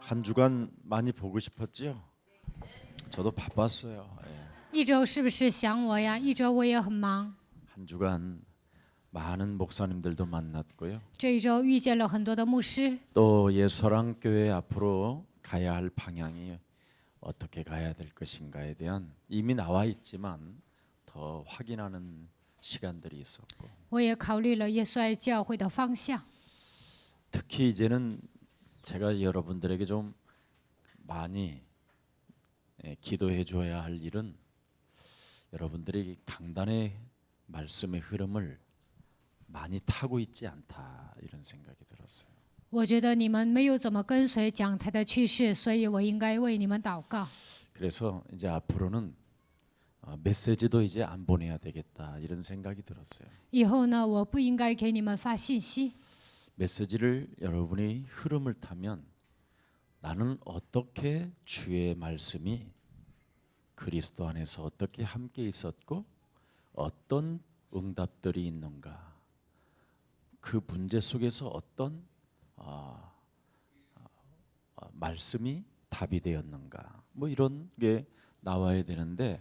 한 주간 많이 보고 싶었지요? 저도 바빴어요. 一周是不是想我呀？一周我也很忙。 한 주간 많은 목사님들도 만났고요. 这一周遇见了很多的牧师， 또 예서랑교회 앞으로 가야 할 방향이 어떻게 가야 될 것인가에 대한 이미 나와 있지만 더 확인하는 시간들이 있었고 我也考虑了耶稣爱教会的方向。 특히 이제는 제가 여러분들에게 좀 많이 기도해 줘야 할 일은 여러분들이 강단의 말씀의 흐름을 많이 타고 있지 않다 이런 생각이 들었어요. 我觉得你们没有怎么跟随讲台的趋势，所以我应该为你们祷告。 그래서 이제 앞으로는 메시지도 이제 안 보내야 되겠다 이런 생각이 들었어요. 以后呢，我不应该给你们发信息， 메시지를 여러분이 흐름을 타면 나는 어떻게 주의 말씀이 그리스도 안에서 어떻게 함께 있었고 어떤 응답들이 있는가, 그 문제 속에서 어떤 말씀이 답이 되었는가, 뭐 이런 게 나와야 되는데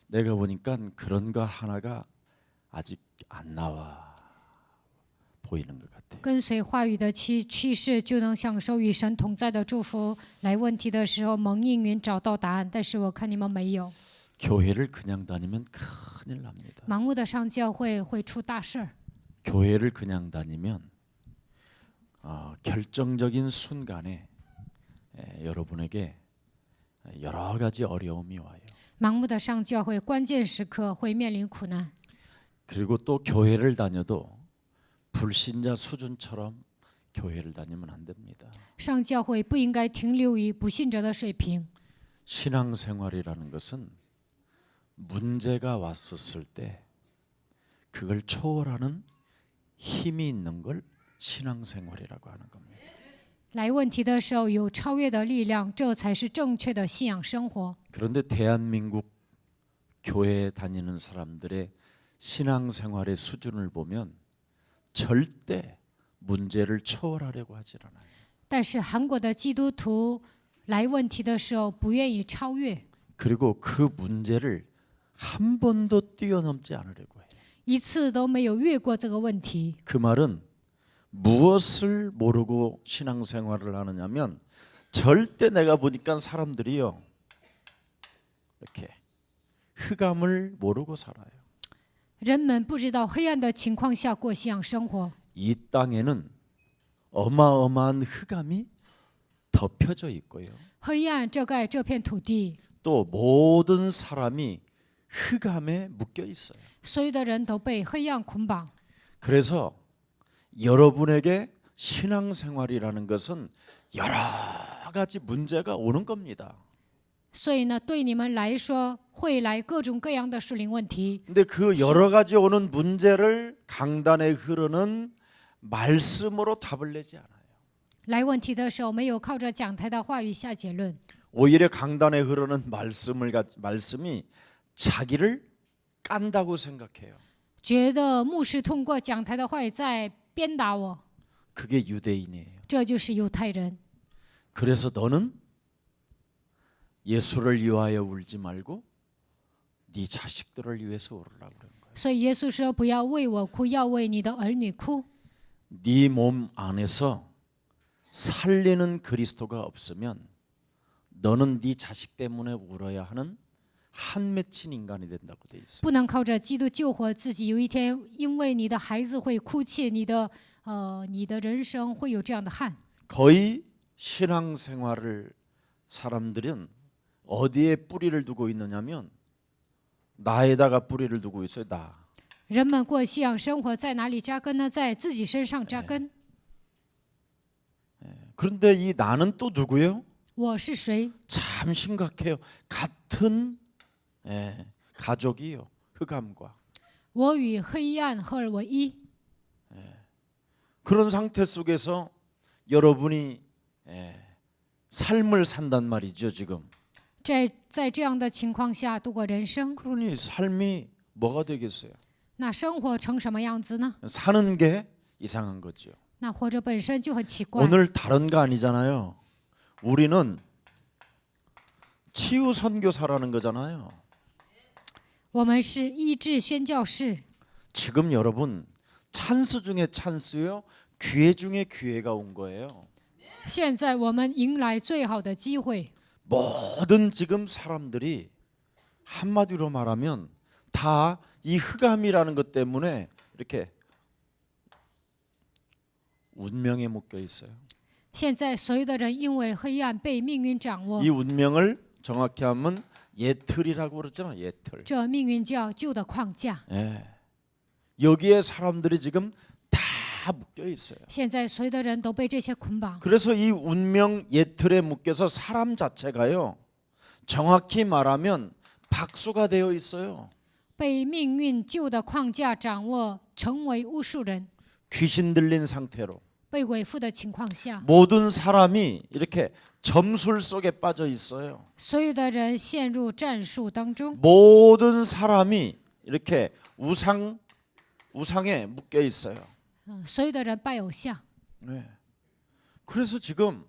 내가 보니까 그런 거 하나가 아직 안 나와 보이는 것 같아요. 跟随话语的趋势，就能享受与神同在的祝福。来问题的时候蒙应允，找到答案，但是我看你们没有。 교회를 그냥 다니면 큰일 납니다. 盲目的上教会会出大事儿。 교회를 그냥 다니면 결정적인 순간에 여러분에게 여러 가지 어려움이 와요. 盲目的上教会，关键时刻会面临苦难。 그리고 또 교회를 다녀도 불신자 수준처럼 교회를 다니면 안 됩니다. 上教会不应该停留于不信者的水平。 신앙생활이라는 것은 문제가 왔었을 때 그걸 초월하는 힘이 있는 걸 신앙생활이라고 하는 겁니다. 来问题的时候有超越的力量，这才是正确的信仰生活。 그런데 대한민국 교회 다니는 사람들의 신앙생활의 수준을 보면 절대 문제를 초월하려고 하질 않아요. 但是韩国的基督徒来问题的时候不愿意超越， 그리고 그 문제를 한 번도 뛰어넘지 않으려고 해요. 一次都没有越過这个问题。 그 말은 무엇을 모르고 신앙생활을 하느냐면 절대 내가 보니까 사람들이요 이렇게 흑암을 모르고 살아요. 人们不知道黑暗的情况下过信仰生活。 이 땅에는 어마어마한 흑암이 덮여져 있고요. 黑暗遮盖这片土地， 또 모든 사람이 흑암에 묶여 있어요. 所有的人都被黑暗捆绑。 그래서 여러분에게 신앙생활이라는 것은 여러 가지 문제가 오는 겁니다. 所以呢，对你们来说会来各种各样的属灵问题。 근데 그 여러 가지 오는 문제를 강단에 흐르는 말씀으로 답을 내지 않아요. 来问题的时候没有靠着讲台的话语下结论， 오히려 강단에 흐르는 말씀이 자기를 깐다고 생각해요. 觉得牧师通过讲台的话语在鞭打我， 그게 유대인이에요. 这就是犹太人。 그래서 너는 예수를 위하여 울지 말고 네 자식들을 위해서 울으라고 그런 거예요. 所以耶稣说：“不要为我哭，要为你的儿女哭。 네 몸 안에서 살리는 그리스도가 없으면 너는 네 자식 때문에 울어야 하는 한 맺힌 인간이 된다고 돼 있어요. 不能靠着基督救活自己。有一天，因为你的孩子会哭泣，你的人生会有这样的憾。 거의 신앙생활을 사람들은 어디에 뿌리를 두고 있느냐면 나에다가 뿌리를 두고 있어요. 나. 人们过信仰生活在哪里扎根呢？在自己身上扎根。 그런데 이 나는 또 누구예요? 我是谁？ 참 심각해요. 같은 가족이요. 흑암과. 我与黑暗合而为一。 그런 상태 속에서 여러분이 삶을 산단 말이죠, 지금. 在这样的情况下度过人生， 그러니 삶이 뭐가 되겠어요? 那生活成什么样子呢？ 사는 게 이상한 거죠. 那活着本身就很奇怪。 오늘 다른 거 아니잖아요. 우리는 치유 선교사라는 거잖아요. 我们是医治宣教士。 지금 여러분 찬스 중에 찬스요, 기회 중에 기회가 온 거예요. 现在我们迎来最好的机会， 모든 지금 사람들이 한마디로 말하면 다 이 흑암이라는 것 때문에 이렇게 운명에 묶여 있어요. 现在所有的人因为黑暗被命运掌握 이 ， 운명을 정확히 하면 예틀이라고 그러잖아. 예틀. 这命运叫旧的框架。 예. 여기에 사람들이 지금 다 묶여 있어요. 现在所有的人都被这些捆绑， 그래서 이 운명 예틀에 묶여서 사람 자체가요, 정확히 말하면 박수가 되어 있어요. 被命运旧的框架掌握，成为巫术人， 귀신 들린 상태로 被鬼附的情况下， 모든 사람이 이렇게 점술 속에 빠져 있어요. 所有的人陷入战术当中， 모든 사람이 이렇게 우상에 묶여 있어요. 所有的人拜偶像。 네. 그래서 지금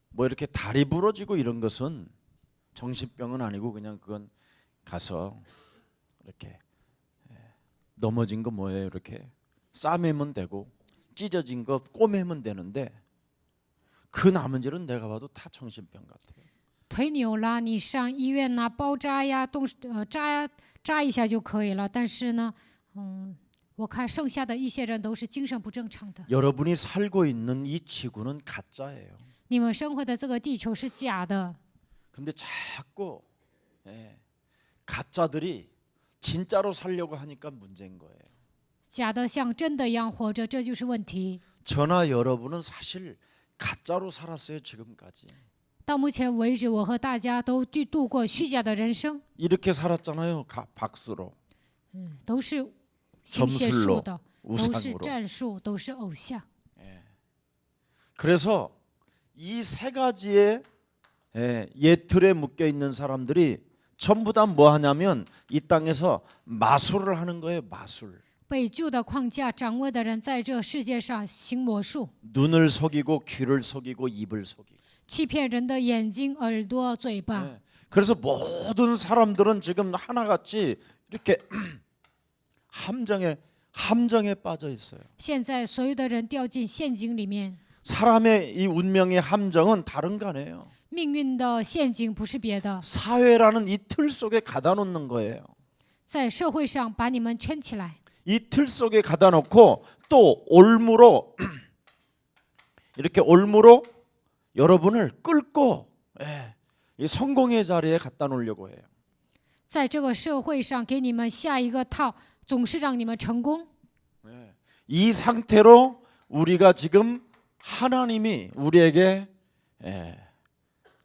뭐 이렇게 다리 부러지고 이런 것은 정신병은 아니고 그냥 그건 가서 이렇게 넘어진 거 뭐예요? 이렇게 싸매면 되고 찢어진 거 꼬매면 되는데 그 나머지는 내가 봐도 다 정신병 같아요. 腿扭了，你上医院拿包扎呀，扎一下就可以了。但是呢，我看剩下的一些人都是精神不正常的。 여러분이 살고 있는 이 지구는 가짜예요. 你们生活的这个地球是假的， 근데 자꾸 가짜들이 진짜로 살려고 하니까 문제인 거예요. 假的像真的一样活着，这就是问题。 저나 여러분은 사실 가짜로 살았어요, 지금까지. 到目前为止，我和大家都度过虚假的人生， 이렇게 살았잖아요. 박수로. 都是行邪术的， 우상으로 都是战术，都是偶像。 그래서 이 세 가지의 예틀에 묶여 있는 사람들이 전부 다 뭐 하냐면 이 땅에서 마술을 하는 거예요. 마술. 被旧的框架掌握的人，在这世界上行魔术， 눈을 속이고 귀를 속이고 입을 속이고. 欺骗人的眼睛、耳朵、嘴巴。 그래서 모든 사람들은 지금 하나같이 이렇게 함정에 빠져 있어요. 现在所有的人掉进陷阱里面， 사람의 이 운명의 함정은 다른 거 아니에요. 命运的陷阱不是别的， 사회라는 이 틀 속에 가다 놓는 거예요. 在社会上把你们圈起来， 이 틀 속에 가다 놓고 또 올무로 이렇게 올무로 여러분을 끌고 이 성공의 자리에 갖다 놓으려고 해요. 在这个社会上给你们下一个套，总是让你们成功。 이 상태로 우리가 지금 하나님이 우리에게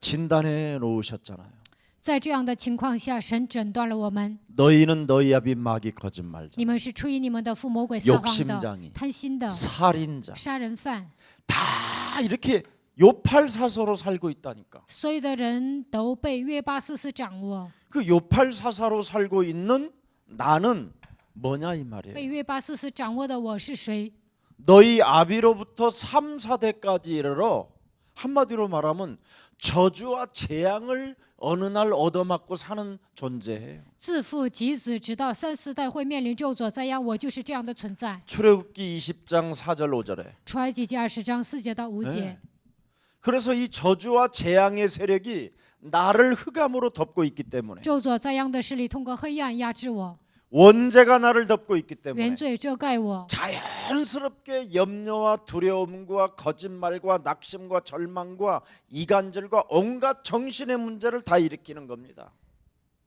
진단해 놓으셨잖아요. 在这样的情况下，神诊断了我们， 너희는 너희 아비 마귀 거짓말자, 你们是出于你们的父魔鬼撒谎的、 욕심장이, 贪心的、 살인자, 杀人犯， 다 이렇게 요팔사서로 살고 있다니까. 所有的人都被约巴斯斯掌握。 그 요팔사사로 살고 있는 나는 뭐냐 이 被 말이에요. 约巴斯斯掌握的我是谁？ 너희 아비로부터 3, 4대까지 이르러 한마디로 말하면 저주와 재앙을 어느 날 얻어맞고 사는 존재예요. 自父及子，直到3、4代会面临咒诅灾殃，我就是这样的存在。 출애굽기 20장 4절 5절에. 出埃及记20章4节到5节。 그래서 이 저주와 재앙의 세력이 나를 흑암으로 덮고 있기 때문에, 咒诅灾殃的势力通过黑暗压制我， 원죄가 나를 덮고 있기 때문에 原罪遮盖我， 자연스럽게 염려와 두려움과 거짓말과 낙심과 절망과 이간질과 온갖 정신의 문제를 다 일으키는 겁니다.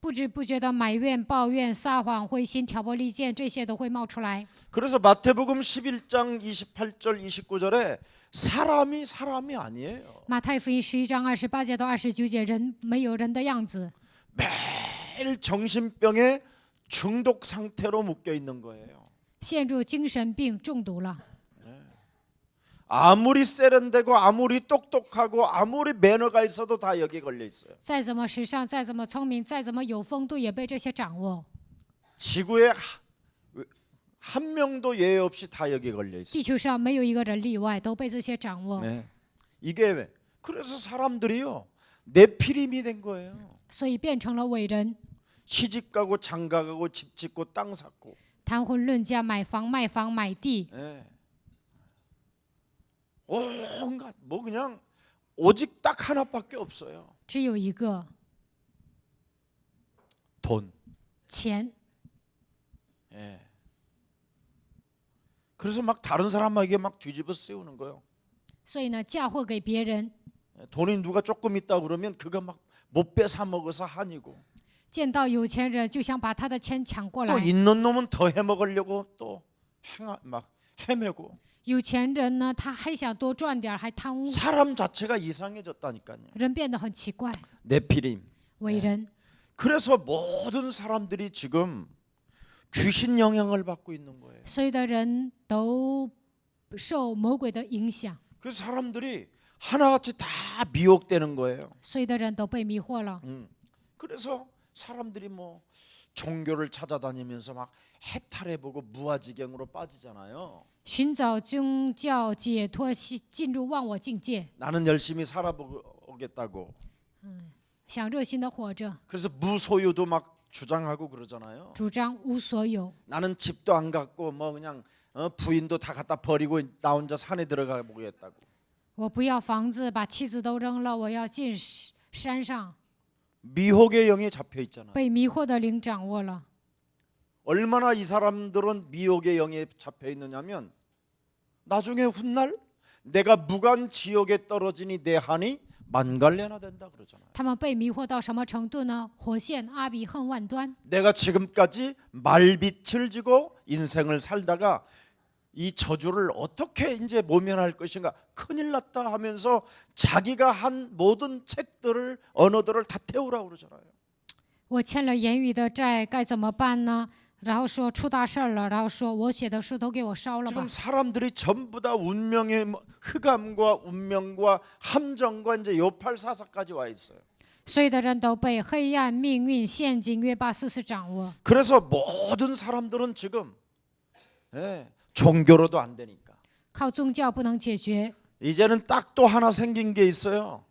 不知不觉的埋怨、抱怨、撒谎、灰心、挑拨离间，这些都会冒出来。 그래서 마태복음 11장 28절 29절에 사람이 아니에요. 马太福音11章28节到29节，人没有人的样子， 매일 정신병의 중독 상태로 묶여 있는 거예요. 陷入精神病中毒了。 아무리 세련되고 아무리 똑똑하고 아무리 매너가 있어도 다 여기 걸려 있어요. 再怎么时尚，再怎么聪明，再怎么有风度，也被这些掌握。 지구에 한 명도 예외 없이 다 여기 걸려 있어요. 地球上没有一个人例外，都被这些掌握。 네. 이게 그래서 사람들이요 네피림이 된 거예요. 所以变成了伟人， 시집가고 장가가고 집 짓고 땅 샀고. 谈婚论嫁，买房卖房买地， 예. 온갖 뭐 그냥 오직 딱 하나밖에 없어요. 只有一个 돈. 钱。 예. 그래서 막 다른 사람에게 막 뒤집어 세우는 거예요. 所以呢，嫁祸给别人， 돈이 누가 조금 있다 그러면 그거 막 못 빼사 먹어서 한이고 见到有钱人就想把他的钱抢过 또 来。 있는 놈은 더 해먹으려고 또 막 헤매고 有钱人呢，他还想多赚点，还贪污， 사람 자체가 이상해졌다니까요. 人变得很奇怪。 네피림. 伟人， 그래서 모든 사람들이 지금 귀신 영향을 받고 있는 거예요. 所有的人都受魔鬼的影响， 그 사람들이 하나같이 다 미혹되는 거예요. 所有的人都被迷惑了。 그래서 사람들이 뭐 종교를 찾아다니면서 막 해탈해보고 무아지경으로 빠지잖아요. 寻找宗教解脱，进入忘我境界， 나는 열심히 살아보겠다고. 想热心的活着， 그래서 무소유도 막 주장하고 그러잖아요. 主张无所有。 나는 집도 안 갖고 뭐 그냥 부인도 다 갖다 버리고 나 혼자 산에 들어가 보겠다고. 我不要房子，把妻子都扔了，我要进山上。 미혹의 영에 잡혀 있잖아요. 被迷惑的灵掌握了。 얼마나 이 사람들은 미혹의 영에 잡혀 있느냐면 나중에 훗날 내가 무간 지옥에 떨어지니 내 한이 만갈래나 된다 그러잖아요. 他们被迷惑到什么程度呢？火线阿比恨万端。 내가 지금까지 말빛을 지고 인생을 살다가 이 저주를 어떻게 이제 모면할 것인가 큰일 났다 하면서 자기가 한 모든 책들을 언어들을 다 태우라고 그러잖아요. 我欠了言语的债，该怎么办呢？然后说出大事了，然后说我写的书都给我烧了吧 지금 。 사람들이 전부 다 운명의 흑암과 운명과 함정과 이제 요팔사사까지 와 있어요. 所有的人都被黑暗、命运、陷阱、约巴四掌握。 그래서 모든 사람들은 지금 종교로도 안 되니까 靠宗教不能解决， 이제는 딱 또 하나 생긴 게 있어요.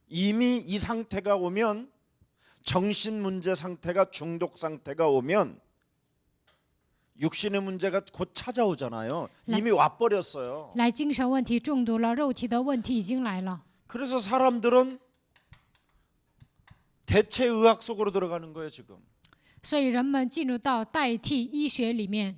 이미 이 상태가 오면 정신 문제 상태가 중독 상태가 오면 육신의 문제가 곧 찾아오잖아요. 이미 와버렸어요. 来精神问题中毒了，肉体的问题已经来了。 그래서 사람들은 대체 의학 속으로 들어가는 거예요 지금. 所以人们进入到代替医学里面。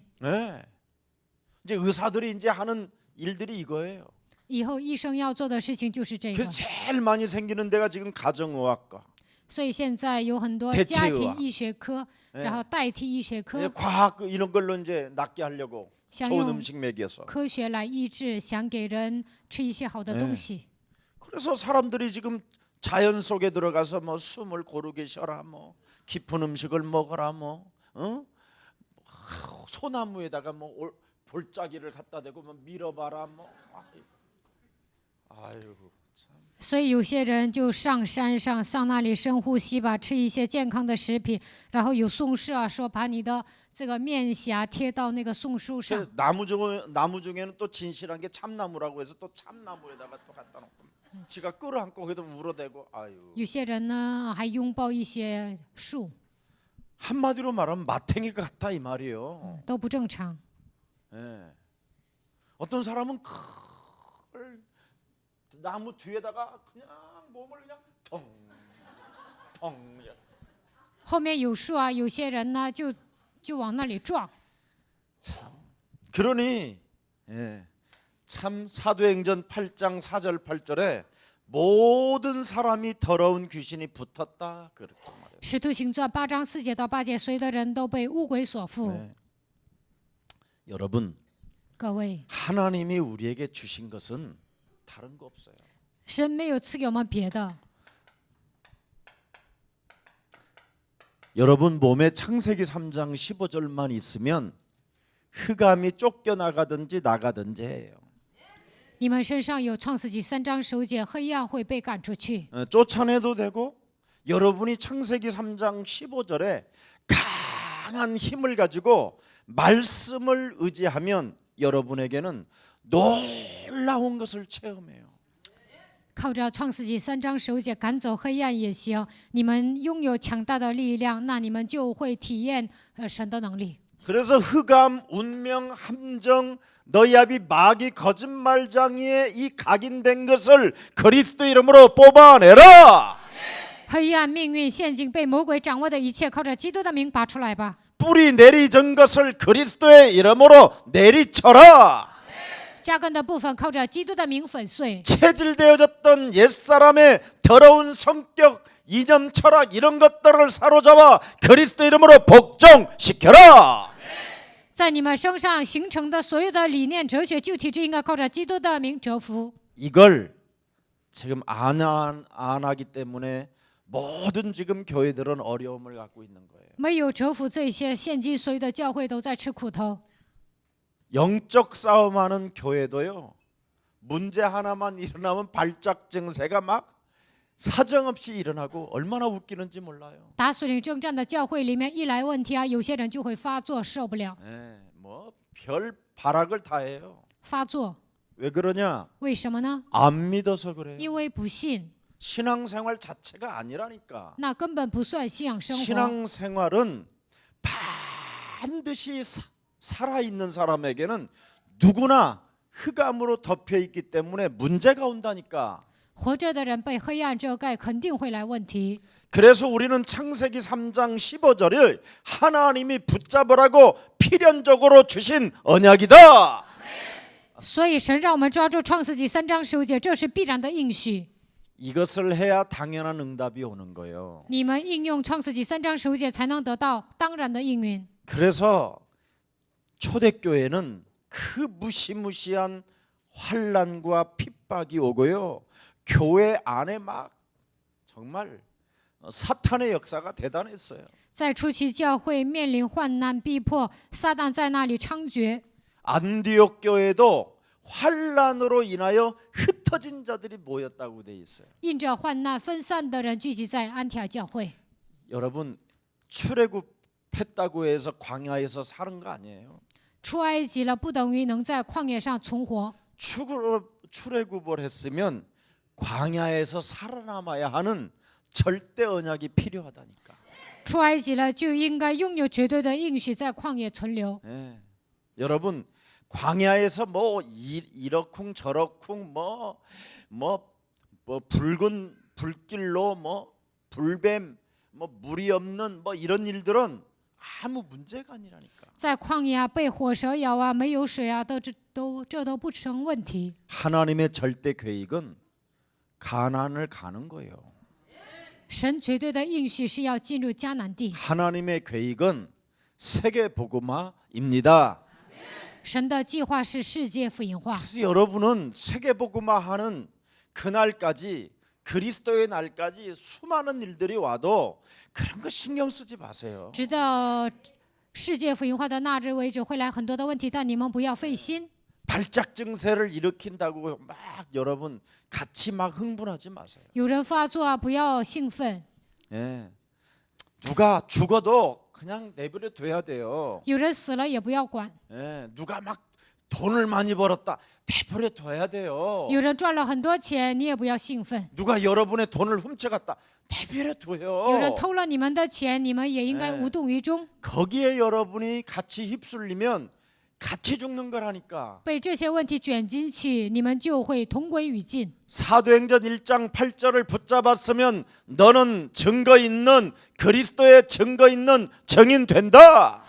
이제 의사들이 이제 하는 일들이 이거예요. 以后医生要做的事情就是这个 그래서 ， 제일 많이 생기는 데가 지금 가정의학과, 所以现在有很多 대체의학 家庭医学科，然后代替医学科， 과학 이런 걸로 이제 낫게 하려고 享 좋은 用 음식 먹여서. 科学来医治，想给人吃一些好的东西。 그래서 사람들이 지금 자연 속에 들어가서 뭐 숨을 고르게 쉬어라, 뭐 깊은 음식을 먹어라, 뭐 소나무에다가 뭐 볼짜기를 갖다 대고 뭐 밀어봐라, 뭐 아이고. 所以有些人就上山上那里深呼吸吧，吃一些健康的食品，然后有松树啊，说把你的这个面颊贴到那个松树上。 나무 중에는 또 진실한 게 참나무라고 해서 또 참나무에다가 또 갖다 놓고 지가 끌어안고 그래도 울어대고 아유. 有些人呢还拥抱一些树， 한마디로 말하면 마탱이 같다 이 말이에요. 都不正常。 어떤 사람은 큰 나무 뒤에다가 그냥 몸을 그냥 텅텅 后面有树啊，有些人呢就往那里撞。 그러니 참 사도행전 8장 4절 8절에 모든 사람이 더러운 귀신이 붙었다 그렇게 말해요. 使徒行传8章4节到8节，所有的人都被污鬼所附。 여러분 各位， 하나님이 우리에게 주신 것은 다른 거 없어요. 神没有赐给我们别的。 여러분 몸에 창세기 3장 15절만 있으면 흑암이 쫓겨나가든지 나가든지 해요. 你们身上有创世纪3章9节，黑暗会被赶出去。 쫓아내도 되고 여러분이 창세기 3장 15절에 강한 힘을 가지고 말씀을 의지하면 여러분에게는 놀라운 것을 체험해요. 靠着创世纪3章10节赶走黑暗也行，你们拥有强大的力量，那你们就会体验神的能力。 그래서 흑암, 운명, 함정, 너희 아비 마귀 거짓말장이의 이 각인된 것을 그리스도 이름으로 뽑아내라. 黑暗、命运、陷阱被魔鬼掌握的一切，靠着基督的名拔出来吧。 뿌리 내리전 것을 그리스도의 이름으로 내리쳐라. 扎根的部分靠着基督的名粉碎。 체질되어졌던 옛사람의 더러운 성격, 이념, 철학 이런 것들을 사로잡아 그리스도 이름으로 복종시켜라. 在你们身上形成的所有的理念、哲学、旧体制，应该靠着基督的名折服。 이걸 지금 안 하기 때문에 모든 지금 교회들은 어려움을 갖고 있는 거예요. 没有折服这些，现今所有的教会都在吃苦头。 영적 싸움하는 교회도요. 문제 하나만 일어나면 발작 증세가 막 사정없이 일어나고 얼마나 웃기는지 몰라요. 打属灵征战的教会里面，一来问题啊，有些人就会发作，受不了， 뭐별 발악을 다 해요. 发作。 왜 그러냐? 为什么呢？ 안 믿어서 그래요. 因为不信， 신앙생활 자체가 아니라니까. 那根本不算信仰生活。 신앙생활은 반드시 살아있는 사람에게는 누구나 흑암으로 덮여 있기 때문에 문제가 온다니까. 活着的人被黑暗遮盖，肯定会来问题。 그래서 우리는 창세기 3장 15절을 하나님이 붙잡으라고 필연적으로 주신 언약이다. 所以神让我们抓住创世纪3章15节，这是必然的应许。 이것을 해야 당연한 응답이 오는 거예요. 你们应用创世纪3章15节，才能得到当然的应允。 그래서 초대교회는 그 무시무시한 환난과 핍박이 오고요. 교회 안에 막 정말 사탄의 역사가 대단했어요. 在初期教会面临患难逼迫，撒旦在那里猖獗。 안디옥 교회도 환난으로 인하여 흩어진 자들이 모였다고 돼 있어요. 因着患难分散的人聚集在安提阿教会。 여러분 출애굽했다고 해서 광야에서 사는 거 아니에요. 出埃及了，不等于能在旷野上存活。 출애굽을 했으면 광야에서 살아남아야 하는 절대 언약이 필요하다니까. 出埃及了，就应该拥有绝对的应许，在旷野存留。 네. 여러분 광야에서 뭐 이러쿵 저러쿵 뭐 붉은 불길로 뭐 불뱀 뭐 물이 없는 뭐 이런 일들은 아무 문제가 아니라니까. 在旷野啊，被火蛇咬啊，没有水啊，这都不成问题。 하나님의 절대 계획은 가나안을 가는 거예요. 神绝对的应许是要进入迦南地， 하나님의 계획은 세계 복음화입니다. 神的计划是世界福音化。 그래서 여러분은 세계 복음화하는 그날까지 그리스도의 날까지 수많은 일들이 와도 그런 거 신경 쓰지 마세요. 直到世界福音化的那日为止，会来很多的问题，但你们不要费心。 발작 증세를 일으킨다고 막 여러분 같이 막 흥분하지 마세요. 有人发作啊，不要兴奋； 예. 누가 죽어도 그냥 내버려 둬야 돼요. 有人死了也不要管； 예. 누가 막 돈을 많이 벌었다 내버려 둬야 돼요. 有人赚了很多钱，你也不要兴奋； 누가 여러분의 돈을 훔쳐갔다 내버려 둬요. 有人偷了你们的钱，你们也应该无动于衷。 거기에 여러분이 같이 휩쓸리면 같이 죽는 거라니까. 被这些问题卷进去，你们就会同归于尽。 사도행전 1장 8절을 붙잡았으면 너는 증거 있는 그리스도의 증거 있는 증인 된다.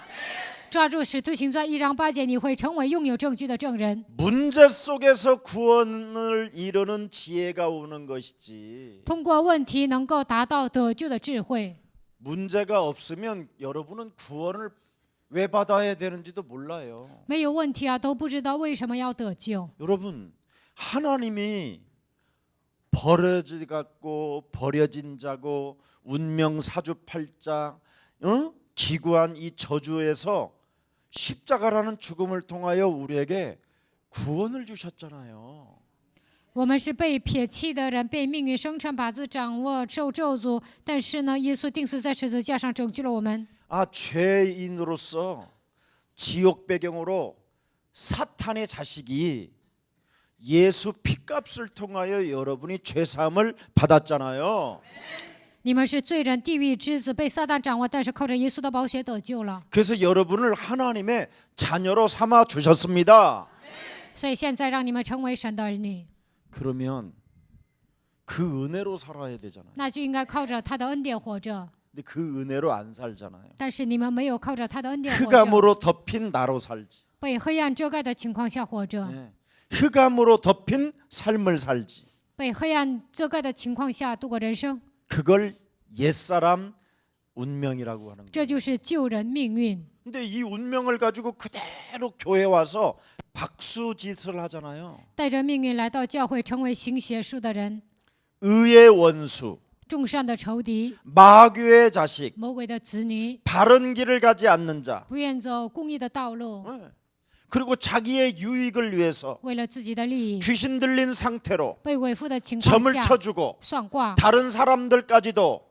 抓住使徒行传1章8节，你会成为拥有证据的证人。 문제 속에서 구원을 이루는 지혜가 오는 것이지. 通过问题能够达到得救的智慧。 문제가 없으면 여러분은 구원을 왜 받아야 되는지도 몰라요. 没有问题啊，都不知道为什么要得救。 여러분 하나님이 버려진 자고 운명 사주팔자 기구한 이 저주에서 십자가라는 죽음을 통하여 우리에게 구원을 주셨잖아요. 我们是被撇弃的人，被命运生辰八字掌握，受咒诅。但是呢，耶稣钉死在十字架上，拯救了我们。 죄인으로서 지옥 배경으로 사탄의 자식이 예수 피값을 통하여 여러분이 죄사함을 받았잖아요. 你们是罪人，地狱之子，被撒旦掌握，但是靠着耶稣的宝血得救了。 그래서 여러분을 하나님의 자녀로 삼아 주셨습니다. 所以现在让你们成为神的儿女， 그러면 그 은혜로 살아야 되잖아요. 那就应该靠着他的恩典活着。 근데 그 은혜로 안 살잖아요. 但是你们没有靠着他的恩典活着， 흑암으로 덮인 나로 살지. 被黑暗遮盖的情况下活着， 네. 흑암으로 덮인 삶을 살지. 被黑暗遮盖的情况下度过人生， 그걸 옛사람 운명이라고 하는 这 거예요. 就是救人命运。 근데 이 운명을 가지고 그대로 교회 와서 박수짓을 하잖아요. 带着命运来到教会，成为行邪术的人， 의의 원수, 众善的仇敌， 마귀의 자식, 魔鬼的子女， 바른 길을 가지 않는 자. 不愿走公义的道路， 네. 그리고 자기의 유익을 위해서 为了自己的利益， 귀신 들린 상태로 被伪附的情况 점을 下 쳐주고 算卦， 다른 사람들까지도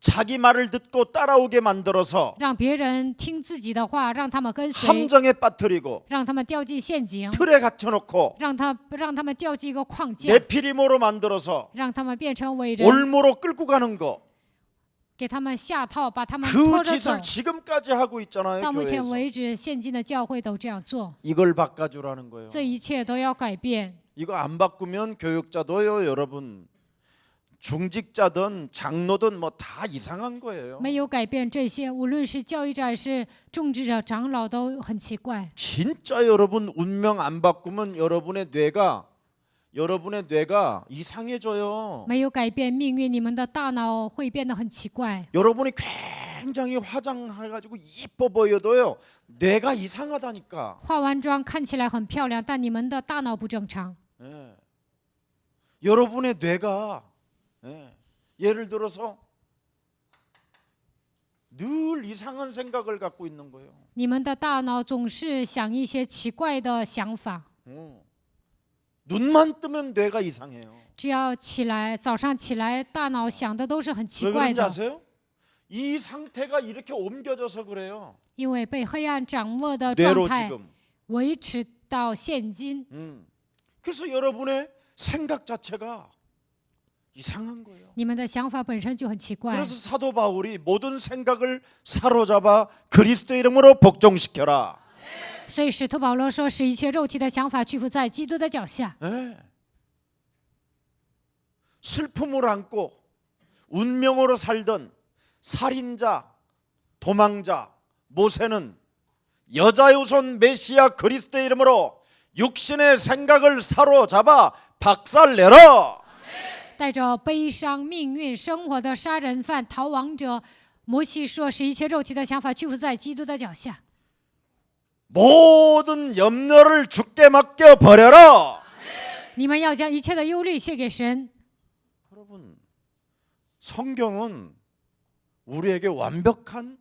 자기 말을 듣고 따라오게 만들어서 让别人听自己的话，让他们跟随， 함정에 빠뜨리고 让他们掉进陷阱， 틀에 갇혀놓고 让他们掉进一个框架， 네피림으로 만들어서 让他们变成伟人， 올무로 끌고 가는 거. 给他们下套，把他们 그 拖着走。 짓을 지금까지 하고 있잖아요. 到目前 교회에서. 为止，现今的教会都这样做， 이걸 바꿔주라는 거예요. 这一切都要改变。 이거 안 바꾸면 교육자도요, 여러분. 중직자든 장로든 뭐 다 이상한 거예요. 没有改变这些，无论是教育者还是种植者、长老都很奇怪。 진짜 여러분 운명 안 바꾸면 여러분의 뇌가 이상해져요. 没有改变命运，你们的大脑会变得很奇怪。 여러분이 굉장히 화장해가지고 예뻐 보여도요, 뇌가 이상하다니까. 化完妆看起来很漂亮，但你们的大脑不正常。 예. 여러분의 뇌가 예를 들어서 늘 이상한 생각을 갖고 있는 거예요. 你们的大脑总是想一些奇怪的想法， 눈만 뜨면 뇌가 이상해요. 只要起来，早上起来，大脑想的都是很奇 왜 怪 그런지 的， 아세요? 이 상태가 이렇게 옮겨져서 그래요. 因为被黑暗掌握的 뇌로 状态 지금. 维持到现今。 그래서 여러분의 생각 자체가 이상한 거예요. 你们的想法本身就很奇怪， 그래서 사도 바울이 모든 생각을 사로잡아 그리스도 이름으로 복종시켜라. 所以使徒保罗说：“使一切肉体的想法屈服在基督的脚下。 네. 슬픔을 안고 운명으로 살던 살인자, 도망자 모세는 여자의 우선 메시아 그리스도의 이름으로 육신의 생각을 사로잡아 박살내라. 带着悲伤命运生活的杀人犯、逃亡者，摩西说：使一切肉体的想法屈服在基督的脚下。 모든 염려를 주께 맡겨 버려라. 你们要将一切的忧虑卸给神。 여러분, 성경은 우리에게 완벽한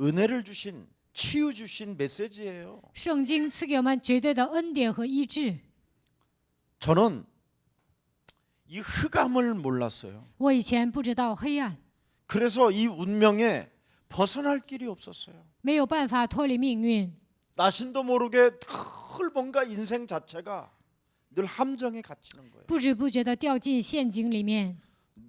은혜를 주신 치유 주신 메시지예요. 圣经赐给我们绝对的恩典和医治。 저는 이 흑암을 몰랐어요. 我以前不知道黑暗， 그래서 이 운명에 벗어날 길이 없었어요. 没有办法脱离命运， 나신도 모르게 늘 뭔가 인생 자체가 늘 함정에 갇히는 거예요. 不知不觉的掉进陷阱里面。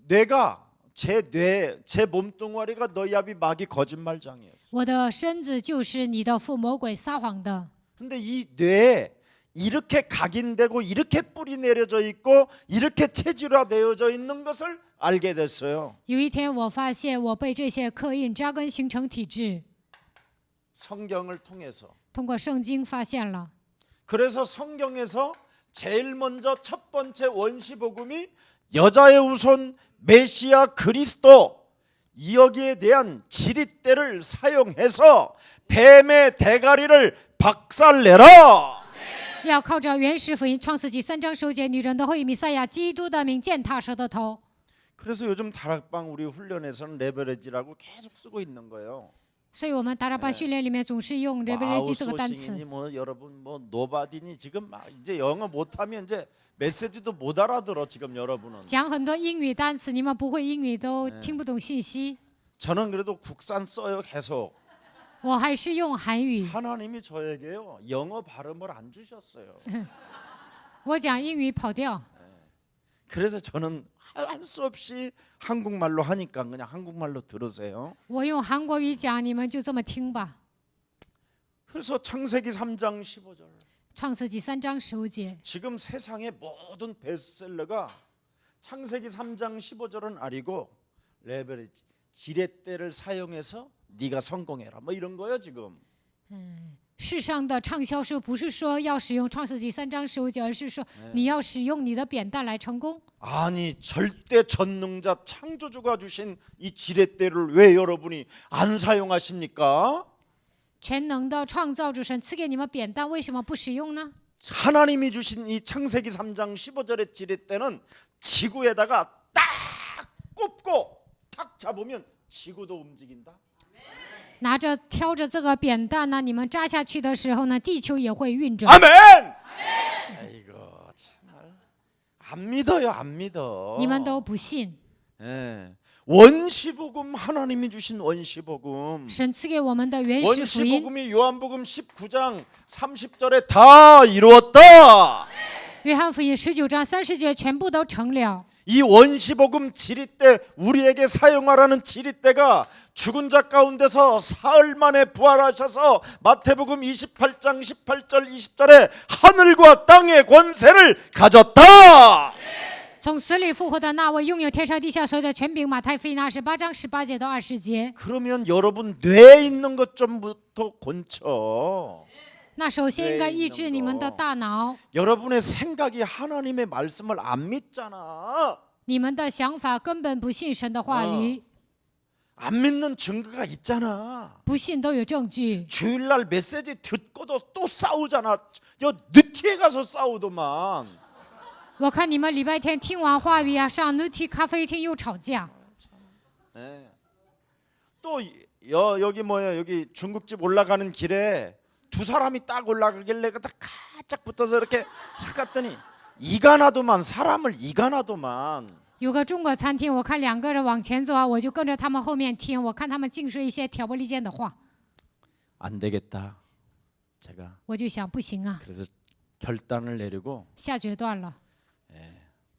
뇌가 제 몸뚱아리가 너희 앞이 마귀 거짓말장이었어요. 我的身子就是你的父魔鬼撒谎的。 근데 이 뇌에 이렇게 각인되고 이렇게 뿌리 내려져 있고 이렇게 체질화되어져 있는 것을 알게 됐어요. 有一天，我发现我被这些刻印扎根形成体质， 성경을 통해서. 通过圣经发现了。 그래서 성경에서 제일 먼저 첫 번째 원시복음이 여자의 우선 메시아 그리스도 여기에 대한 지릿대를 사용해서 뱀의 대가리를 박살내라. 要靠着原始福音创世纪3章9节，女人的后裔弥赛亚基督的名践踏蛇的头。 그래서 요즘 다락방 우리 훈련에서는 레버리지라고 계속 쓰고 있는 거예요. 所以我们达拉巴训练里面总是用 레벨레지 这个单词。 아웃소싱이니 뭐 여러분 뭐 노바디니 지금 막 이제 영어 못하면 이제 메시지도 못 알아들어 지금 여러분은. 讲很多英语单词，你们不会英语都听不懂信息。 저는 그래도 국산 써요 계속. 我还是用韩语。 하나님이 저에게요 영어 발음을 안 주셨어요. 我讲英语跑调， 그래서 저는 할 수 없이 한국말로 하니까 그냥 한국말로 들으세요. 我用韩国语讲，你们就这么听吧。 그래서 창세기 3장 15절. 创世纪3章15节， 지금 세상의 모든 베스트셀러가 창세기 3장 15절은 아니고 레버리지 지렛대를 사용해서 네가 성공해라 뭐 이런 거예요 지금. 世上的畅销书不是说要使用创世纪3章15节，而是说你要使用你的扁担来成功。 아니 절대 전능자 창조주가 주신 이 지렛대를 왜 여러분이 안 사용하십니까? 全能的创造主神赐给你们扁担，为什么不使用呢？ 하나님이 주신 이 창세기 3장 15절의 지렛대는 지구에다가 딱 꼽고 탁 잡으면 지구도 움직인다. 拿着挑着这个扁担呢，你们扎下去的时候呢，地球也会运转。 아멘. 아이고 정말 안 믿어요, 안 믿어. 你们都不信， 예. 원시복음 하나님이 주신 원시복음. 神赐给我们的原始福音， 원시복음이 요한복음 19장 30절에 다 이루었다. 约翰福音19章30节全部都成了。 이 원시복음 지릿대 우리에게 사용하라는 지릿대가 죽은 자 가운데서 사흘 만에 부활하셔서 마태복음 28장 18절 20절에 하늘과 땅의 권세를 가졌다. 从死里复活的那位拥有天上地下所有的权柄，马太福音28章18节到20节。 그러면 여러분 뇌에 있는 것 좀부터 곤쳐. 那首先应该抑制你们的大脑， 여러분의 생각이 하나님의 말씀을 안 믿잖아. 你们的想法根本不信神的话语， 안 믿는 증거가 있잖아. 不信都有证据。 주일날 메시지 듣고도 또 싸우잖아. 여 느티에 가서 싸우더만. 我看你们礼拜天听完话语啊，上 Nutty 咖啡厅又吵架。 네. 또 여기 뭐야 여기 중국집 올라가는 길에 두 사람이 딱 올라가길래 딱 가짝 붙어서 이렇게 싹 갔더니 이가 나도만 사람을 이가 나도만. 有个中国餐厅，我看2个人往前走啊，我就跟着他们后面听，我看他们尽说一些挑拨离间的话， 안 되겠다. 제가 我就想不行啊， 그래서 결단을 내리고 下决断了，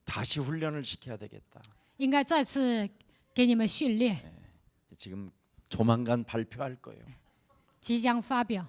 다시 훈련을 시켜야 되겠다. 应该再次给你们训练， 지금 조만간 발표할 거예요. 即将发表。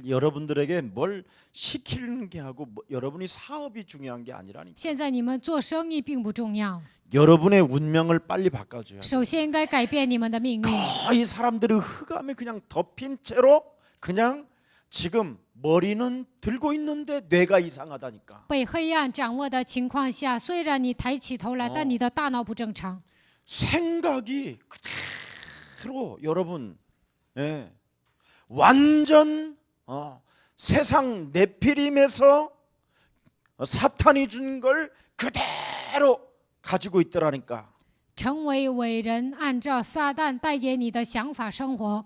여러분들에게 뭘 시키는 게 하고 여러분이 사업이 중요한 게 아니라니까. 现在你们做生意并不重要， 여러분의 운명을 빨리 바꿔줘야 돼. 首先应该改变你们的命运。 거의 사람들이 흑암에 그냥 덮인 채로 그냥 지금 머리는 들고 있는데 뇌가 이상하다니까. 被黑暗掌握的情况下，虽然你抬起头来，但你的大脑不正常。 생각이 그대로 여러분, 예, 완전 세상 네피림에서 사탄이 준 걸 그대로 가지고 있더라니까. 成为伟人，按照撒旦带给你的想法生活。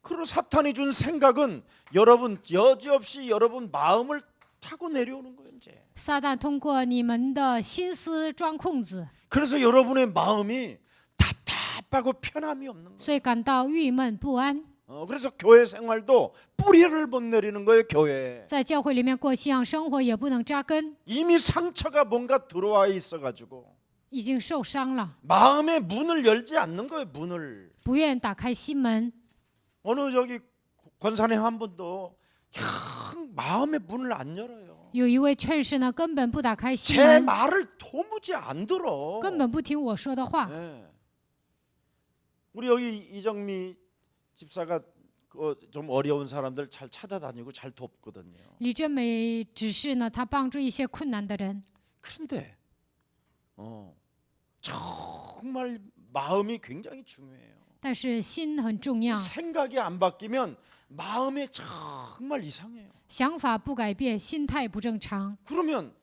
그리고 사탄이 준 생각은 여러분 여지없이 여러분 마음을 타고 내려오는 거예요 이제. 撒旦通过你们的心思钻空子， 그래서 여러분의 마음이 답답하고 편함이 없는 거예요. 所以感到郁闷不安。 그래서 교회 생활도 뿌리를 못 내리는 거예요 교회. 在教会里面过信仰生活也不能扎根， 이미 상처가 뭔가 들어와 있어가지고 已经受伤了， 마음의 문을 열지 않는 거예요 문을. 不愿打开心门。 어느 저기 권사님 한 분도 그냥 마음의 문을 안 열어요. 有一位劝士呢，根本不打开心 제 门， 말을 도무지 안 들어. 根本不听我说的话。 네. 우리 여기 이정미 집사가 좀 어려운 사람들 잘 찾아다니고 잘 돕거든요. 李珍美指示呢，他帮助一些困难的人， 그런데 정말 마음이 굉장히 중요해요. 但是心很重要， 생각이 안 바뀌면 마음이 정말 이상해요. 想法不改变，心态不正常。 그러면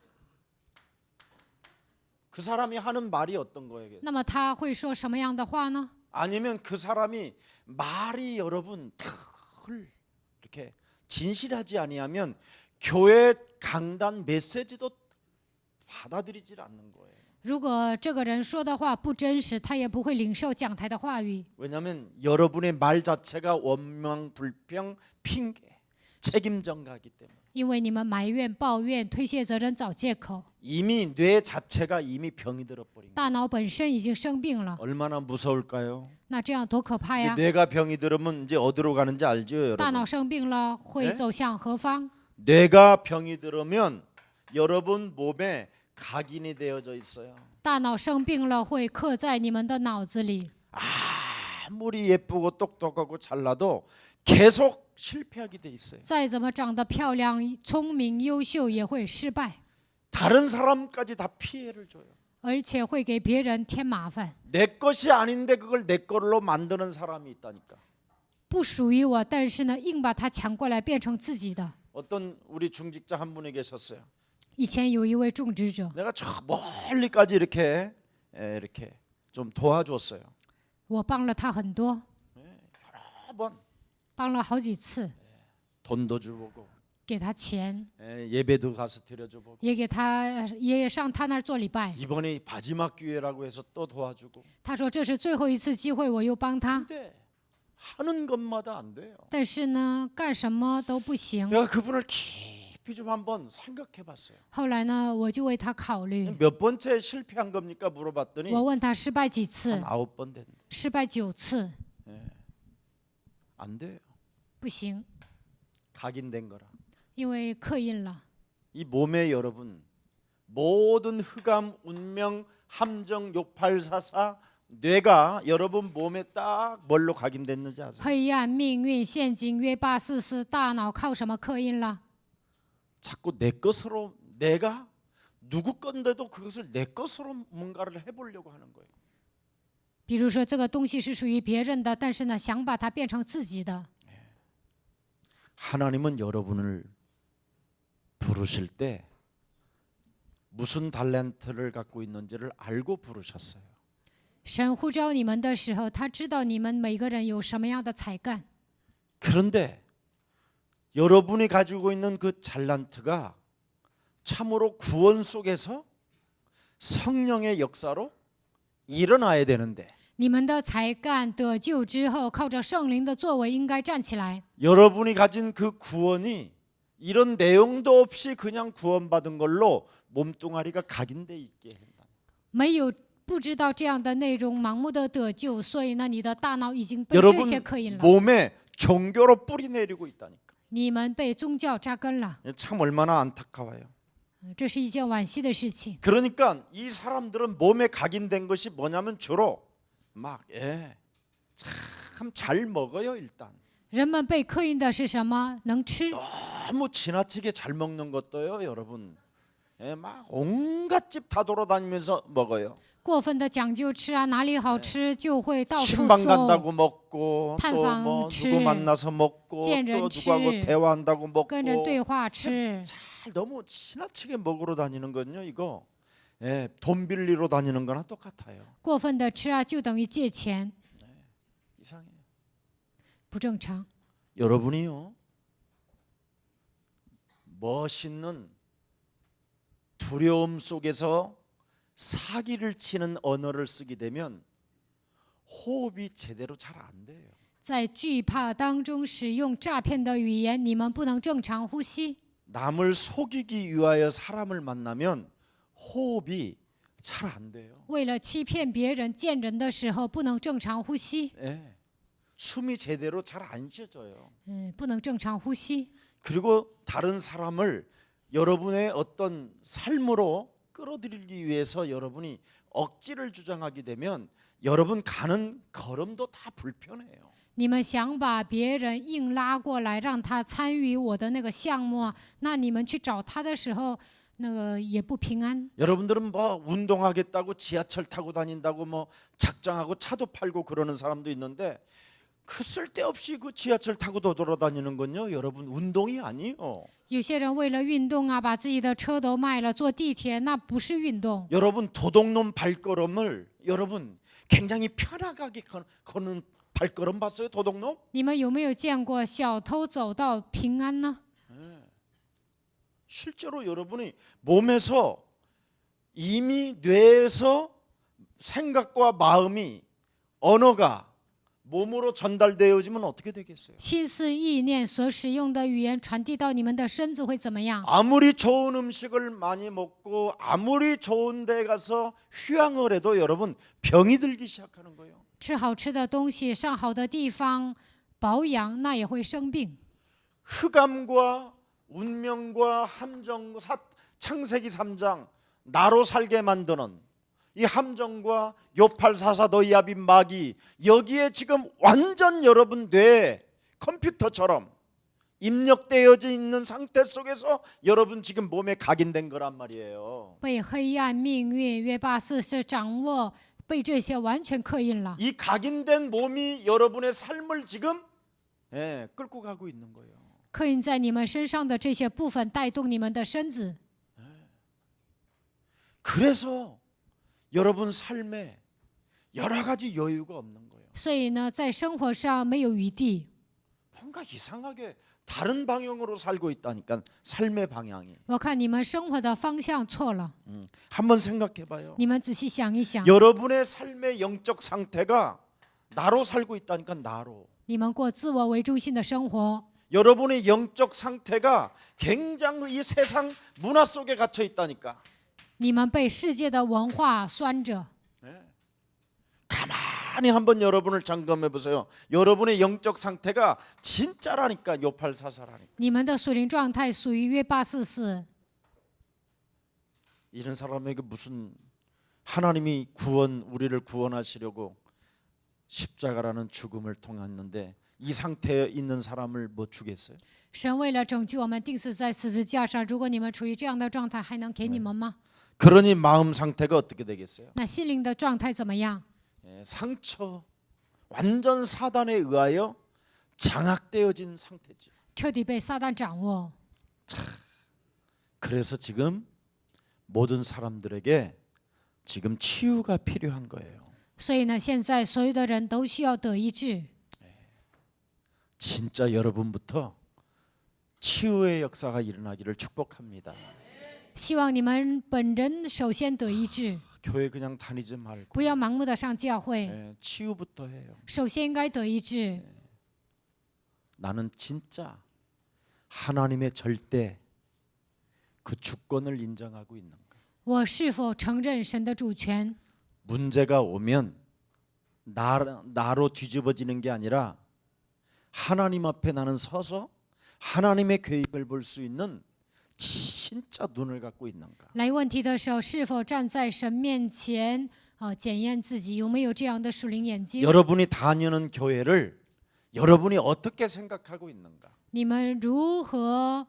그 사람이 하는 말이 어떤 거예요? 那么他会说什么样的话呢？ 아니면 그 사람이 말이 여러분 늘 이렇게 진실하지 아니하면 교회 강단 메시지도 받아들이질 않는 거예요. 如果这个人说的话不真实，他也不会领受讲台的话语。 왜냐하면 여러분의 말 자체가 원망, 불평, 핑계, 책임 전가하기 때문에. 因为你们埋怨、抱怨、推卸责任、找借口。 이미 뇌 자체가 이미 병이 들어버린 거예요. 大脑本身已经生病了， 얼마나 무서울까요? 那这样多可怕 이제 呀！ 뇌가 병이 들으면 이제 어디로 가는지 알죠, 大脑 여러분? 生病了会 네 走向何方？ 뇌가 병이 들으면 여러분 몸에 각인이 되어져 있어요. 大脑生病了会刻在你们的脑子里。 아무리 예쁘고 똑똑하고 잘나도 계속 실패하게 돼 있어요. 再怎么长得漂亮、聪明、优秀，也会失败， 다른 사람까지 다 피해를 줘요. 而且会给别人添麻烦。 내 것이 아닌데 그걸 내 걸로 만드는 사람이 있다니까. 不属于我，但是呢，硬把它抢过来变成自己的。 어떤 우리 중직자 한 분이 계셨어요. 以前有一位种植者， 내가 저 멀리까지 이렇게 좀 도와줬어요. 我帮了他很多， 여러 번 帮了好几次， 돈도 주고 给他钱， 예배도 가서 드려주고 也上他那儿做礼拜。 이번이 마지막 기회라고 해서 또 도와주고. 他说这是最后一次机会，我又帮他， 근데 하는 것마다 안 돼요. 但是呢，干什么都不行。 내가 그분을 깊이 좀 한번 생각해봤어요. 后来呢，我就为他考虑， 몇 번째 실패한 겁니까 물어봤더니 我问他失败几次 한 ， 9번 됐는데 失败9次， 안 돼요. 不行， 각인된 거라. 因为刻印了。 이 몸에 여러분 모든 흑암, 운명, 함정, 요팔사사 뇌가 여러분 몸에 딱 뭘로 각인됐는지 아세요? 黑暗、命运、陷阱、约巴四斯，大脑靠什么刻印了？ 자꾸 내 것으로 내가 누구 건데도 그것을 내 것으로 뭔가를 해보려고 하는 거예요. 比如说，这个东西是属于别人的，但是呢，想把它变成自己的。 하나님은 여러분을 부르실 때 무슨 달란트를 갖고 있는지를 알고 부르셨어요. 神呼召你们的时候，他知道你们每个人有什么样的才干。 그런데 여러분이 가지고 있는 그 잘란트가 참으로 구원 속에서 성령의 역사로 일어나야 되는데 你们的才干得救之后，靠着圣灵的作为，应该站起来。 여러분이 가진 그 구원이 이런 내용도 없이 그냥 구원받은 걸로 몸뚱아리가 각인돼 있게 한다. 没有不知道这样的内容，盲目的得救，所以呢，你的大脑已经被这些 여러분 刻印了。 몸에 종교로 뿌리 내리고 있다니까. 你们被宗教扎根了， 참 얼마나 안타까워요. 这是一件惋惜的事情。 그러니까 이 사람들은 몸에 각인된 것이 뭐냐면 주로 참 잘 먹어요 일단. 人们被刻印的是什么？能吃， 너무 지나치게 잘 먹는 것도요, 여러분. 막 온갖 집 다 돌아다니면서 먹어요. 过分的讲究吃啊，哪里好吃就会到处 신방 搜， 간다고 먹고 또 탐방 뭐 치, 누구 만나서 먹고 见人 또 누구하고 치, 대화한다고 먹고 跟人对话吃。 잘 너무 지나치게 먹으러 다니는 건요, 이거 돈 빌리러 다니는 거나 똑같아요. 过分的吃啊，就等于借钱， 이상해요. 不正常。 여러분이요, 멋있는 두려움 속에서 사기를 치는 언어를 쓰게 되면 호흡이 제대로 잘 안 돼요. 在惧怕当中使用诈骗的语言，你们不能正常呼吸。 남을 속이기 위하여 사람을 만나면 호흡이 잘 안 돼요. 为了欺骗别人，见人的时候不能正常呼吸， 숨이 제대로 잘 안 쉬어져요. 不能正常呼吸。 그리고 다른 사람을 여러분의 어떤 삶으로 끌어들이기 위해서 여러분이 억지를 주장하게 되면 여러분 가는 걸음도 다 불편해요. 你们想把别人硬拉过来，让他参与我的那个项目啊，那你们去找他的时候，那个也不平安。 여러분들은 뭐 운동하겠다고 지하철 타고 다닌다고 뭐 작정하고 차도 팔고 그러는 사람도 있는데 그 쓸데없이 그 지하철 타고 돌아다니는 건요, 여러분 운동이 아니에요. 有些人为了运动啊，把自己的车都卖了，坐地铁，那不是运动。 여러분 도둑놈 발걸음을 여러분 굉장히 편하게 걷는 발걸음 봤어요, 도둑놈? 你们有没有见过小偷走到平安呢？ 실제로 여러분이 몸에서 이미 뇌에서 생각과 마음이 언어가 몸으로 전달되어지면 어떻게 되겠어요? 心思意念所使用的语言传递到你们的身子会怎么样？ 아무리 좋은 음식을 많이 먹고 아무리 좋은 데 가서 휴양을 해도 여러분 병이 들기 시작하는 거예요. 吃好吃的东西，上好的地方保养，那也会生病。 흑암과 운명과 함정, 창세기 3장 나로 살게 만드는 이 함정과 요팔사사 너희압인 마귀, 여기에 지금 완전 여러분 뇌 컴퓨터처럼 입력되어져 있는 상태 속에서 여러분 지금 몸에 각인된 거란 말이에요. 被黑暗命运约巴四是掌握，被这些完全刻印了。 이 각인된 몸이 여러분의 삶을 지금 끌고 가고 있는 거예요. 刻印在你们身上的这些部分带动你们的身子， 그래서 여러분 삶에 여러 가지 여유가 없는 거예요. 所以呢，在生活上没有余地。 뭔가 이상하게 다른 방향으로 살고 있다니까 삶의 방향이. 我看你们生活的方向错了， 한번 생각해봐요. 你们仔细想一想， 여러분의 삶의 영적 상태가 나로 살고 있다니까 나로. 你们过自我为中心的生活， 여러분의 영적 상태가 굉장히 이 세상 문화 속에 갇혀 있다니까. 你们被世界的文化拴着。 가만히 한번 여러분을 점검해 보세요. 여러분의 영적 상태가 진짜라니까 요팔사사라니까. 你们的属灵状态属于约巴四四， 이런 사람에게 무슨 하나님이 우리를 구원하시려고 십자가라는 죽음을 통했는데 이 상태에 있는 사람을 뭐 주겠어요? 神为了拯救我们，钉死在十字架上。如果你们处于这样的状态，还能给你们吗？ 그러니 마음 상태가 어떻게 되겠어요? 那心灵的状态怎么样？ 상처, 완전 사단에 의하여 장악되어진 상태죠. 彻底被撒旦掌握。 그래서 지금 모든 사람들에게 지금 치유가 필요한 거예요. 所以呢，现在所有的人都需要得医治。 진짜 여러분부터 치유의 역사가 일어나기를 축복합니다. 希望你们本人首先得医治， 교회 그냥 다니지 말고 不要盲目的上教会， 치유부터 해요. 首先应该得医治。 나는 진짜 하나님의 절대 그 주권을 인정하고 있는가? 我是否承认神的主权？ 문제가 오면 나로 뒤집어지는 게 아니라 하나님 앞에 나는 서서 하나님의 계획을 볼 수 있는 진짜 눈을 갖고 있는가? 来问题的时候，是否站在神面前，检验自己有没有这样的属灵眼睛？ 여러분이 다니는 교회를 여러분이 어떻게 생각하고 있는가? 你们如何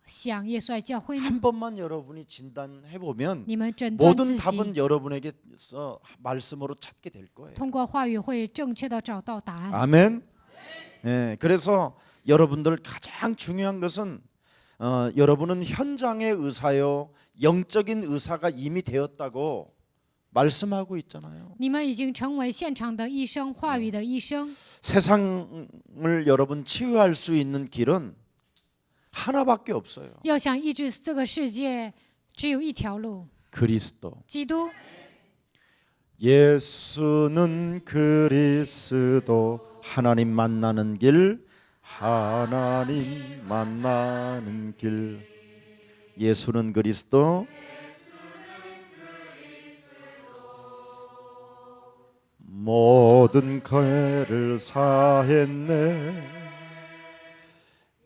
想耶稣爱教会呢？ 한 번만 여러분이 진단해 보면 你们诊断 모든 自己， 답은 여러분에게서 말씀으로 찾게 될 거예요. 通过话语会正确的找到答案。 아멘. 네, 그래서 여러분들 가장 중요한 것은 여러분은 현장의 의사요, 영적인 의사가 이미 되었다고 말씀하고 있잖아요. 你们已经成为现场的医生，话语的医生。 세상을 여러분 치유할 수 있는 길은 하나밖에 없어요. 要想医治这个世界，只有一条路， 그리스도. 基督。 예수는 그리스도. 하나님 만나는 길, 하나님 만나는 길. 예수는 그리스도. 모든 죄를 사했네.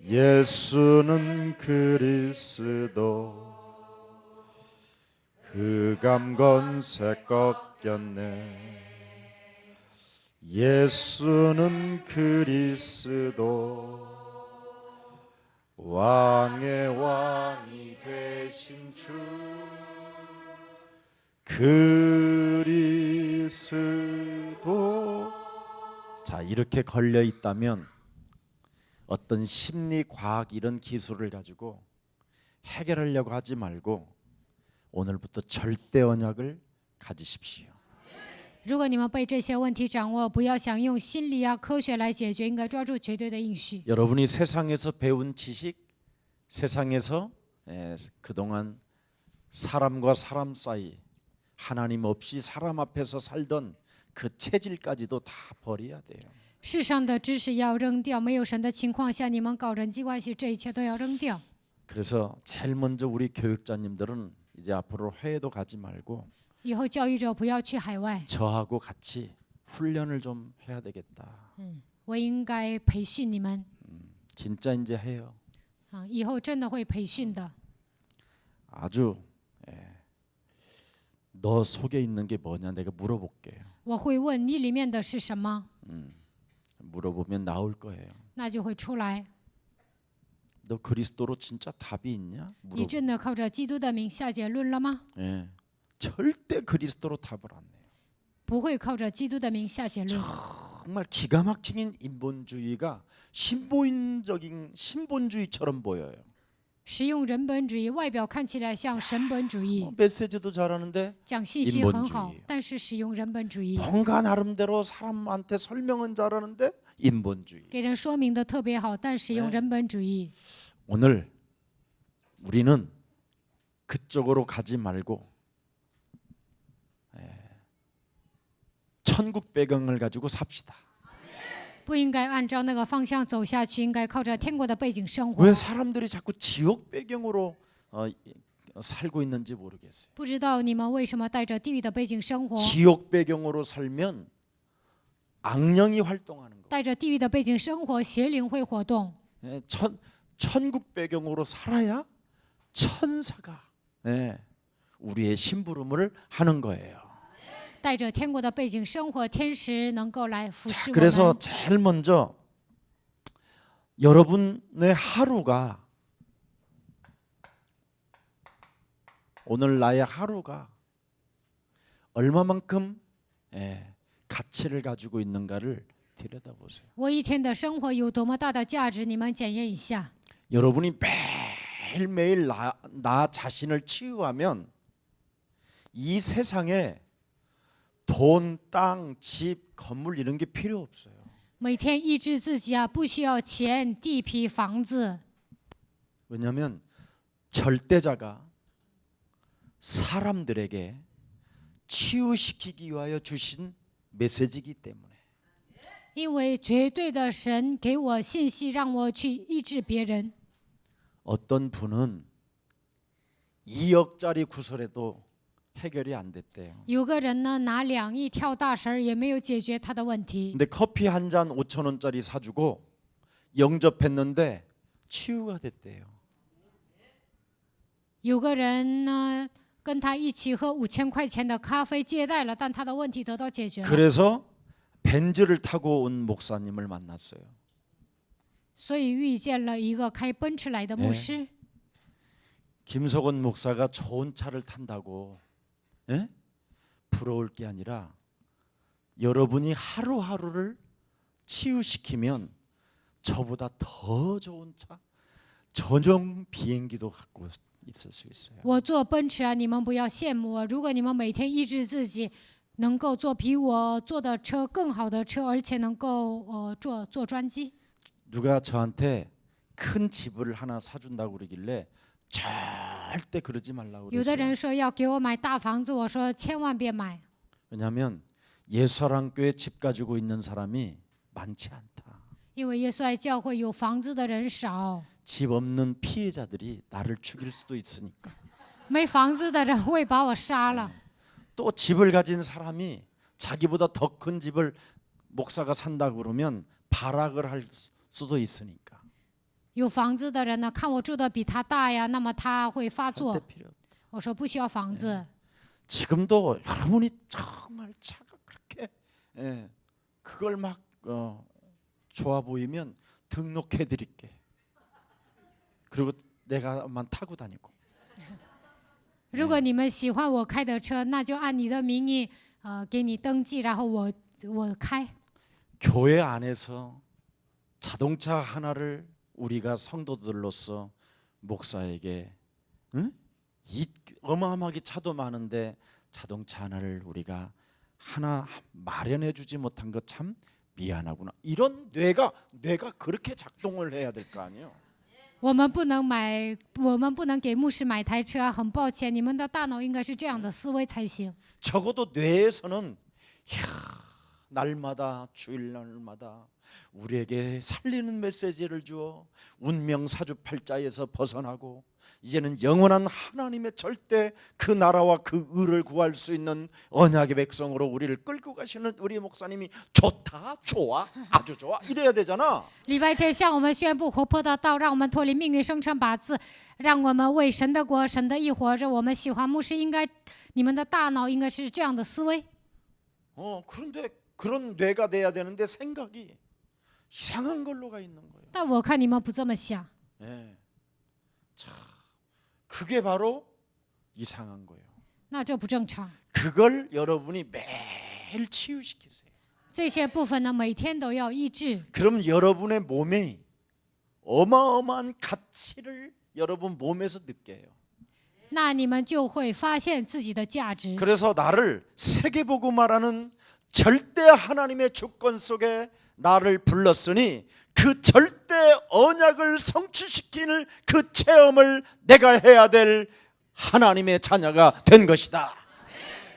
예수는 그리스도. 흑암 권세 꺾였네. 예수는 그리스도. 왕의 왕이 되신 주 그리스도. 자, 이렇게 걸려 있다면 어떤 심리 과학 이런 기술을 가지고 해결하려고 하지 말고 오늘부터 절대 언약을 가지십시오. 如果你们被这些问题掌握，不要想用心理啊、科学来解决，应该抓住绝对的应许。 여러분이 세상에서 배운 지식, 세상에서 그동안 사람과 사람 사이 하나님 없이 사람 앞에서 살던 그 체질까지도 다 버려야 돼요. 世上的知识要扔掉，没有神的情况下，你们搞人际关系，这一切都要扔掉。 그래서 제일 먼저 우리 교육자님들은 이제 앞으로 해외도 가지 말고 以后教育者不要去海外， 저하고 같이 훈련을 좀 해야 되겠다. 我应该培训你们 진짜 이제 해요. 啊，以后真的会培训的。 아주 너 속에 있는 게 뭐냐 내가 물어볼게요. 我会问你里面的是什么， 물어보면 나올 거예요. 那就会出来。 너 그리스도로 진짜 답이 있냐? 你真的靠着基督的名下结论了吗？ 예, 절대 그리스도로 답을 안 내요. 不会靠着基督的名下结论。 정말 기가 막힌 인본주의가 신본주의처럼 보여요. 使用人本主义，外表看起来像神本主义， 메시지도 잘하는데 讲信息很好 인본주의 ，但是使用人本主义， 뭔가 나름대로 사람한테 설명은 잘하는데 인본주의. 给人说明的特别好，但使用人本主义。 오늘 우리는 그쪽으로 가지 말고 천국 배경을 가지고 삽시다. 不应该按照那个方向走下去，应该靠着天国的背景生活。 왜 사람들이 자꾸 지옥 배경으로 살고 있는지 모르겠어요. 不知道你们为什么带着地狱的背景生活？ 지옥 배경으로 살면 악령이 활동하는 거. 带着地狱的背景生活，邪灵会活动。 천국 배경으로 살아야 천사가 우리의 심부름을 하는 거예요. 带着天国的背景生活，天使能够来服侍我 그래서 们。 제일 먼저 여러분의 하루가 오늘 나의 하루가 얼마만큼 가치를 가지고 있는가를 들여다보세요. 我一天的生活有多么大的价值？你们检验一下。 여러분이 매일매일 나 자신을 치유하면 이 세상에 돈, 땅, 집, 건물 이런 게 필요 없어요. 每天医治自己啊，不需要钱、地皮、房子。 왜냐하면 절대자가 사람들에게 치유시키기 위하여 주신 메시지이기 때문에. 因为绝对的神给我信息，让我去医治别人。 어떤 분은 2억짜리 구설에도 해결이 안 됐대요. 有个人呢，拿2亿跳大神儿，也没有解决他的问题。 근데 커피 한 잔 5,000원짜리 사주고 영접했는데 치유가 됐대요. 有个人呢，跟他一起喝5000块钱的咖啡，接待了，但他的问题得到解决了。 그래서 벤츠를 타고 온 목사님을 만났어요. 所以遇见了一个开奔驰来的牧师。 김석원 목사가 좋은 차를 탄다고 부러울 게 아니라 여러분이 하루하루를 치유시키면 저보다 더 좋은 차, 전용 비행기도 갖고 있을 수 있어요. 我坐奔驰啊，你们不要羡慕我。如果你们每天医治自己，能够坐比我坐的车更好的车，而且能够坐专机。 누가 저한테 큰 집을 하나 사준다고 그러길래 절대 그러지 말라고 有的 그랬어요. 人说要给我买大房子，我说千万别买。 왜냐하면 예수사랑교회 집 가지고 있는 사람이 많지 않다. 因为耶稣爱教会有房子的人少， 집 없는 피해자들이 나를 죽일 수도 있으니까. 没房子的人会把我杀了。 또 집을 가진 사람이 자기보다 더 큰 집을 목사가 산다고 그러면 발악을 할 수도 있으니까. 有房子的人呢，看我住的比他大呀，那么他会发 절대 作。 필요 없다. 我说不需要房子。 지금도 여러분이 정말 차가 그렇게 그걸 막 좋아 보이면 등록해 드릴게. 그리고 내가만 타고 다니고. 如果你们喜欢我开的车，那就按你的名义给你登记，然后我开。 교회 안에서 자동차 하나를 우리가 성도들로서 목사에게 이 어마어마하게 차도 많은데 자동차 하나를 우리가 하나 마련해 주지 못한 것 참 미안하구나. 이런 뇌가 그렇게 작동을 해야 될 거 아니에요. 我们不能给牧师买台车，很抱歉，你们的大脑应该是这样的思维才行。 적어도 뇌에서는 날마다 주일날마다 우리에게 살리는 메시지를 주어 운명 사주팔자에서 벗어나고 이제는 영원한 하나님의 절대 그 나라와 그 의를 구할 수 있는 언약의 백성으로 우리를 끌고 가시는 우리 목사님이 좋다, 좋아, 아주 좋아 이래야 되잖아. 礼拜天向我们宣布活泼的道，让我们脱离命运生辰八字，让我们为神的国、神的义活着。我们喜欢牧师应该，你们的大脑应该是这样的思维。 그런데 그런 뇌가 돼야 되는데 생각이 이상한 걸로 가 있는 거예요. 但我看你们不这么想， 예. 참, 그게 바로 이상한 거예요. 那这不正常。 그걸 여러분이 매일 치유시키세요. 这些部分呢，每天都要医治。 그럼 여러분의 몸에 어마어마한 가치를 여러분 몸에서 느껴요. 那你们就会发现自己的价值。 그래서 나를 세계보고 말하는 절대 하나님의 주권 속에 나를 불렀으니 그 절대 언약을 성취시키는 그 체험을 내가 해야 될 하나님의 자녀가 된 것이다.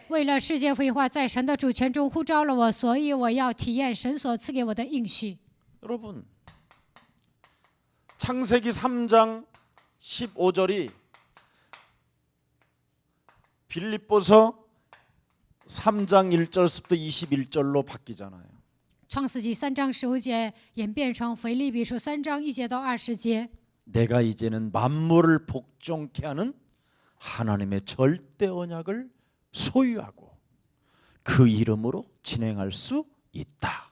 为了世界废话，在神的主权中呼召了我，所以我要体验神所赐给我的应许。 여러분, 창세기 3장 15절이 빌립보서 3장 1절부터 21절로 바뀌잖아요. 创世纪3章15节演变成腓立比书3章1节到20节。 내가 이제는 만물을 복종케 하는 하나님의 절대 언약을 소유하고 그 이름으로 진행할 수 있다.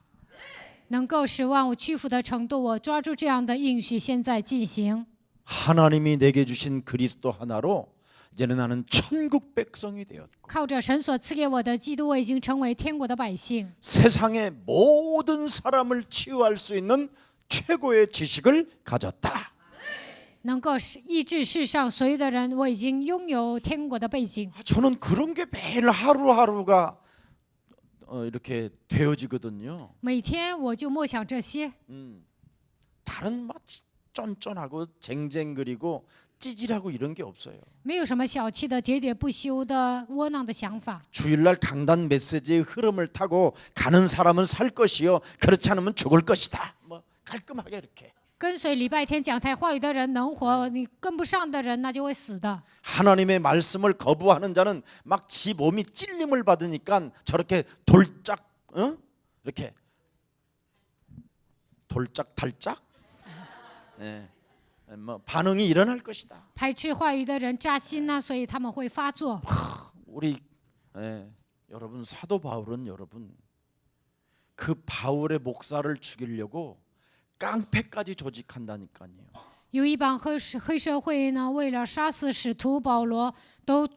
能够使万物屈服的程度，我抓住这样的应许，现在进行。 하나님이 내게 주신 그리스도 하나로 이제는 나는 천국 백성이 되었고 靠着神所赐给我的基督，我已经成为天国的百姓， 세상의 모든 사람을 치유할 수 있는 최고의 지식을 가졌다. 能够医治世上所有的人。我已经拥有天国的背景。 저는 그런 게 매일 하루하루가 이렇게 되어지거든요. 每天我就默想这些， 다른 막 쫀쫀하고 쟁쟁그리고 찌질하고 이런 게 없어요. 没有什么小气的、喋喋不休的、窝囊的想法。 주일날 강단 메시지의 흐름을 타고 가는 사람은 살 것이요 그렇지 않으면 죽을 것이다. 뭐 깔끔하게 이렇게. 跟随礼拜天讲台话语的人能活，你跟不上的人那就会死的。 하나님의 말씀을 거부하는 자는 막 지 몸이 찔림을 받으니까 저렇게 돌짝 이렇게 돌짝달짝 뭐 반응이 일어날 것이다. 排斥话语的人扎心呐、所以他们会发作。 우리 여러분 사도 바울은 여러분 그 바울의 목사를 죽이려고 깡패까지 조직한다니까요. 有一帮黑社会呢，为了杀死使徒保罗，都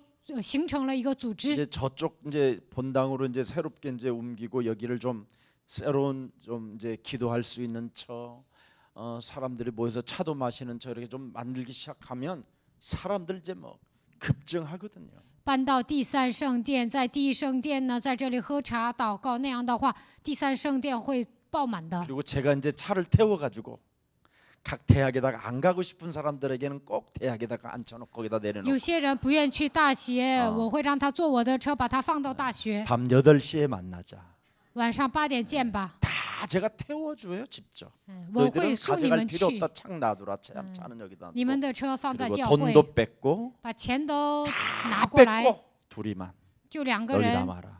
形成了一个组织。 이제 저쪽 이제 본당으로 이제 새롭게 이제 옮기고 여기를 좀 새로운 좀 이제 기도할 수 있는 처, 사람들이 모여서 차도 마시는 처 이렇게 좀 만들기 시작하면 사람들 이제 뭐 급증하거든요. 搬到第三圣殿，在第一圣殿呢，在这里喝茶、祷告，那样的话，第三圣殿会爆满的。 그리고 제가 이제 차를 태워가지고 각 대학에다가 안 가고 싶은 사람들에게는 꼭 대학에다가 앉혀놓고 거기다 有 내려놓고 些人不愿去大学，我会让他坐我的车，把他放到大学。 밤 8시에 만나자. 晚上8点见吧， 다 제가 태워줘요 직접. 我会 너희들은 送你 가져갈 们 필요 去。 없다. 창 놔두라. 차는 여기다 你们 놔두고. 的车放在 그리고 教会， 돈도 뺏고 把钱都拿过来， 뺏고 둘이만 就2个 여기 人， 남아라.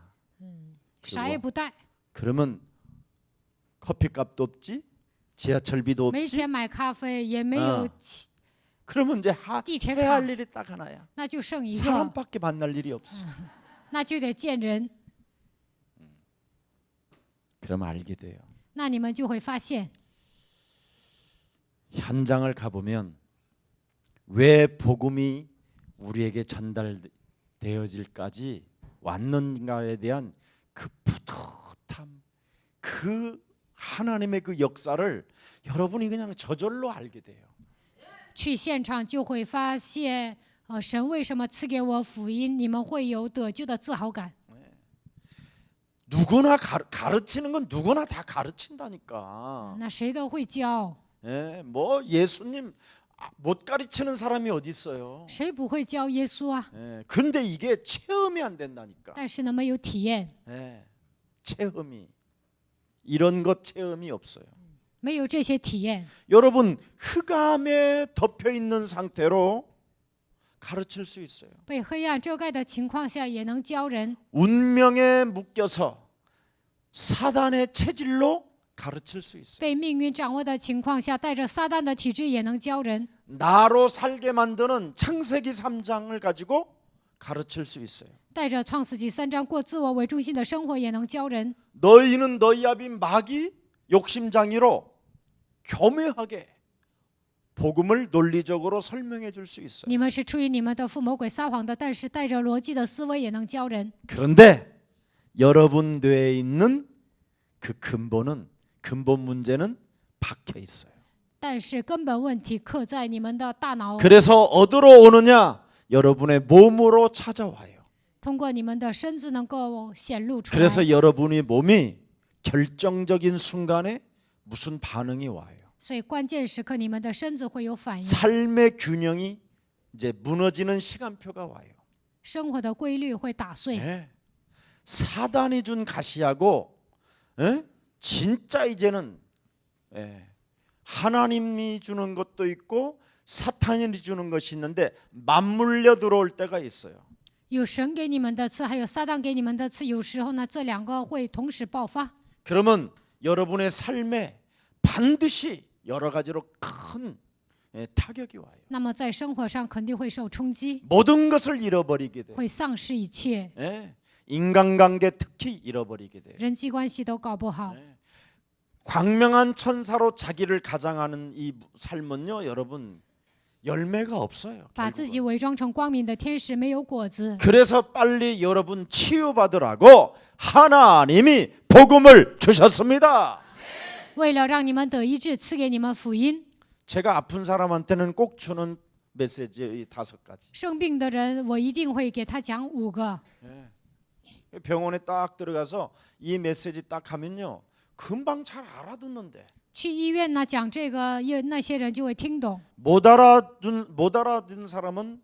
啥也不带， 그러면 커피값도 없지, 지하철비도 没 없지. 钱买咖啡，也没有 그러면 이제 地铁 해야 卡， 할 일이 딱 하나야. 那就剩一个， 사람밖에 만날 일이 없어. 那就得见人。 그러면 알게 돼요. 那你们就会发现， 현장을 가보면 왜 복음이 우리에게 전달되어질까지 왔는가에 대한 그 뿌듯함, 그 하나님의 그 역사를 여러분이 그냥 저절로 알게 돼요. 去现场就会发现，神为什么赐给我福音？你们会有得救的自豪感。 누구나 가르치는 건 누구나 다 가르친다니까. 那谁都会教， 뭐 예수님 못 가르치는 사람이 어디 있어요? 谁不会教耶稣啊？ 근데 이게 체험이 안 된다니까. 但是呢，没有体验， 체험이 이런 것 체험이 없어요. 没有这些体验。 여러분 흑암에 덮여 있는 상태로 가르칠 수 있어요. 被黑暗遮盖的情况下，也能教人。 운명에 묶여서 사단의 체질로 가르칠 수 있어요. 被命运掌握的情况下，带着撒旦的体质也能教人。 나로 살게 만드는 창세기 3장을 가지고 가르칠 수 있어요. 带着创世纪3章过自我为中心的生活，也能教人。 너희는 너희 아비 마귀 욕심장이로 교묘하게 복음을 논리적으로 설명해 줄 수 있어요. 你们是出于你们的父魔鬼撒谎的，但是带着逻辑的思维也能教人。 그런데 여러분 뇌에 있는 그 근본 문제는 박혀 있어요. 但是根本问题刻在你们的大脑， 그래서 어디로 오느냐? 여러분의 몸으로 찾아와요. 通过你们的身子能够显露出来。 그래서 여러분의 몸이 결정적인 순간에 무슨 반응이 와요. 所以关键时刻，你们的身子会有反应， 삶의 균형이 이제 무너지는 시간표가 와요. 生活的规律会打碎。 네. 사단이 준 가시하고 진짜 이제는 하나님이 주는 것도 있고 사탄이 주는 것이 있는데 맞물려 들어올 때가 있어요. 有神给你们的赐，还有撒旦给你们的赐，有时候呢，这两个会同时爆发。 그러면 여러분의 삶에 반드시 여러 가지로 큰 타격이 와요. 那么在生活上肯定会受冲击， 모든 것을 잃어버리게 돼요. 会丧失一切， 인간관계 특히 잃어버리게 돼요. 人际关系都搞不好。 광명한 천사로 자기를 가장하는 이 삶은요, 여러분 열매가 없어요. 把自己 결국은. 伪装成光明的天使，没有果子。 그래서 빨리 여러분 치유받으라고 하나님이 복음을 주셨습니다. 为了让你们得医治，赐给你们福音。 제가 아픈 사람한테는 꼭 주는 메시지 5가지. 生病的人，我一定会给他讲5个。 병원에 딱 들어가서 이 메시지 딱 하면요, 금방 잘 알아듣는데 去医院呢讲这个，那些人就会听懂； 못 알아듣는 사람은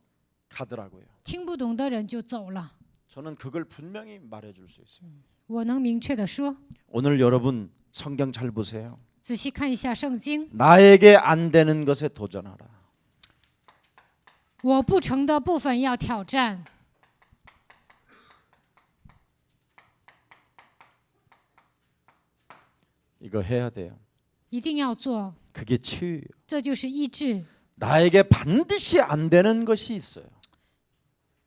가더라고요. 听不懂的人就走了。 저는 그걸 분명히 말해줄 수 있어요. 我能明确的说， 오늘 여러분 성경 잘 보세요. 仔细看一下圣经， 나에게 안 되는 것에 도전하라. 我不成的部分要挑战。 이거 해야 돼요. 一定要做， 그게 치유예요. 这就是医治。 나에게 반드시 안 되는 것이 있어요.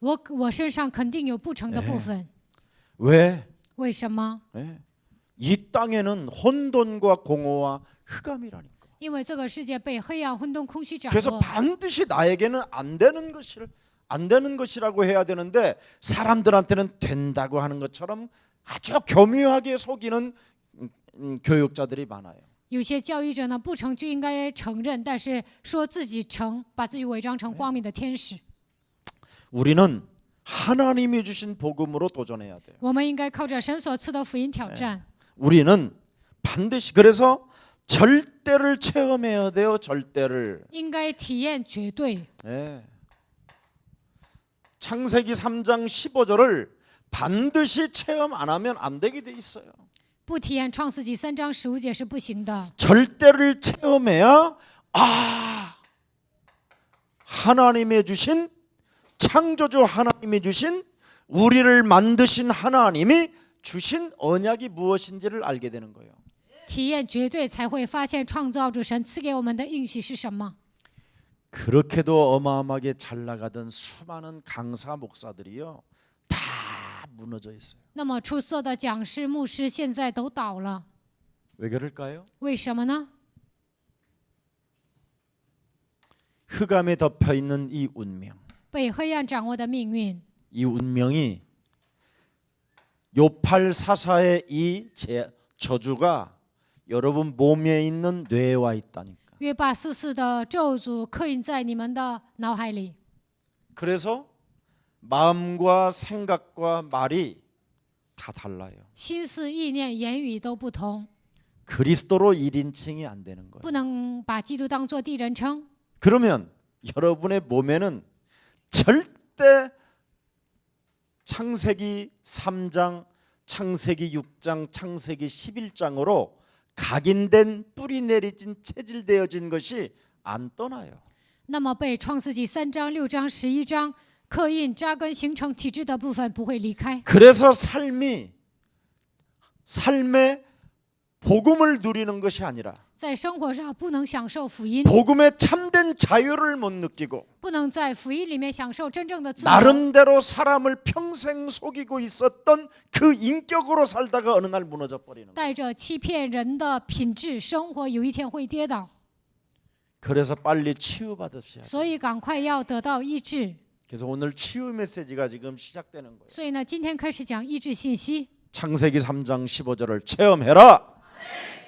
我身上肯定有不成的部分， 왜? 为什么？ 이 땅에는 혼돈과 공허와 흑암이라니까. 因为这个世界被黑暗、混沌、空虚掌 그래서 握， 반드시 나에게는 안 되는 것이라고 해야 되는데 사람들한테는 된다고 하는 것처럼 아주 교묘하게 속이는 교육자들이 많아요. 有些教育者呢不成就应该承认，但是说自己成，把自己伪装成光明的天使。 우리는 하나님이 주신 복음으로 도전해야 돼요. 我们应该靠着神所赐的福音挑战。 우리는 반드시 그래서 절대를 체험해야 돼요. 절대를. 应该体验绝对。 창세기 3장 15절을 반드시 체험 안 하면 안 되게 돼 있어요. 不体验创世纪3章15节是不行的。 절대를 체험해야 하나님의 주신 창조주 하나님이 주신 우리를 만드신 하나님이 주신 언약이 무엇인지를 알게 되는 거예요. 体验绝对才会发现创造主神赐给我们的应许是什么。 그렇게도 어마어마하게 잘 나가던 수많은 강사 목사들이요, 다 무너져 있어요. 那么出色的讲师、牧师现在都倒了， 왜 그럴까요? 为什么呢？ 흑암에 덮여 있는 이 운명. 被黑暗掌握的命运， 이 운명이 요팔사사의 이 저주가 여러분 몸에 있는 뇌에 와 있다니까. 约巴44的咒诅刻印在你们的脑海里， 그래서 마음과 생각과 말이 다 달라요. 心思、意念、言语都不同， 그리스도로 1인칭이 안 되는 거예요. 不能把基督当作第人称。 그러면 여러분의 몸에는 절대 창세기 3장 창세기 6장, 창세기 11장으로 각인된 뿌리 내리진 체질되어진 것이 안 떠나요. 那么被创世纪3章、6章、11章刻印、扎根、形成体质的部分不会离开。 그래서 삶의 복음을 누리는 것이 아니라 在生活上不能享受福音， 복음의 참된 자유를 못 느끼고 不能在福音里面享受真正的自由， 나름대로 사람을 평생 속이고 있었던 그 인격으로 살다가 어느 날 무너져 버리는 거예요. 带着欺骗人的品质生活，有一天会跌倒。 그래서 빨리 치유받으셔야 돼요. 所以赶快要得到医治。 그래서 오늘 치유 메시지가 지금 시작되는 거예요. 所以呢，今天开始讲医治信息， 창세기 3장 15절을 체험해라.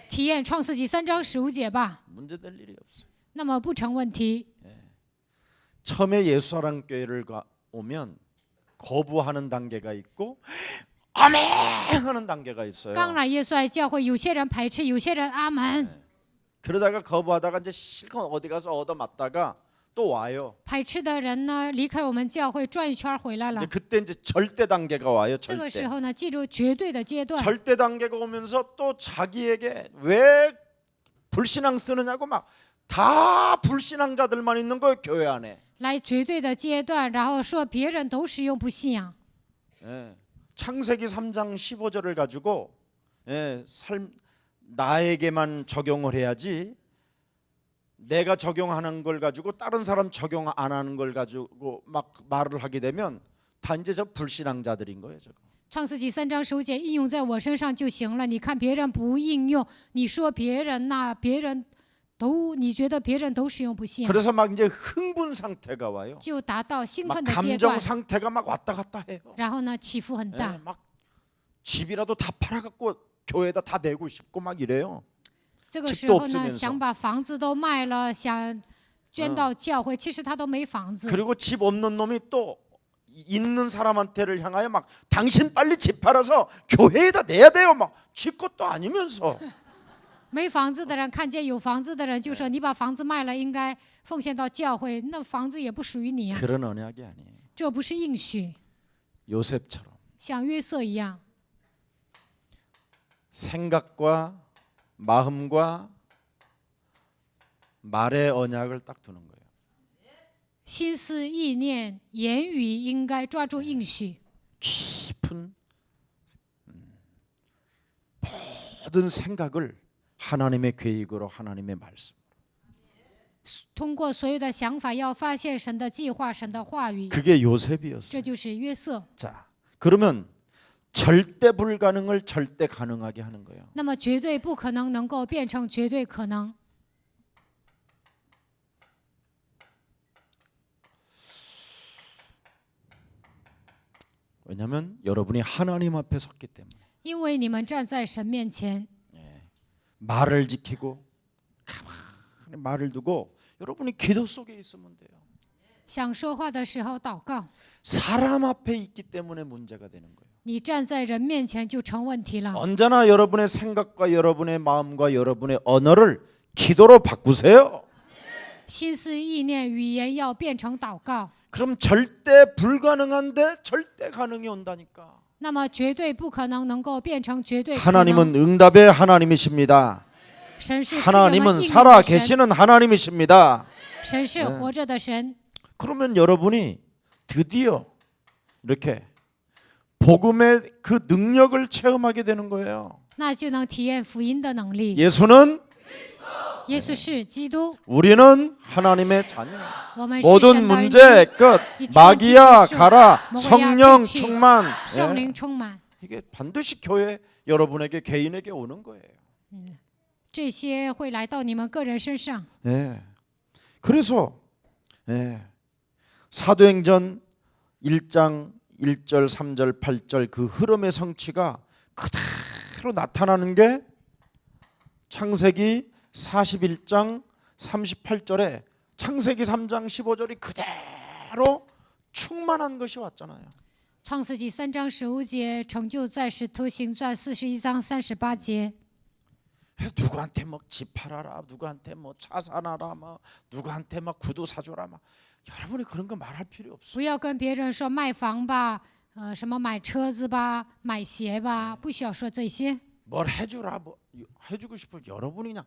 体验创世纪3章15节吧， 문제될 일이 없어요. 那么不成问题。 처음에 예수사랑교회를 오면 거부하는 단계가 있고 아멘 하는 단계가 있어요. 刚来耶稣爱教会，有些人排斥，有些人阿门。 그러다가 거부하다가 이제 실컷 어디 가서 얻어맞다가 또 와요. 排斥的人呢，离开我们教会转一圈回来了 이제 。 그때 이제 절대 단계가 와요. 这个时 절대. 候呢，记住绝对的阶段。 절대 단계가 오면서 또 자기에게 왜 불신앙 쓰느냐고 막 다 불신앙자들만 있는 거예요. 교회 안에. 来绝对的阶段，然后说别人都是用不信仰。 예. 창세기 3장 15절을 가지고 나에게만 적용을 해야지 내가 적용하는 걸 가지고 다른 사람 적용 안 하는 걸 가지고 막 말을 하게 되면 다 이제 저 불신앙자들인 거예요. 저거. 创世纪3章15节应用在我身上就行了。你看别人不应用，你说别人那别人都，你觉得别人都是用不信仰， 그래서 막 이제 흥분 상태가 와요. 就达到兴 막 奋的阶 감정 段， 상태가 막 왔다 갔다 해요. 然后呢起伏很 예, 大。 막 집이라도 다 팔아갖고 교회에다 다 내고 싶고 막 이래요. 这个时 집도 候呢， 없으면서 想把房子都卖了，想捐到教会，其实他都没房子。 그리고 집 없는 놈이 또 있는 사람한테를 향하여 막 당신 빨리 집 팔아서 교회에다 내야 돼요. 막 지 것도 아니면서 没房子的人看见有房子的人，就说你把房子卖了，应该奉献到教会，那房子也不属于你啊， 그런 언약이 아니에요. 这不是应许。 요셉처럼 像约瑟一样， 생각과 마음과 말의 언약을 딱 두는 거예요. 心思意念、言语应该抓住应许， 깊은 모든 생각을 하나님의 계획으로 하나님의 말씀. 通过所有的想法，要发现神的计划、神的话语， 그게 요셉이었어요. 这就是约瑟。 자, 그러면 절대 불가능을 절대 가능하게 하는 거예요. 那么绝对不可能能够变成绝对可能， 왜냐하면 여러분이 하나님 앞에 섰기 때문에 因为你们站在神面前， 말을 지키고 가만히 말을 두고 여러분이 기도 속에 있으면 돼요. 想说话的时候祷告。 사람 앞에 있기 때문에 문제가 되는 거예요. 你站在人面前就成问题了。 언제나 여러분의 생각과 여러분의 마음과 여러분의 언어를 기도로 바꾸세요. 心思意念、语言要变成祷告， 그럼 절대 불가능한데 절대 가능이 온다니까. 那么绝对不可能能够变成绝对可能。 하나님은 응답의 하나님이십니다. 神是赐给我们 하나님은 应允 살아 的神， 계시는 하나님이십니다. 神是活着的神。 그러면 여러분이 드디어 이렇게 복음의 그 능력을 체험하게 되는 거예요. 那就能体验福音的能力。 예수는 耶稣是基督， 우리는 하나님의 자녀. 我们是 모든 神的儿女， 문제 끝. 마귀야 가라. 먹어야 성령 퇴치. 충만. 圣 예. 灵充满。 이게 반드시 교회 여러분에게 개인에게 오는 거예요. 这些会来到你们个人身上。 예. 그래서 사도행전 1장 1절, 3절, 8절 그 흐름의 성취가 그대로 나타나는 게 창세기 41장 38절에 창세기 3장 15절이 그대로 충만한 것이 왔잖아요. 创世纪3章15节成就在使徒行传41章38节。 누구한테 뭐 집 팔아라, 누구한테 뭐 차 사놔라, 뭐 누구한테 막 구두 사줘라, 막 여러분이 그런 거 말할 필요 없어요. 不要跟别人说卖房吧，什么买车子吧、买鞋吧，不需要说这些。 뭘 해주라 뭐 해주고 싶어 여러분이 그냥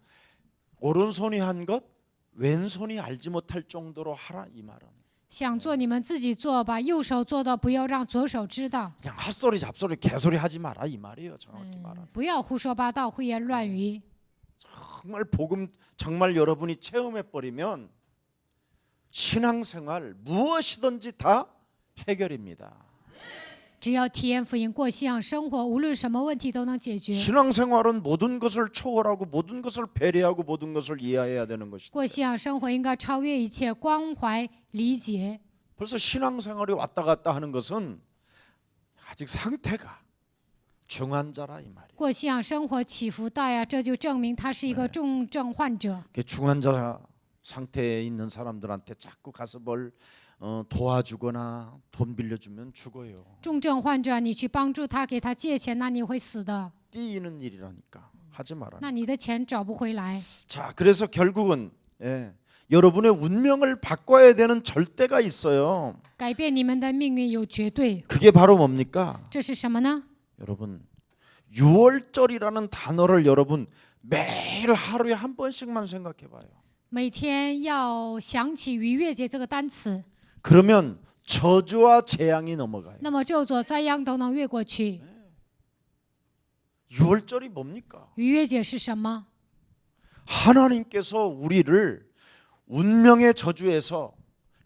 오른손이 한 것 왼손이 알지 못할 정도로 하라 이 말은. 想做你们自己做吧，右手做的不要让左手知道， 그냥 헛소리 잡소리 개소리 하지 마라 이 말이에요. 정확히 말하면. 不要胡说八道、胡言乱语。 정말 복음 정말 여러분이 체험해 버리면 신앙생활 무엇이든지 다 해결입니다. 只要体验福音，过信仰生活，无论什么问题都能解决。 신앙생활은 모든 것을 초월하고 모든 것을 배려하고 모든 것을 이해해야 되는 것이다. 过信仰生活应该超越一切，关怀、理解。 벌써 신앙생활이 왔다 갔다 하는 것은 아직 상태가 중환자라 이 말이에요. 过信仰生活起伏大呀，这就证明他是一个重症患者。 중환자 상태에 있는 사람들한테 자꾸 가서 뭘 도와주거나 돈 빌려주면 죽어요. 重症患者，你去帮助他，给他借钱，那你会死的， 띄이는 일이라니까 하지 말아요. 那你的钱找不回来。 자, 그래서 결국은 여러분의 운명을 바꿔야 되는 절대가 있어요. 改变你们的命运有绝对， 그게 바로 뭡니까? 这是什么呢？ 여러분, 유월절이라는 단어를 여러분 매일 하루에 한 번씩만 생각해 봐요. 每天要想起逾越节这个单词， 그러면 저주와 재앙이 넘어가요. 那么咒诅、灾殃都能越过去。 유월절이 뭡니까? 逾越节是什么？ 하나님께서 우리를 운명의 저주에서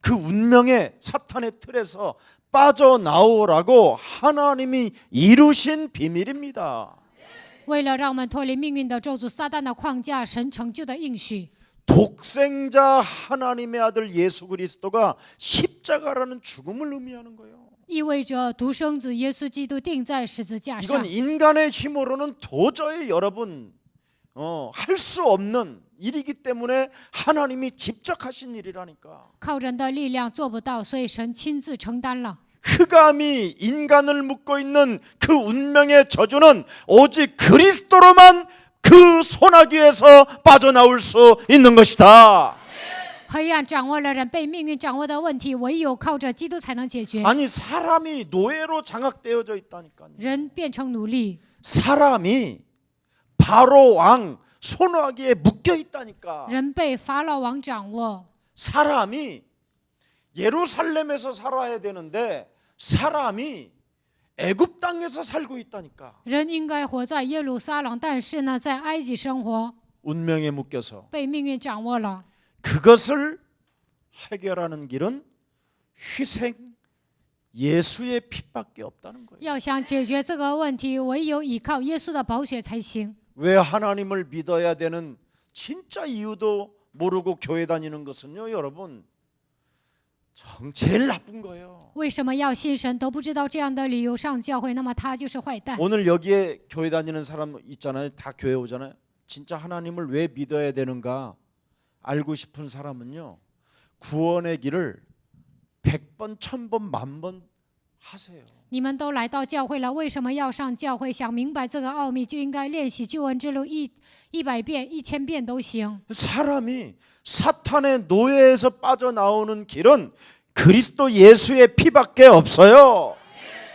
그 운명의 사탄의 틀에서 빠져나오라고 하나님이 이루신 비밀입니다. 为了让我们脱离命运的咒诅、撒旦的框架，神成就的应许。 독생자 하나님의 아들 예수 그리스도가 십자가라는 죽음을 의미하는 거예요. 意味着独生子耶稣基督钉在十字架上 이건 。 인간의 힘으로는 도저히 여러분 할 수 없는 일이기 때문에 하나님이 직접 하신 일이라니까. 靠人的力量做不到，所以神亲自承担了。 흑암이 인간을 묶고 있는 그 운명의 저주는 오직 그리스도로만 그 소나기에서 빠져나올 수 있는 것이다. 黑暗掌握了人，被命运掌握的问题，唯有靠着基督才能解决。 아니 사람이 노예로 장악되어져 있다니까요. 人变成奴隶， 사람이 바로 왕 소나기에 묶여 있다니까. 人被法老王掌握。 사람이 예루살렘에서 살아야 되는데 사람이 애굽 땅에서 살고 있다니까. 人应该活在耶路撒冷，但是呢，在埃及生活， 운명에 묶여서 被命运掌握了。 그것을 해결하는 길은 희생 예수의 피밖에 없다는 거예요. 要想解决这个问题，唯有依靠耶稣的宝血才行。 왜 하나님을 믿어야 되는 진짜 이유도 모르고 교회 다니는 것은요, 여러분, 제일 나쁜 거예요. 为什么要信神都不知道这样的理由上教会，那么他就是坏蛋。 오늘 여기에 교회 다니는 사람 있잖아요. 다 교회 오잖아요. 진짜 하나님을 왜 믿어야 되는가 알고 싶은 사람은요, 구원의 길을 100번, 1000번, 10,000번 하세요. 你们都来到教会了，为什么要上教会？想明白这个奥秘，就应该练习救恩之路100遍、1000遍都行。 사람이 사탄의 노예에서 빠져나오는 길은 그리스도 예수의 피밖에 없어요.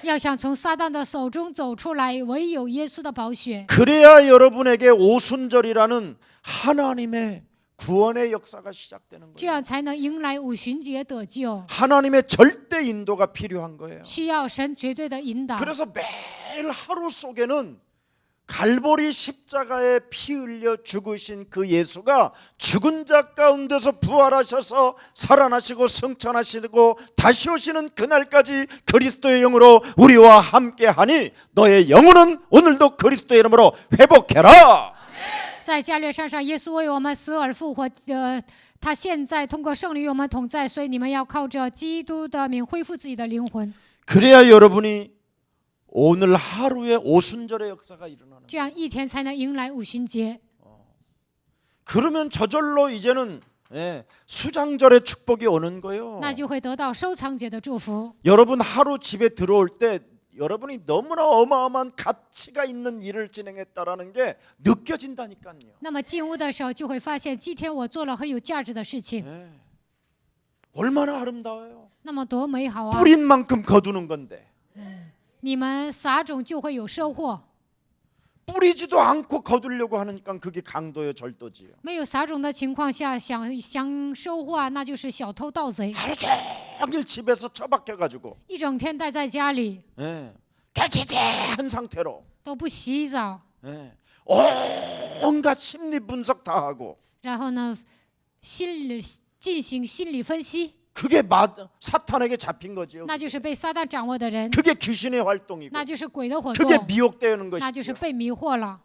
要想从撒旦的手中走出来，唯有耶稣的宝血。 그래야 여러분에게 오순절이라는 하나님의 구원의 역사가 시작되는 这 거예요. 样才能迎来五旬节得救。 하나님의 절대 인도가 필요한 거예요. 需要神绝对的引导。 그래서 매일 하루 속에는 갈보리 십자가에 피 흘려 죽으신 그 예수가 죽은 자 가운데서 부활하셔서 살아나시고 승천하시고 다시 오시는 그날까지 그리스도의 영으로 우리와 함께하니 너의 영혼은 오늘도 그리스도의 이름으로 회복해라. 在加略山上，耶稣为我们死而复活。他现在通过圣灵与我们同在，所以你们要靠着基督的名恢复自己的灵魂。 그래야 여러분이 오늘 하루에 오순절의 역사가 일어나는 这样一天才能迎来五旬节。 그러면 저절로 이제는 수장절의 축복이 오는 거예요. 那就会得到收藏节的祝福。 여러분 하루 집에 들어올 때 여러분이 너무나 어마어마한 가치가 있는 일을 진행했다라는 게 느껴진다니까요. 那么进屋的时候，就会发现今天我做了很有价值的事情， 얼마나 아름다워요. 那么多美好啊！ 뿌린 만큼 거두는 건데 你们撒种就会有收获， 뿌리지도 않고 거두려고 하니까 그게 강도요 절도지요. 没有撒种的情况下，想收获啊，那就是小偷盗贼， 하루 종일 집에서 처박혀가지고 一整天待在家里 개치치한 상태로 都不洗澡， 온갖 심리 분석 다 하고 然后呢，进行心理分析， 그게 사탄에게 잡힌 거지요. 那就是被撒旦掌握的人， 그게 귀신의 활동이고 那就是鬼的活 그게 动， 미혹되는 那就是 것이죠. 被迷惑了。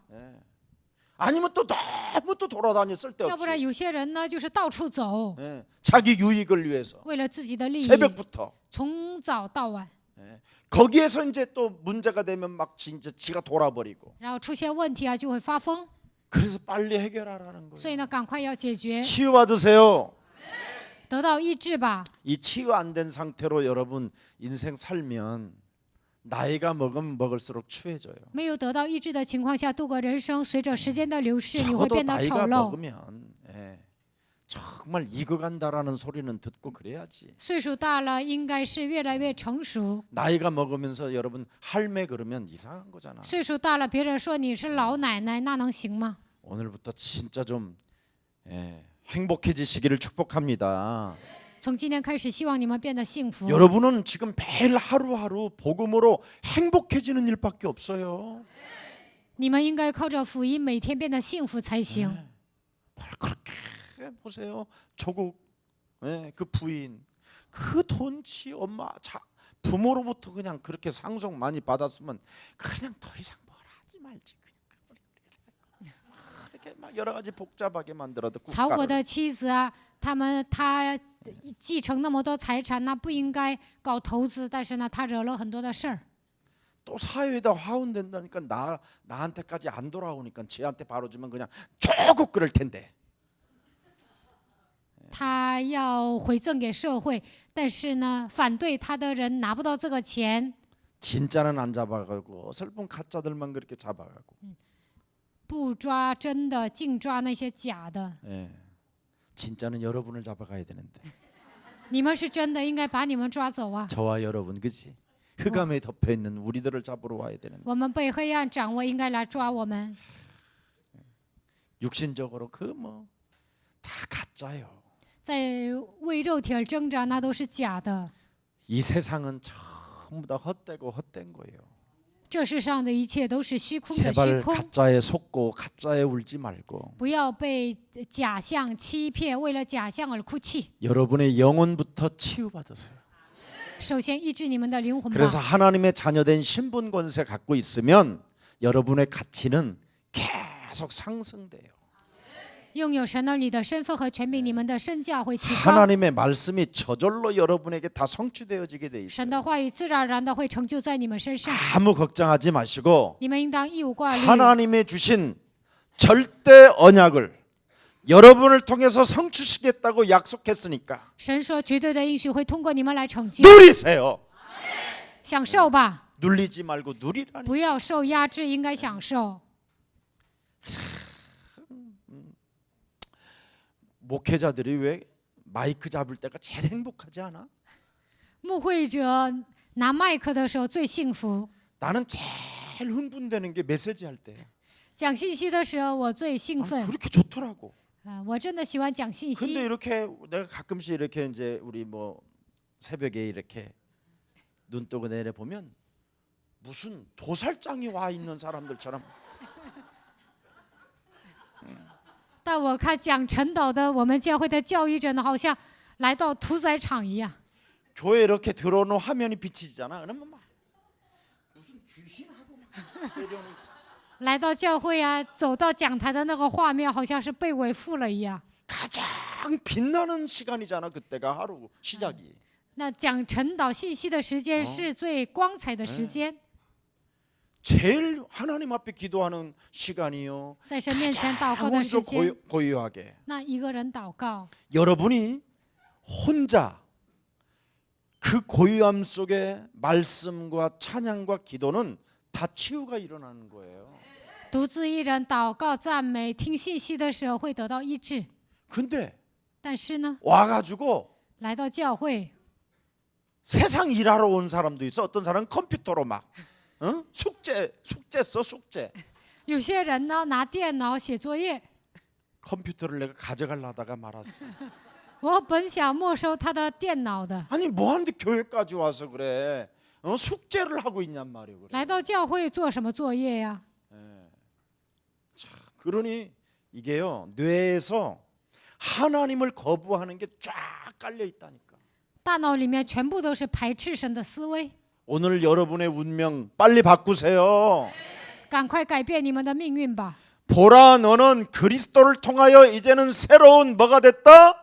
아니면 또 너무 또 돌아다니 要不然 쓸데없이 有些人呢，就是到处走， 자기 유익을 위해서 为了自己的利益， 새벽부터 从早到晚， 거기에서 이제 또 문제가 되면 막 진짜 지가 돌아버리고 然后出现问题啊，就会发疯。 그래서 빨리 해결하라는 所以 거예요. 呢，赶快要解决， 치유받으세요. 得到医治吧。 이 치유 안 된 상태로 여러분 인생 살면 나이가 먹으면 먹을수록 추해져요. 没有得到医治的情况下度过人生，随着时间的流逝，你会 적어도 变得丑 나이가 陋。 먹으면 정말 익어간다라는 소리는 듣고 그래야지. 岁数大了，应该是越来越成熟。 나이가 먹으면서 여러분 할매 그러면 이상한 거잖아. 岁数大了，别人说你是老奶奶，那能行吗？ 오늘부터 진짜 좀 행복해지시기를 축복합니다. 从今天开始，希望你们变得幸福。 여러분은 지금 매일 하루하루 복음으로 행복해지는 일밖에 없어요. 你们应该靠着福音，每天变得幸福才行。 뭘 그렇게 보세요. 조국 그 부인 그 돈치 엄마 부모로부터 그냥 그렇게 상속 많이 받았으면 그냥 더 이상 뭘 하지 말지. 이렇게 막 여러 가지 복잡하게 만들어도 曹国 국가를 的妻子啊，他继承那么多财产，那不应该搞投资，但是呢，他惹了很多的事儿。 또 사회에다 화운된다니까 나한테까지 안 돌아오니까 쟤한테 바로 주면 그냥 조국 끓을 텐데. 他要回赠给社会，但是呢，反对他的人拿不到这个钱， 진짜는 안 잡아가고 슬픈 가짜들만 그렇게 잡아가고. 不抓真的，净抓那些假的。 진짜는 여러분을 잡아가야 되는데. 你们是真的，应该把你们抓走啊！ 저와 여러분 그지? 흑암에 덮여 있는 우리들을 잡으러 와야 되는데. 我们被黑暗掌握，应该来抓我们。 육신적으로 그 뭐 다 가짜요. 在为肉体而挣扎，那都是假的。 이 세상은 전부 다 헛되고 헛된 거예요. 这世上的一切都是虚空的虚 제발 空， 가짜에 속고 가짜에 울지 말고 不要被假象欺骗，为了假象而哭泣。 여러분의 영혼부터 치유받으세요. 首先医治你们的灵魂吧。 그래서 하나님의 자녀된 신분 권세 갖고 있으면 여러분의 가치는 계속 상승돼요. 拥有神儿女的身份和权柄，你们的身价会提高。 하나님의 말씀이 저절로 여러분에게 다 성취되어지게 돼 神 있어요. 的话语自然而然的会成就在你们身上， 아무 걱정하지 마시고 你们应当一无挂虑。 하나님의 주신 절대 언약을 여러분을 통해서 성취시겠다고 약속했으니까 神说绝对的应许会通过你们来成就， 누리세요. 享受吧， 눌리지 말고 누리라니. 不要受压制，应该享受。 목회자들이 왜 마이크 잡을 때가 제일 행복하지 않아? 牧会者拿麦克的时候最幸福， 나는 제일 흥분되는 게 메시지 할 때. 讲信息的时候我最兴奋。 그렇게 좋더라고. 我真的喜欢讲信 근데 息。 이렇게 내가 가끔씩 이렇게 이제 우리 뭐 새벽에 이렇게 눈 뜨고 내려 보면 무슨 도살장이 와 있는 사람들처럼 但我看讲陈导的我们教会的教育者呢，好像来到屠宰场一样。 교회 이렇게 들어오는 화면이 비치잖아. 그러면 막 무슨 귀신하고 막 내려오는 来到教会啊，走到讲台的那个画面，好像是被伪附了一样。 가장 빛나는 시간이잖아. 그때가 하루 시작이. 那讲陈导信息的时间是最光彩的时间， 제일 하나님 앞에 기도하는 시간이요. 在神面前祷告的 먼저 时间。 고요하게 那一个人祷告， 여러분이 혼자 그 고요함 속에 말씀과 찬양과 기도는 다 치유가 일어나는 거예요. 独自一人祷告赞美听信息的时候会得到医治。 근데 但是呢， 와가지고 来到教会， 세상 일하러 온 사람도 있어. 어떤 사람은 컴퓨터로 막 숙제 써 숙제. 有些人呢拿电脑写作业， 컴퓨터를 내가 가져가려다가 말았어. 我本想没收他的电脑的， 아니 뭐하는데 교회까지 와서 그래? 숙제를 하고 있냔 말이야. 그래. 来到教会做什么作业呀？ 그러니 이게요 뇌에서 하나님을 거부하는 게 쫙 깔려 있다니까. 大脑里面全部都是排斥神的思维， 오늘 여러분의 운명 빨리 바꾸세요. 赶快改变你们的命运吧！ 보라 너는 그리스도를 통하여 이제는 새로운 뭐가 됐다?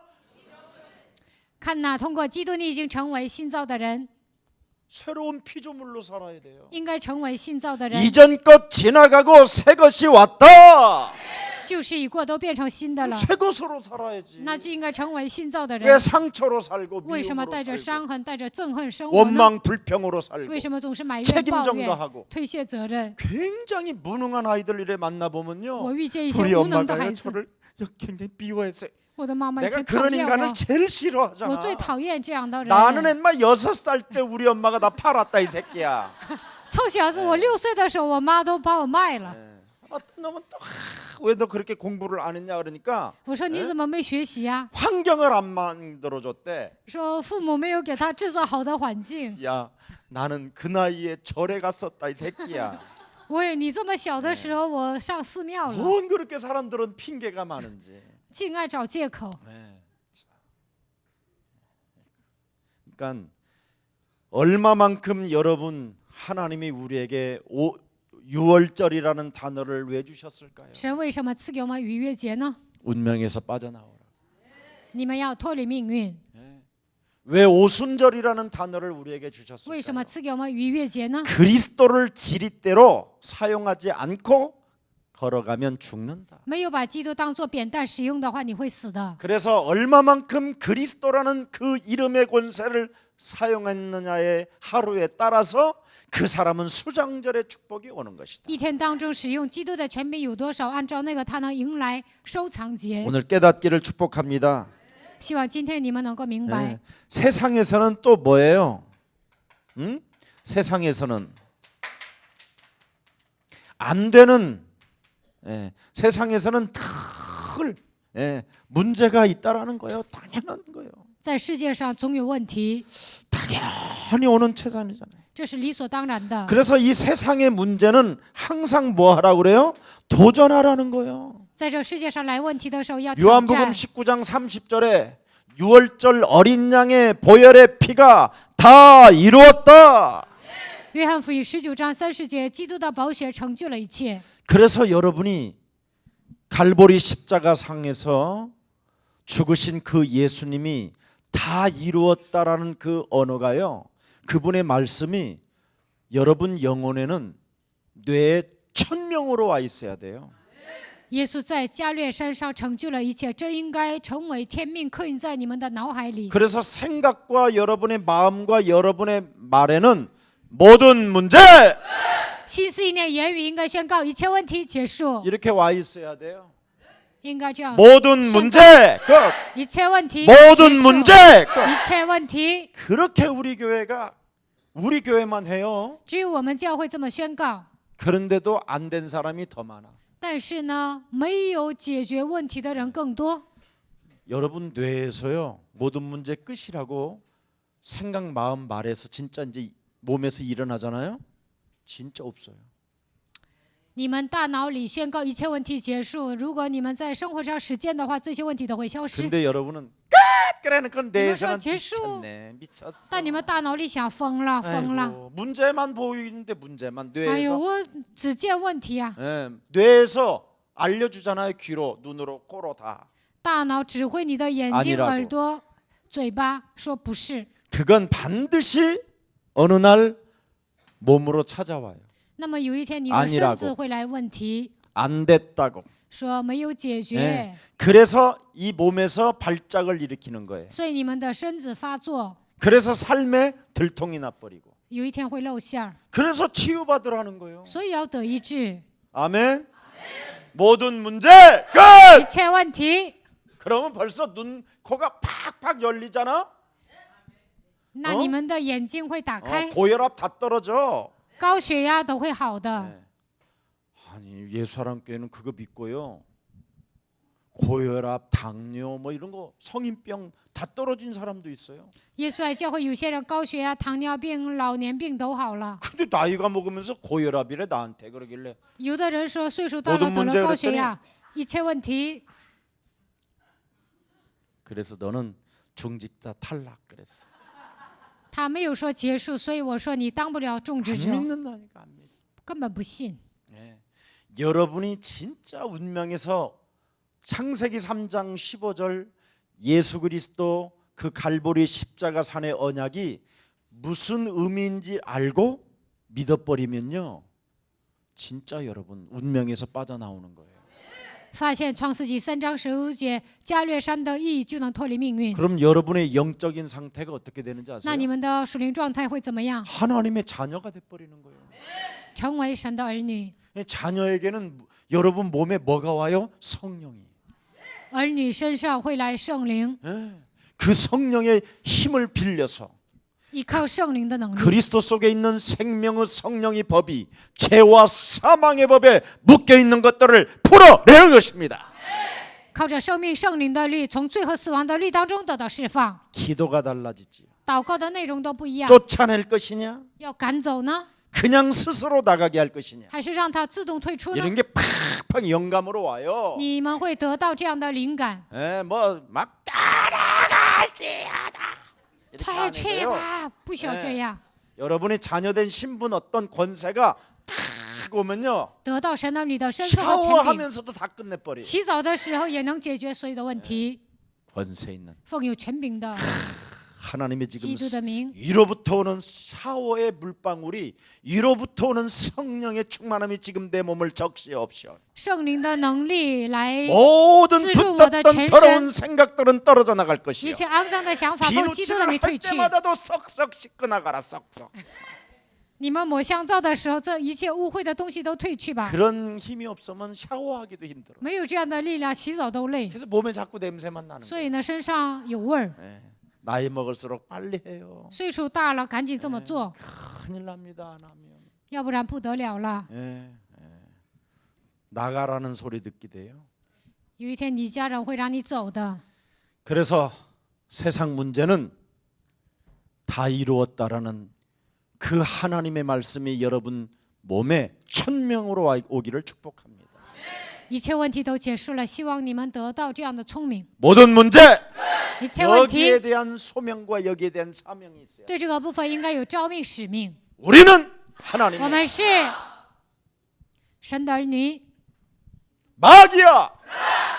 看呐，通过基督，你已经成为新造的人， 새로운 피조물로 살아야 돼요. 应该成为新造的人。 이전 것 지나가고 새 것이 왔다. 旧事已过，都变成新的了， 새 것으로 살아야지. 那就应该成为新造的 왜 人。 상처로 살고 为什么 미움으로 带着 살고 伤痕、带着憎恨生活呢？ 원망 불평으로 살고 为什么总是埋怨、 책임 抱 전가하고 怨、推卸责任？ 굉장히 무능한 아이들 이래 만나보면요 我遇见一些 우리 无能的 엄마가요 孩子， 저를 굉장히 미워했어요. 我的妈妈以 내가 前讨 그런 厌 인간을 我， 제일 我 싫어하잖아. 最讨厌这样的 나는 人。 엄마 6살 때 우리 엄마가 나 팔았다 이 새끼야. 臭小子，我6岁的时候，我妈都把我卖了。 어떤 놈은 또 왜 너 그렇게 공부를 안 했냐 그러니까 我说你怎么没学习呀？ 환경을 안 만들어줬대. 说父母没有给他制造好的环境。 야 나는 그 나이에 절에 갔었다 이 새끼야. 你这么小的时候，我上寺庙了， 뭔 그렇게 사람들은 핑계가 많은지. 净爱找借口。 그러니까 얼마만큼 여러분 하나님이 우리에게 6월절이라는 단어를 왜 주셨을까요? 神为什么赐给我们逾越节呢？ 운명에서 빠져나오라. 你们要脱离命运。 왜 오순절이라는 단어를 우리에게 为什么 주셨을까요? 赐给我们逾越节呢？ 그리스도를 지릿대로 사용하지 않고 걸어가면 죽는다. 没有把基督当作扁担使用的话，你会死的。 그래서 얼마만큼 그리스도라는 그 이름의 권세를 사용했느냐의 하루에 따라서 그 사람은 수장절의 축복이 오는 것이다. 一天当中使用基督的权柄有多少，按照那个他能迎来收藏节。 오늘 깨닫기를 축복합니다. 希望今天你们能够明白， 네. 세상에서는 또 뭐예요? 세상에서는 안 되는 세상에서는 늘 문제가 있다라는 거예요. 당연한 거예요. 在世界上总有问题， 당연히 오는 체간이잖아요. 这是理所当然的。 그래서 이 세상의 문제는 항상 뭐 하라고 그래요? 도전하라는 거예요. 在这世界上来问题的时候要挑 요한복음 战。 19장 30절에 6월절 어린 양의 보혈의 피가 다 이루었다. 约翰福音19章30节，基督的宝血成就了一切。 그래서 여러분이 갈보리 십자가 상에서 죽으신 그 예수님이 다 이루었다라는 그 언어가요. 그분의 말씀이 여러분 영혼에는 뇌에 천명으로 와 있어야 돼요. 耶稣在加略山上成就了一切，这应该成为天命，刻印在你们的脑海里。 그래서 생각과 여러분의 마음과 여러분의 말에는 모든 문제 心思意念、言语应该宣告一切问题結束， 이렇게 와 있어야 돼요. 应该这样。 모든 문제 끝. 一切问题 모든 結束 문제 끝. 一切问题， 그렇게 우리 교회만 해요. 只有我们教会这么宣告。 그런데도 안 된 사람이 더 많아. 但是呢，没有解决问题的人更多。 여러분 뇌에서요 모든 문제 끝이라고 생각, 마음, 말에서 진짜 이제 몸에서 일어나잖아요. 진짜 없어요. 你们大脑里宣告一切问题结束，如果你们在生活上实践的话，这些问题都会消失。 근데 여러분은 그러는 건 뇌에서는 미쳤네, 미쳤어. 但你们大脑里想疯了，疯了。 아이고, 문제만 보이는데 문제만 哎呦， 뇌에서 我只见问题啊！ 뇌에서 알려주잖아요. 귀로, 눈으로, 코로 다. 大脑指挥你的眼睛、 아니라고 耳朵、嘴巴，说不是。 그건 반드시 어느 날 몸으로 찾아와요. 那么有一天你的 아니라고 身子会来问题， 안 됐다고. 说没有解决， 네. 그래서 이 몸에서 발작을 일으키는 거예요. 所以你们的身子发作， 그래서 삶에 들통이 나버리고. 有一天会露馅儿， 그래서 치유받으라는 거예요. 所以要得医治。 아멘. 모든 문제 一 끝. 切问题， 그러면 벌써 눈, 코가 팍팍 열리잖아. 那你们的眼睛会打开， 고혈압 다 떨어져. 高血压都会好的。 네. 아니 예수사랑교회는 그거 믿고요. 고혈압, 당뇨 뭐 이런 거 성인병 다 떨어진 사람도 있어요. 耶稣爱教会有些人高血压、糖尿病、老年病都好了。 근데 나이가 먹으면서 고혈압이래 나한테 그러길래 有的人说岁数大了 모든 得 문제 了高血压，一切问题。 그래서 너는 중직자 탈락 그랬어. 他没有说结束，所以我说你当不了种植 안 者， 믿는다니까 안 믿어. 根本不信。 예. 여러분이 진짜 운명에서 창세기 3장 15절 예수 그리스도 그 갈보리 십자가 산의 언약이 무슨 의미인지 알고 믿어버리면요, 진짜 여러분 운명에서 빠져나오는 거예요. 发现创世纪3章15节加略山的意义，就能脱离命运。 그럼 여러분의 영적인 상태가 어떻게 되는지 那 아세요? 你们的属灵状态会怎么样？ 하나님의 자녀가 돼버리는 거예요. 成为神的儿女。 자녀에게는 여러분 몸에 뭐가 와요? 성령이. 儿女身上会来圣灵， 그 성령의 힘을 빌려서 依靠圣灵的能力， 그리스도 속에 있는 생명의 성령의 법이 죄와 사망의 법에 묶여 있는 것들을 풀어내는 것입니다. 靠着生命圣灵的律，从罪和死亡的律当中得到释放。 기도가 달라지지요. 祷告的内容都不一样， 쫓아낼 것이냐? 要赶走呢， 그냥 스스로 나가게 할 것이냐? 还是让他自动退出呢？ 이런 게 팍팍 영감으로 와요. 你们会得到这样的灵感。 뭐막 따라갈지어다. 이렇게 退 안 去 해도요. 吧，不需要这样。 여러분이 자녀된 신분 어떤 권세가 탁 오면요, 得到神儿女的身份和权柄， 샤워하면서도 다 끝내버려. 洗澡的时候也能解决所有的问题。 권세 있는 奉有权柄的 하나님의 지금 基督的名， 위로부터 오는 샤워의 물방울이, 위로부터 오는 성령의 충만함이 지금 내 몸을 적시옵시오. 圣灵的能力来， 모든 滋润我的 붙었던 全身。 더러운 생각들은 떨어져 나갈 一 것이요. 切肮脏的想法奉基督的 비누칠을 名 할 退去。 때마다도 썩썩 씻고 나가라 썩썩. 你们抹香皂的时候，这一切污秽的东西都退去吧。 그런 힘이 없으면 샤워하기도 힘들어. 没有这样的力量，洗澡都累。 그래서 몸에 자꾸 냄새만 나는 所 거예요. 以呢，身上有味儿。 나이 먹을수록 빨리 해요. 岁数大了，赶紧这么做， 큰일 납니다. 안 하면. 要不然不得了了。 나가라는 소리 듣게 돼요. 有一天你家人会让你走的。 그래서 세상 문제는 다 이루었다라는 그 하나님의 말씀이 여러분 몸에 천명으로 오기를 축복합니다. 一切问题都结束了，希望你们得到这样的聪明。 모든 문제 一切问 여기에 题 대한 소명과 여기에 대한 사명이 있어요. 对这个部分应该有召命使命。 우리는 我 하나님의 们是神的儿女， 마귀야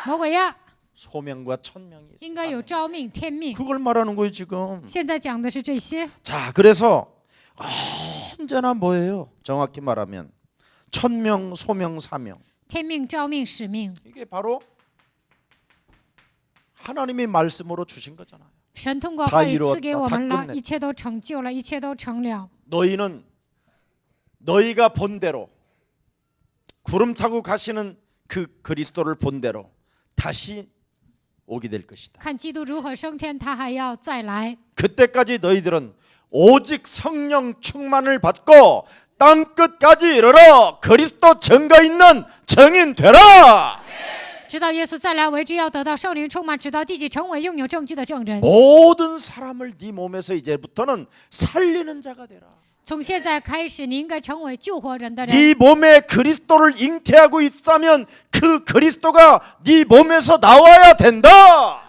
魔鬼呀， 소명과 천명이 应该有 있어요. 召命、天命。 그걸 말하는 거예요 지금. 现在讲的是这些。 자, 그래서 언제나 뭐예요? 정확히 말하면 천명, 소명, 사명. 天命、召命、使命， 이게 바로 하나님의 말씀으로 주신 거잖아요. 神通过话语赐给我们 다 了， 끝냈다. 一切都成就了，一切都成了。 너희는 너희가 본 대로 구름 타고 가시는 그 그리스도를 본 대로 다시 오게 될 것이다. 看基督如何升天，他还要再来。 그때까지 너희들은 오직 성령 충만을 받고 땅 끝까지 이르러 그리스도 증거 있는 증인 되라. 直到耶稣再来为止，要得到圣灵充满，直到地极成为拥有证据的证人。 모든 사람을 네 몸에서 이제부터는 살리는 자가 되라. 从现在开始，你应该成为救活人的人。 네 몸에 그리스도를 잉태하고 있다면 그 그리스도가 네 몸에서 나와야 된다.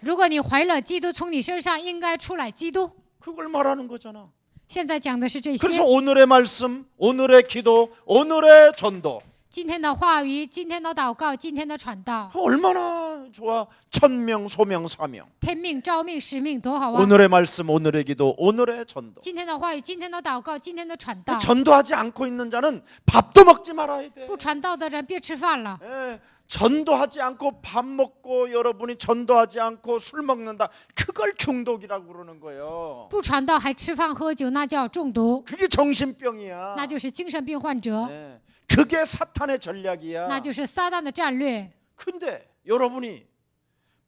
如果你怀了基督，从你身上应该出来基督。 그걸 말하는 거잖아. 现在讲的是这些。 그래서 오늘의 말씀, 오늘의 기도, 오늘의 전도 今天的话语，今天的祷告，今天的传道， 얼마나 좋아. 천명, 소명, 사명. 天命、召命、使命，多好啊！ 오늘의 말씀, 오늘의 기도, 오늘의 전도. 今天的话语，今天的祷告，今天的传道。 전도하지 않고 있는 자는 밥도 먹지 말아야 돼. 不传道的人别吃饭了。 예, 전도하지 않고 밥 먹고 여러분이 전도하지 않고 술 먹는다. 그걸 중독이라고 그러는 거예요. 不传道还吃饭喝酒，那叫中毒， 그게 정신병이야. 那就是精神病患者， 예, 그게 사탄의 전략이야. 那就是撒旦的战略。 근데 여러분이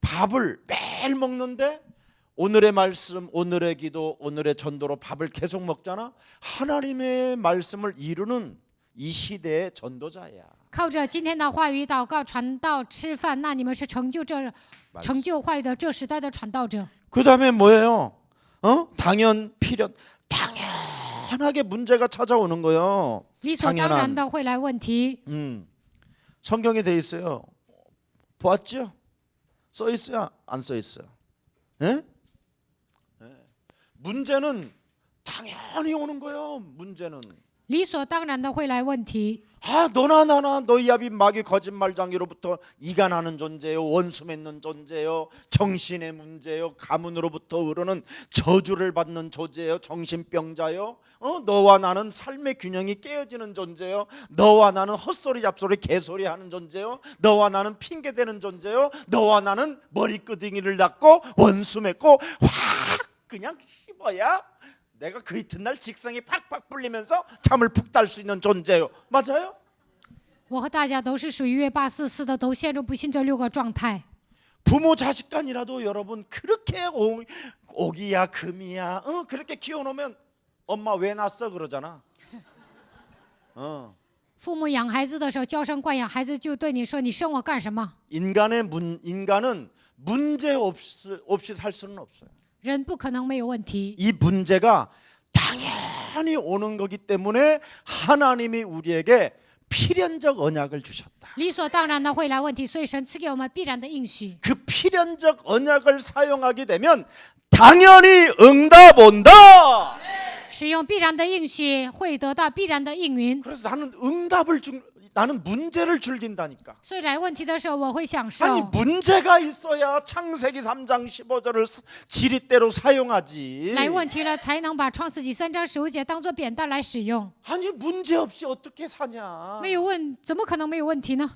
밥을 매일 먹는데 오늘의 말씀, 오늘의 기도, 오늘의 전도로 밥을 계속 먹잖아. 하나님의 말씀을 이루는 이 시대의 전도자야. 靠着今天的话语祷告、传道、吃饭，那你们是成就话语的这时代的传道者。 그 다음에 뭐예요? 당연, 필연. 당연하게 문제가 찾아오는 거예요. 理所当然的会来问题。 성경에 돼 있어요. 보았죠? 써 있어요? 안 써 있어요? 예? 문제는 당연히 오는 거예요. 문제는. 理所当然的会来问题。 너나 나나 너희 아비 마귀 거짓말장이로부터 이가 나는 존재요, 원수 맺는 존재요, 정신의 문제요, 가문으로부터 흐르는 저주를 받는 존재요, 정신병자요. 너와 나는 삶의 균형이 깨어지는 존재요, 너와 나는 헛소리 잡소리 개소리 하는 존재요, 너와 나는 핑계대는 존재요, 너와 나는 머리끄댕이를 닫고 원수 맺고 확 그냥 씹어야 내가 그 이튿날 직성이 팍팍 불리면서 잠을 푹 잘 수 있는 존재요. 맞아요? 我和大家都是属于约巴四的，都陷入不信这6个状态。 부모 자식 간이라도 여러분 그렇게 오기야 금이야 그렇게 키워놓으면 엄마 왜 낳았어 그러잖아. 父母养孩子的时候娇生惯养，孩子就对你说：“你生我干什么？” 인간은 문제 없이 살 수는 없어요. 人不可能没有问题。 이 문제가 당연히 오는 거기 때문에 하나님이 우리에게 필연적 언약을 주셨다. 理所当然的会来问题，所以神赐给我们必然的应许。 그 필연적 언약을 사용하게 되면 당연히 응답 온다. 使用必然的应许，会得到必然的应允。 그래서 나는 문제를 즐긴다니까. 所以来问题的时候，我会享受。 아니 문제가 있어야 창세기 3장 15절을 지릿대로 사용하지. 来问题了，才能把创世纪3章15节当作扁担来使用。 아니 문제 없이 어떻게 사냐? 没有怎么可能没有问题呢？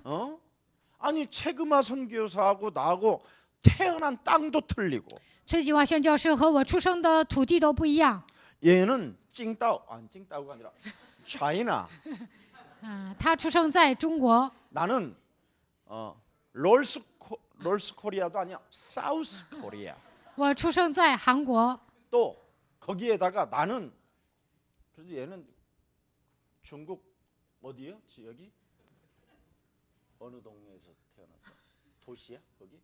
아니 최금화 선교사하고 나하고 태어난 땅도 틀리고. 崔继华宣教师和我出生的土地都不一样。 얘는 찡따오가 아니라 차이나. 他出生在中国， 나는 롤스 코리아도 아니야. 사우스 코리아. 我出生在韩国。 또 거기에다가 나는 그래도 얘는 중국 어디요? 지역이 어느 동네에서 태어났어? 도시야? 거기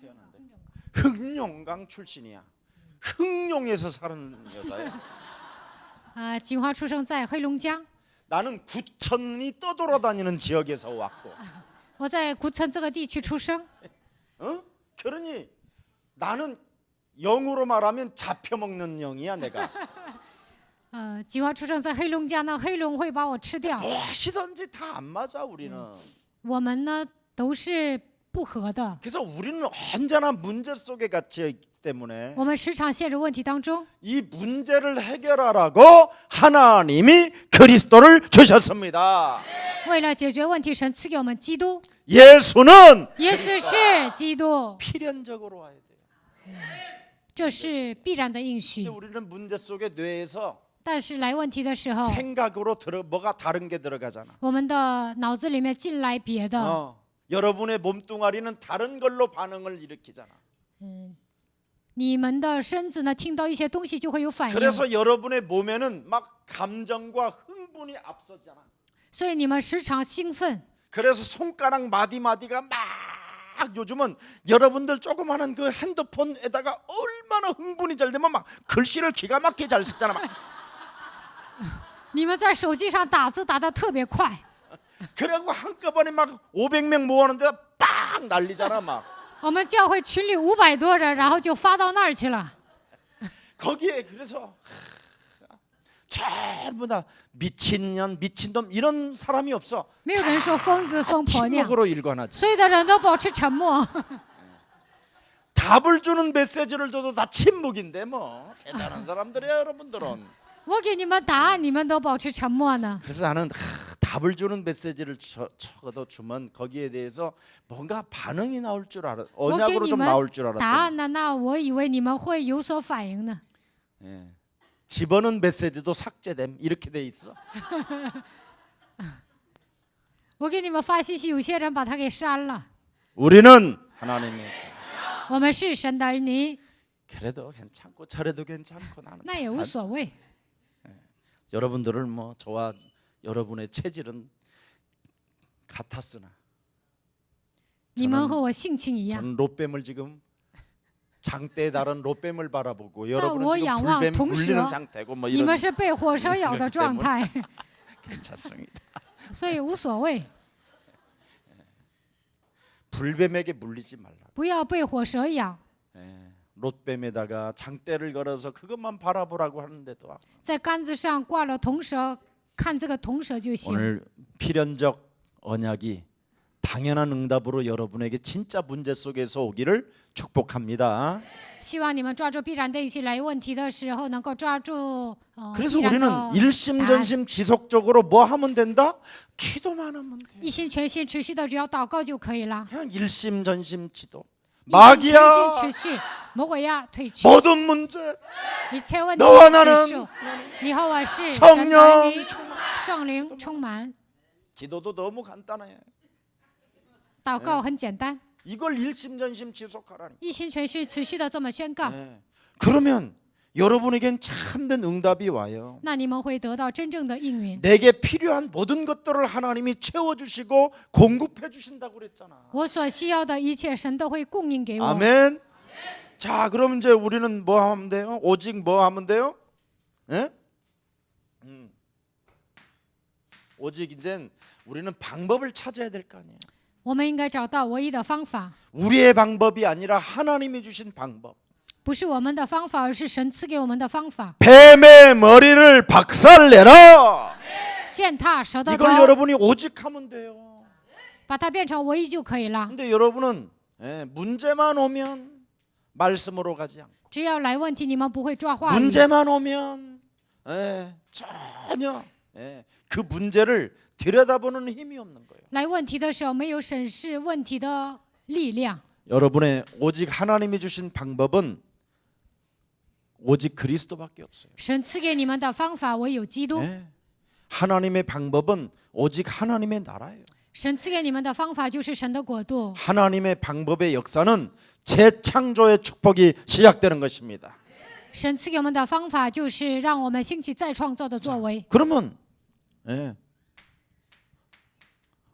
태어난데? 흑룡강 출신이야. 흑룡에서 사는 여자야. 锦华出生在黑龙江。 나는 구천이 떠돌아다니는 지역에서 왔고. 我在古村这个地区出生。 그러니 나는 영으로 말하면 잡혀먹는 영이야 내가. 锦华出生在黑龙江呢，黑龙会把我吃掉。 무엇이든지 다 안 맞아 우리는. 我们呢都是不和的， 그래서 우리는 언제나 문제 속에 갇혀 있기 때문에 我们时常陷入问题当中。 이 문제를 해결하라고 하나님이 그리스도를 주셨습니다. 为了解决问题，神赐给我们基督。 예수는 耶稣是基督， 필연적으로 와야 돼요. 这是必然的应许 근데 。 우리는 문제 속에 뇌에서 但是来问题的时候， 생각으로 뭐가 다른 게 들어가잖아. 我们的脑子里面进来别的。 여러분의 몸뚱아리는 다른 걸로 반응을 일으키잖아. 你们的身子呢，听到一些东西就会有反应， 그래서 여러분의 몸에는 막 감정과 흥분이 앞서잖아. 所以你们时常兴奋。 그래서 손가락 마디마디가 막 요즘은 여러분들 조그마한 그 핸드폰에다가 얼마나 흥분이 잘 되면 막 글씨를 기가 막히게 잘 쓰잖아. 막. 你们在手机上打字打得特别快， 그래갖고 한꺼번에 막 500명 모았는데 빡 난리잖아 막. 我们教会群里500多人，然后就发到那儿去了。 거기에 그래서 전부 다 미친년 미친놈 이런 사람이 없어. 没有人说疯子疯婆娘， 침묵으로 일관하지. 所有的人都保持沉默。 답을 주는 메시지를 줘도 다 침묵인데 뭐 대단한 사람들이야 여러분들은. 我给你们答案，你们都保持沉默呢。 그래서 나는 답을 주는 메시지를 적어도 주면 거기에 대해서 뭔가 반응이 나올 줄 알아. 我给 언약으로 你 좀 们 나올 줄 答案 알았더니 呢，那我以为你们会有所反应呢。 집어넣은 메시지도 삭제됨 이렇게 돼 있어. 我给你们发信息，有些人把它给删了。 우리는 하나님의 我们是神的儿女， 그래도 괜찮고 저래도 괜찮고 나는 那也无所谓。 여러분들은 뭐 저와 여러분의 체질은 같았으나 你们和我性情一样， 전 롯뱀을 지금 장대에 달은 롯뱀을 바라보고 여러분은 뭐 지금 양왕 불뱀 동시에 물리는 상태고 뭐 你 이런 们是被火蛇咬的状态， 괜찮습니다. 所以无所谓， 불뱀에게 물리지 말라. 不要被火蛇咬。 롯뱀에다가 장대를 걸어서 그것만 바라보라고 하는데도 在杆子上挂了铜蛇，看这个铜蛇就行。 오늘 필연적 언약이 당연한 응답으로 여러분에게 진짜 문제 속에서 오기를 축복합니다. 希望你们抓住必然的一起来问题的时候，能够抓住 그래서 必然 우리는 的 일심전심 지속적으로 뭐 하면 된다? 기도만 하면 돼. 一心全心持续的，只要祷告就可以了。 그냥 일심전심 기도. 一心全心 마귀야 持续，魔鬼呀退去， 모든 문제 一切问题 너와 나는 结束。你和我是 성령 神的儿女，圣灵充满。 기도도 너무 간단해. 祷告很简单， 이걸 일심전심 지속하라니. 一心全心持续的这么宣告， 그러면 여러분에겐 참된 응답이 와요. 那你们会得到真正的应允。 내게 필요한 모든 것들을 하나님이 채워주시고 공급해 주신다고 그랬잖아. 我所需要的一切，神都会供应给我。 아멘. 자, 그럼 이제 우리는 뭐 하면 돼요? 오직 뭐 하면 돼요? 예? 오직 이제 우리는 방법을 찾아야 될 거 아니에요. 我们应该找到唯一的方法， 우리의 방법이 아니라 하나님이 주신 방법. 不是我们的方法，而是神赐给我们的方法。 뱀의 머리를 박살내라. 践踏蛇的头， 이걸 여러분이 오직 하면 돼요. 把它变成唯一就可以了。 근데 여러분은 문제만 오면 말씀으로 가지 않고 只要来问题，你们不会抓话语； 문제만 오면 전혀 그 문제를 들여다보는 힘이 없는 거예요. 来问题的时候，没有审视问题的力量。 여러분의 오직 하나님이 주신 방법은 오직 그리스도밖에 없어요. 神赐给你们的方法唯有基督， 하나님의 방법은 오직 하나님의 나라예요. 神赐给你们的方法就是神的国度。 하나님의 방법의 역사는 재창조의 축복이 시작되는 것입니다. 神赐给我们的方法就是让我们兴起再创造的作为。 그러면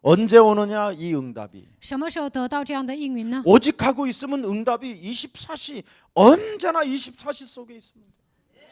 언제 오느냐 이 응답이 什么时候得到这样的应允呢？ 오직 하고 있으면 응답이 24시 언제나 24시 속에 있습니다.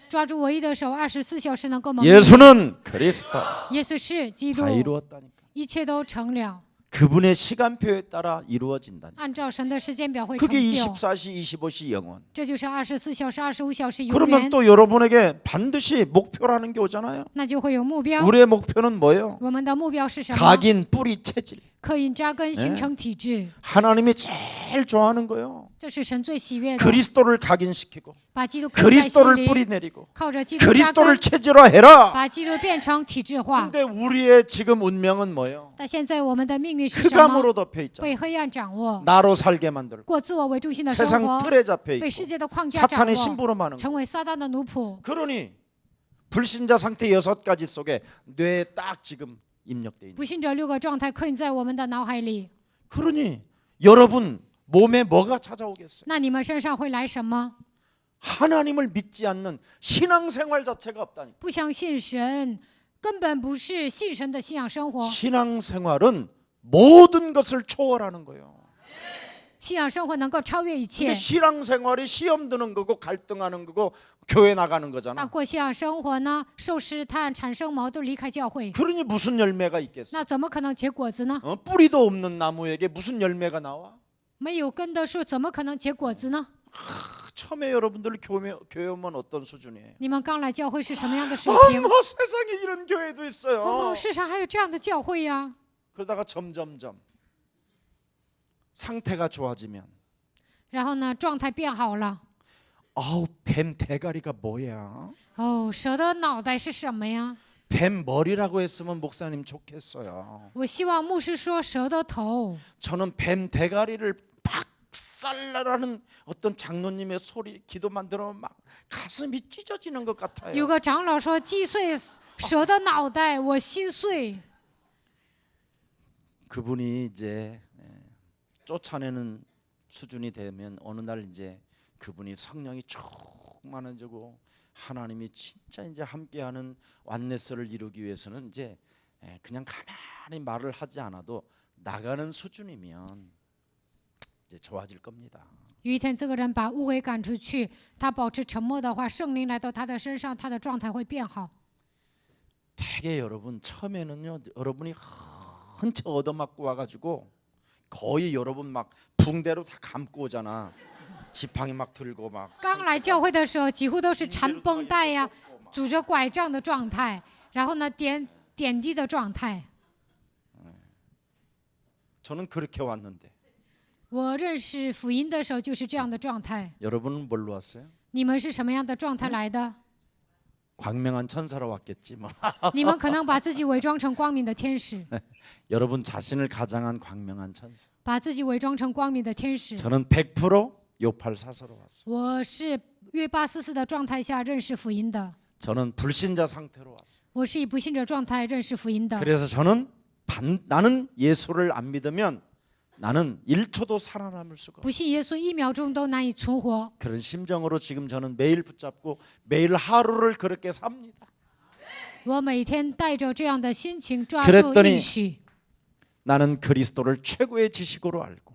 抓住唯一的手，24小时能够蒙蔽。 예수는 그리스도 耶稣是基督 다 ， 이루었다니까. 一切都成了， 그분의 시간표에 따라 이루어진다니까. 按照神的时间表会成 그게 就。 24시 25시 영원. 这就是24小时、25小时永 그러면 远， 또 여러분에게 반드시 목표라는 게 오잖아요. 那就会有目标。 우리의 목표는 뭐예요? 我们的目标是什么？ 각인 뿌리 체질. 刻印扎根，形成体制， 하나님이 제일 좋아하는 거예요. 这是神最喜悦的。 그리스도를 각인시키고 把基督刻在心 그리스도를 里， 뿌리 내리고 靠着基督扎 그리스도를 根， 체질화해라. 把基督变成体制化。 근데 우리의 지금 운명은 뭐예요? 但现在我们的命运是什么？ 흑암으로 덮여 있잖아. 被黑暗掌握， 나로 살게 만들고 过自我为中心的生 세상 活， 틀에 잡혀 被 있고 世界的框架掌 사탄의 握， 심부름하는 거. 成为撒旦的奴仆。 그러니 불신자 상태 6가지 속에 뇌에 딱 지금 입력돼 있는. 不信者6个状态刻印在我们的脑海里， 그러니 여러분 몸에 뭐가 찾아오겠어요? 那你们身上会来什么？ 하나님을 믿지 않는 신앙생활 자체가 없다니. 不相信神，根本不是信神的信仰生活。 신앙생활은 모든 것을 초월하는 거예요. 信仰生活能够超越一 근데 切。 신앙생활이 시험 드는 거고 갈등하는 거고 교회 나가는 那 거잖아. 过信仰生活呢？受试探，产生矛盾，离开教会， 그러니 무슨 열매가 있겠어? 那怎么可能结果子呢？ 뿌리도 없는 나무에게 무슨 열매가 나와? 没有根的树，怎么可能结果子呢？ 처음에 여러분들 교회 오면 어떤 수준이에요? 你们刚来教会是什么样的水平？ 어머 세상에 이런 교회도 있어요. 哦，世上还有这样的教会呀！ 그러다가 점점점 상태가 좋아지면 然后呢，状态变好了。 아우 뱀 대가리가 뭐야? 哦，蛇的脑袋是什么呀？ 뱀 머리라고 했으면 목사님 좋겠어요. 我希望牧师说蛇的头。 저는 뱀 대가리를 박살나라는 어떤 장로님의 소리 기도만 들으면 막 가슴이 찢어지는 것 有 같아요. 个长老说击碎蛇的脑袋，我心碎。 그분이 이제 쫓아내는 수준이 되면 어느 날 이제 그분이 성령이 충만해지고 하나님이 진짜 이제 함께하는 완네스를 이루기 위해서는 이제 그냥 가만히 말을 하지 않아도 나가는 수준이면 이제 좋아질 겁니다. 有一天，这个人把污秽赶出去，他保持沉默的话，圣灵来到他的身上，他的状态会变好。 되게 여러분 처음에는요, 여러분이 한채 얻어맞고 와가지고 거의 여러분 막 붕대로 다 감고 오잖아. 지팡이 막 들고 막. 刚来教会的时候，几乎都是缠绷带呀、拄着拐杖的状态，然后呢点滴的状态。 저는 그렇게 왔는데 我认识福音的时候就是这样的状态。 여러분은 뭘로 왔어요? 你们是什么样的状态来的？ 광명한 천사로 왔겠지 뭐. 你们可能把自己伪装成光明的天使， 여러분 자신을 가장한 광명한 천사. 把自己伪装成光明的天使。 저는 100% 요팔사서로 왔어요. 我是约巴斯斯的状态下认识福音的， 저는 불신자 상태로 왔어요. 我是以不信者状态认识福音的。 그래서 저는 나는 예수를 안 믿으면 나는 1초도 살아남을 수가 없어요. 不信耶稣1秒钟都难以存活。 그런 심정으로 지금 저는 매일 붙잡고 매일 하루를 그렇게 삽니다. 我每天带着这样的心情抓住 그랬더니 应许， 나는 그리스도를 최고의 지식으로 알고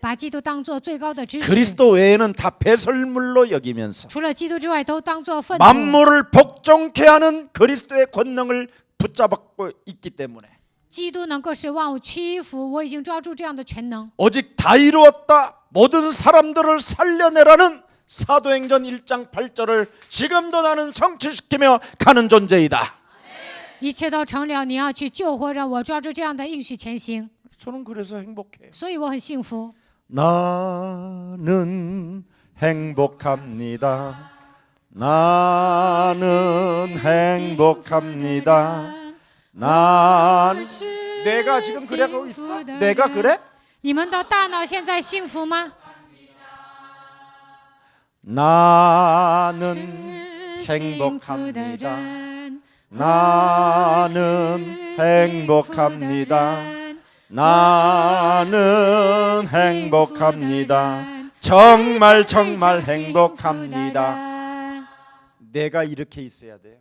把基督当作最高的知识， 그리스도 외에는 다 배설물로 여기면서 除了基督之外都当作粪土。 만물을 복종케 하는 그리스도의 권능을 붙잡고 있기 때문에 基督能够使万物屈服，我已经抓住这样的全能。 오직 다 이루었다. 모든 사람들을 살려내라는 사도행전 1장 8절을 지금도 나는 성취시키며 가는 존재이다. 一切都成了，你要去救活人，我抓住这样的应许前行， 저는 그래서 행복해요. 所以我很幸福。 나는 행복합니다. 나는 행복합니다. 나는 내가 지금 그래가고 있어? 내가 그래? 你们的大脑现在幸福吗？ 나는 행복합니다. 나는 행복합니다. 나는 행복합니다. 정말 정말 행복합니다. 내가 이렇게 있어야 돼요.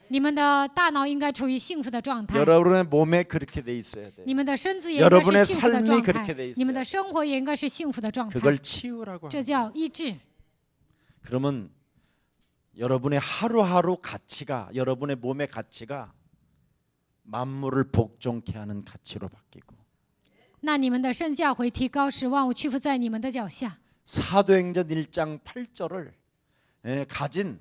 你们的大脑应该处于幸福的状态， 여러분의 몸에 그렇게 돼 있어야 돼요. 你们的身子也应该是幸福的状 여러분의삶이그렇게돼 态 있어요 ，你们的生活也应该是幸福的状态， 그걸 치유라고 这 합니다. 叫医治。 그러면 여러분의 하루하루 가치가 여러분의 몸의 가치가 만물을 복종케 하는 가치로 바뀌고 那你们的身价会提高，使万物屈服在你们的脚下。 사도행전 1장 8절을 가진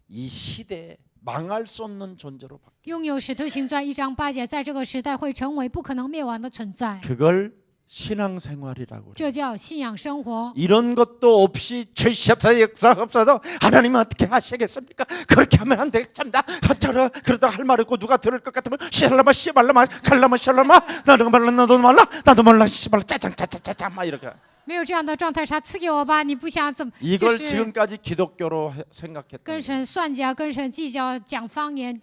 이 시대에 망할 수 없는 존재로 바뀌고 拥有使徒行传1章8节，在这个时代会成为不可能灭亡的存在， 그걸 신앙생활이라고 그래요. 这叫信仰生活。 이런 것도 없이 최시합사 역사가 없어도 하나님은 어떻게 하시겠습니까? 그렇게 하면 안 되겠습니다. 어쩌라 그러다 할 말 있고 누가 들을 것 같으면 씨발라마 씨발라마 칼라마 샬라마 나도 말라 나도 말라 나도 몰라 씨발라 짜장 짜짜짜짜 막 이렇게 没有这样的状态，啥赐给我吧？你不想怎么？ 이걸 就是 지금까지 기독교로 생각했던 跟 거예요. 神算计啊，跟神计较，讲方言，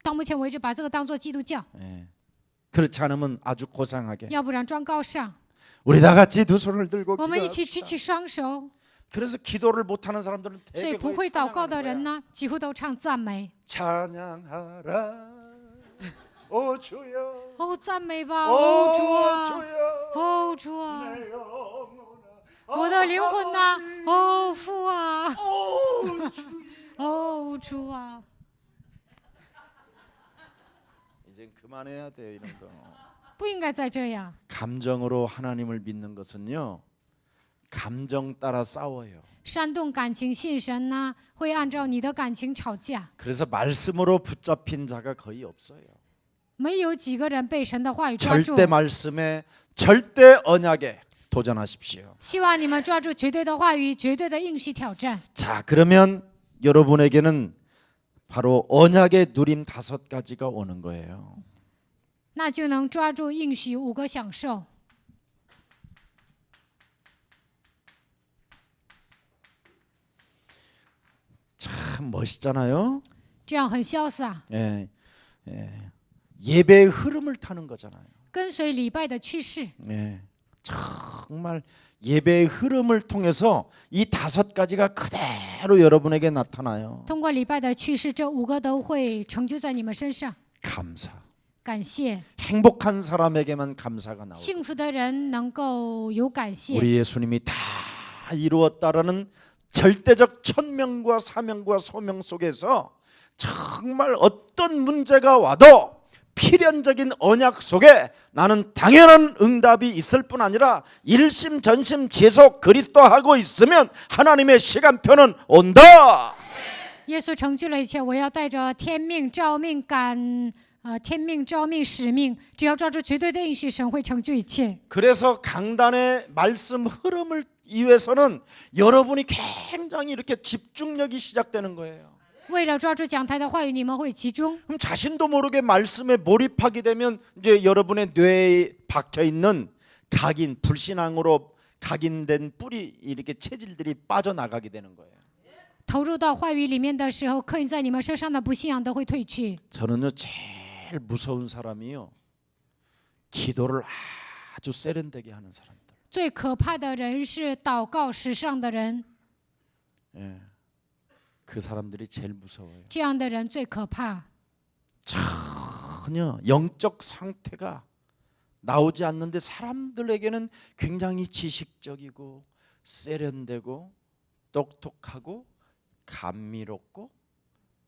到目前为止把这个当做基督教， 예. 그렇지 않으면 아주 고상하게 要不然装高尚。 우리 다 같이 두 손을 들고 我们一起举 기도합시다. 起双手。 그래서 기도를 못하는 사람들은 所以 되게 不会祷告的 찬양하는 人 거야. 呢，几乎都唱赞美。 찬양하라 오 주여 哦，赞美吧，哦主 오 啊， 주여 哦主啊， 내 영혼아 我的灵魂呐，哦父啊， 오 주여 哦主啊。 이젠 그만해야 돼 이런 거. 不应该再这样。 감정으로 하나님을 믿는 것은요 감정 따라 싸워요. 煽动感情信神呢，会按照你的感情吵架。 그래서 말씀으로 붙잡힌 자가 거의 없어요. 没有几个人被神的话语抓住。 절대 말씀에 절대 언약에 도전하십시오. 希望你们抓住绝对的话语，绝对的应许挑战。 자, 그러면 여러분에게는 바로 언약의 누림 5가지가 오는 거예요. 那就能抓住应许5个享受。 참 멋있잖아요. 这样很潇洒， 예, 예배의 흐름을 타는 거잖아요. 跟随礼拜的趋势。 예, 정말 정말 예배의 흐름을 통해서 이 5가지가 그대로 여러분에게 나타나요. 通过礼拜的趋势，这5个都会成就在你们身上。 감사. 感谢， 행복한 사람에게만 감사가 나오고 幸福的人能够有感谢。 우리 예수님이 다 이루었다라는 절대적 천명과 사명과 소명 속에서 정말 어떤 문제가 와도 필연적인 언약 속에 나는 당연한 응답이 있을 뿐 아니라 일심전심 지속 그리스도하고 있으면 하나님의 시간표는 온다. 耶稣成就了一切，我要带着天命、召命、天命、召命、使命，只要抓住绝对的应许，神会成就一切。 그래서 강단의 말씀 흐름을 위해서는 여러분이 굉장히 이렇게 집중력이 시작되는 거예요. 为了抓住讲台的话语，你们会集中。 그럼 자신도 모르게 말씀에 몰입하게 되면 이제 여러분의 뇌에 박혀 있는 각인, 불신앙으로 각인된 뿌리 이렇게 체질들이 빠져나가게 되는 거예요. 投入到话语里面的时候，刻印在你们身上的不信仰都会退去。 저는요 제일 무서운 사람이요 기도를 아주 세련되게 하는 사람들. 最可怕的人是祷告时尚的人， 예, 그 사람들이 제일 무서워요. 这样的人最可怕。 전혀 영적 상태가 나오지 않는데 사람들에게는 굉장히 지식적이고 세련되고 똑똑하고 감미롭고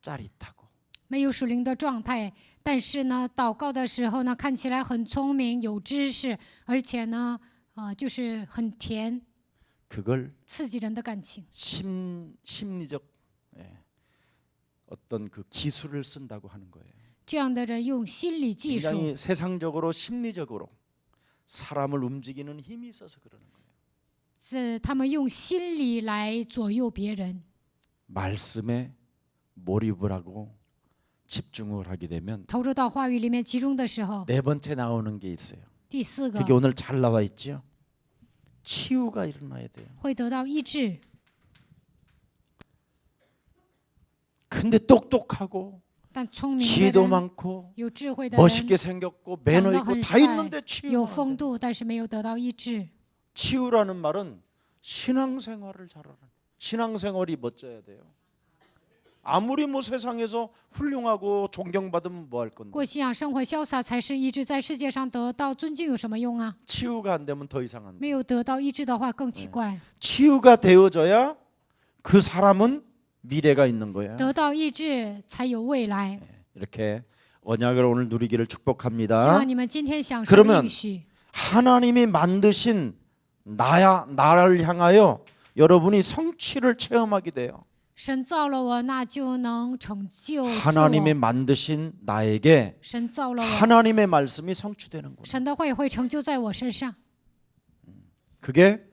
짜릿하고 没有属灵的状态，但是呢，祷告的时候呢，看起来很聪明、有知识，而且呢，就是很甜， 그걸 刺激人的感情。 심리적 어떤 그 기술을 쓴다고 하는 거예요. 这样的人用心理技术， 굉장히 세상적으로 심리적으로 사람을 움직이는 힘이 있어서 그러는 거예요. 是他们用心理来左右别人。 말씀에 몰입을 하고 집중을 하게 되면 投入到话语里面集中的时候， 네 번째 나오는 게 있어요. 第4个 그게 오늘 잘 나와 있죠. 치유가 일어나야 돼요. 会得到医治。 근데 똑똑하고 但聪明的 지혜도 人、 많고 有智慧的人、 멋있게 생겼고 매너 长得 있고 很 다 帅、 있는데 有 치유가 风 안 돼. 度，但是没有得到医治。 치유라는 말은 신앙생활을 잘하는 신앙생활이 멋져야 돼요. 아무리 뭐 세상에서 훌륭하고 존경받으면 뭐 할 건데 过信仰生活潇洒才是医治，在世界上得到尊敬有什么用啊？ 치유가 안 되면 더 이상한데 没有得到医治的话更奇怪。 치유가 되어져야 그 사람은 미래가 있는 거예요. 得到医治才有未来。 이렇게 언약을 오늘 누리기를 希 축복합니다. 望你们今天享受 그러면 应许。 하나님이 만드신 나를 향하여 여러분이 성취를 체험하게 돼요. 神造了我，那就能成就自 하나님이 我。 만드신 나에게 神造了我， 하나님의 말씀이 성취되는구나. 神的话也会成就在我身上。 그게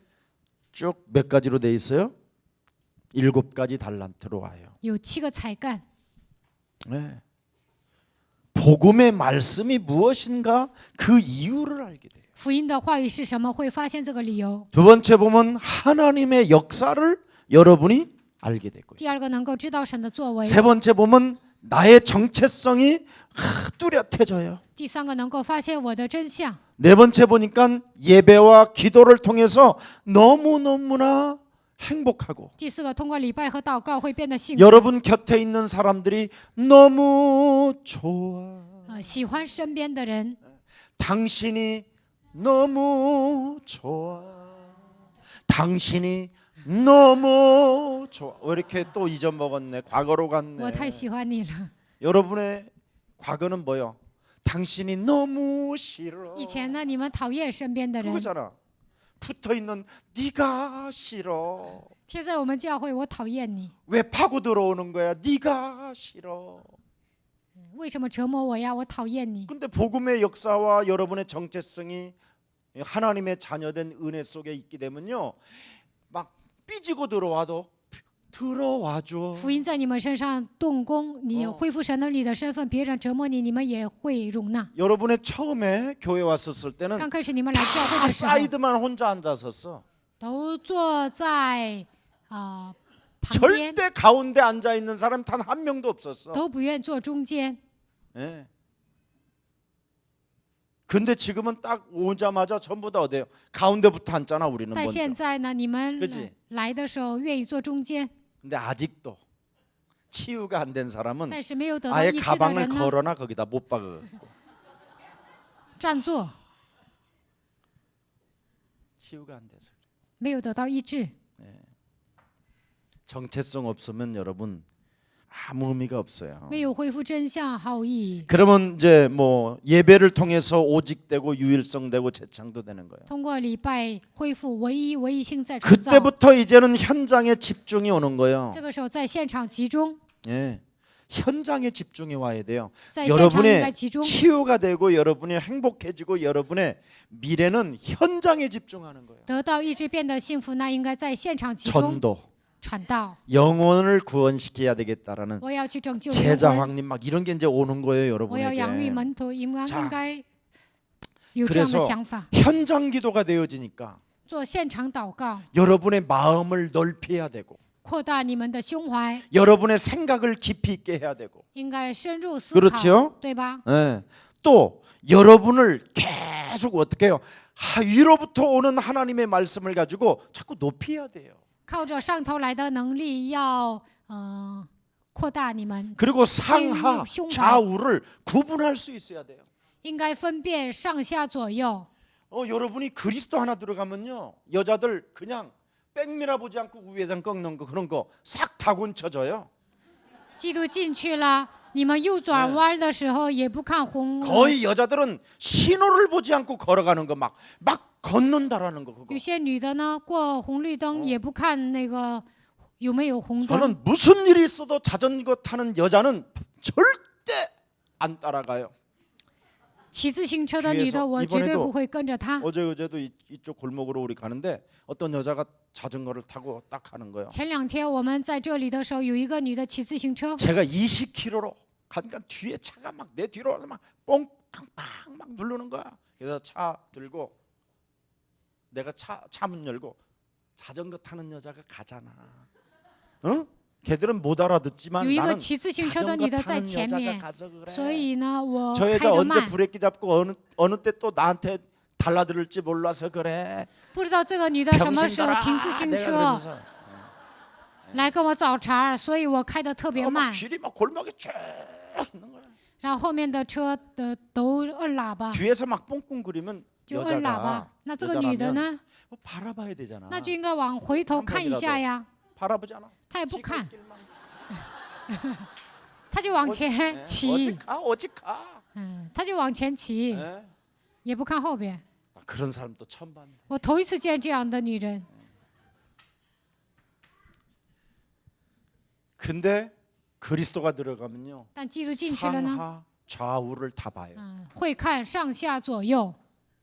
쭉 몇 가지로 돼 있어요? 7가지 달란트로 와요. 有7个才干， 네. 복음의 말씀이 무엇인가 그 이유를 알게 돼요. 福音的话语是什么？会发现这个理由。 두 번째 보면 하나님의 역사를 여러분이 알게 되고요. 第2个能够知道神的作为。 세 번째 보면 나의 정체성이 뚜렷해져요. 第3个能够发现我的真相。 네 번째 보니까 예배와 기도를 통해서 너무너무나 행복하고 第4个通过礼拜和祷告会变得幸福。 여러분 곁에 있는 사람들이 너무 좋아. 喜欢身边的人， 당신이 너무 좋아. 당신이 너무 좋아. 왜 이렇게 또 잊어먹었네. 과거로 갔네. 我太喜欢你了。 여러분의 과거는 뭐요? 당신이 너무 싫어. 以前呢，你们讨厌身边的人， 그거잖아. 붙어있는 네가 싫어. 贴在我们教会，我讨厌你， 왜 파고 들어오는 거야? 네가 싫어. 为什么折磨我呀？我讨厌你。 근데 복음의 역사와 여러분의 정체성이 하나님의 자녀된 은혜 속에 있게 되면요, 막 삐지고 들어와도 들어와줘. 福音在你们身上动工，你恢复神的你的身份，别人折磨你，你们也会容纳。 여러분의 처음에 교회 왔었을 때는 刚开始你们来教会 다 的时候， 사이드만 혼자 앉았었어. 都坐在旁边， 절대 가운데 앉아 있는 사람 단 한 명도 없었어. 都不愿坐中间。 예. 근데 지금은 딱 오자마자 전부 다 어디에요? 가운데부터 앉잖아 우리는 但 먼저. 现在呢，你们 그치? 来的时候愿意坐中间， 근데 아직도 치유가 안 된 사람은 但是没有得到 아예 医治的 가방을 人呢， 걸어놔 거기다 못 박아. 占座， 치유가 안 돼서. 没有得到医治。 정체성 없으면 여러분 아무 의미가 없어요. 没有恢复真相毫无意义。 그러면 이제 뭐 예배를 통해서 오직되고 유일성되고 재창도 되는 거예요. 通过礼拜恢复唯一性再创造， 그때부터 이제는 현장에 집중이 오는 거예요. 这个时候在现场集中， 예. 현장에 집중이 와야 돼요. 在现场应该 여러분의 集中。 치유가 되고 여러분이 행복해지고 여러분의 미래는 현장에 집중하는 거예요. 得到医治变得幸福，那应该在现场集中 전도, 传道。 영혼을 구원시켜야 되겠다라는 我要去拯救灵 제자 魂， 황님 막 이런 게 이제 오는 거예요, 我要养育 여러분에게. 门徒，应该 자 应该有这样的 그래서 想法。 현장 기도가 되어지니까 做现场祷告， 여러분의 마음을 넓혀야 되고 扩大你们的胸怀， 여러분의 생각을 깊이 있게 해야 되고 应该深入思 그렇죠 考，对吧？ 예. 또 여러분을 계속 어떻게 해요? 위로부터 오는 하나님의 말씀을 가지고 자꾸 높여야 돼요. 靠着上头来的能力，要扩大你们， 그리고 상하 좌우를 구분할 수 있어야 돼요. 应该分辨上下左右。 여러분이 그리스도 하나 들어가면요, 여자들 그냥 백미라 보지 않고 우회전 꺾는 거 그런 거 싹 다곤 쳐져요. 基督进去了，你们右转弯的时候也不看红。 거의 여자들은 신호를 보지 않고 걸어가는 거 막 걷는다라는 거 그거. 有些女的呢，过红绿灯也不看那个有没有红灯。 저는 무슨 일이 있어도 자전거 타는 여자는 절대 안 따라가요. 骑自行车的女 뒤에서 的，我绝对 이번에도 不会跟着她。 어제도 이쪽 골목으로 우리 가는데 어떤 여자가 자전거를 타고 딱 가는 거예요. 前2天我们在这里的时候，有一个女的骑自行车， 제가 20km로 가니까 뒤에 차가 막 내 뒤로 와서 막 뻥빵빵 막 누르는 거야. 그래서 차 들고 내가 차 문 열고 자전거 타는 여자가 가잖아. 응? 걔들은 못 알아듣지만 有一个 나는 骑自行车的女 자전거 的在 타는 前 여자가 面， 가서 그래. 所以呢，我 저 开 여자 得 언제 慢。 브레이크 잡고 어느 때 또 나한테 달라들을지 몰라서 그래. 不知道这个女的什么时候 병신들아, 停自行 내가 车 그러면서 来跟我找茬儿，所以我开得特别 막 慢。 길이 막 골목에 쭉 있는 거야. 然后后面的车的都摁喇叭， 뒤에서 막 뽕뽕거리면 就摁喇叭 여자가 。那这个女的 여자라면 呢， 뭐 바라봐야 되잖아. 那就应该往回头看一下呀。 바라보지 않아. 她也不看， 지갈길만. 她就往前 네, 骑， 오직 가. 她就往前骑， 네. 也不看后边。 그런 사람도 처음 봤네. 我头一次见这样的女人。 근데 그리스도가 들어가면요, 但基督进去了呢， 상하 좌우를 다 봐요. 会看上下左右，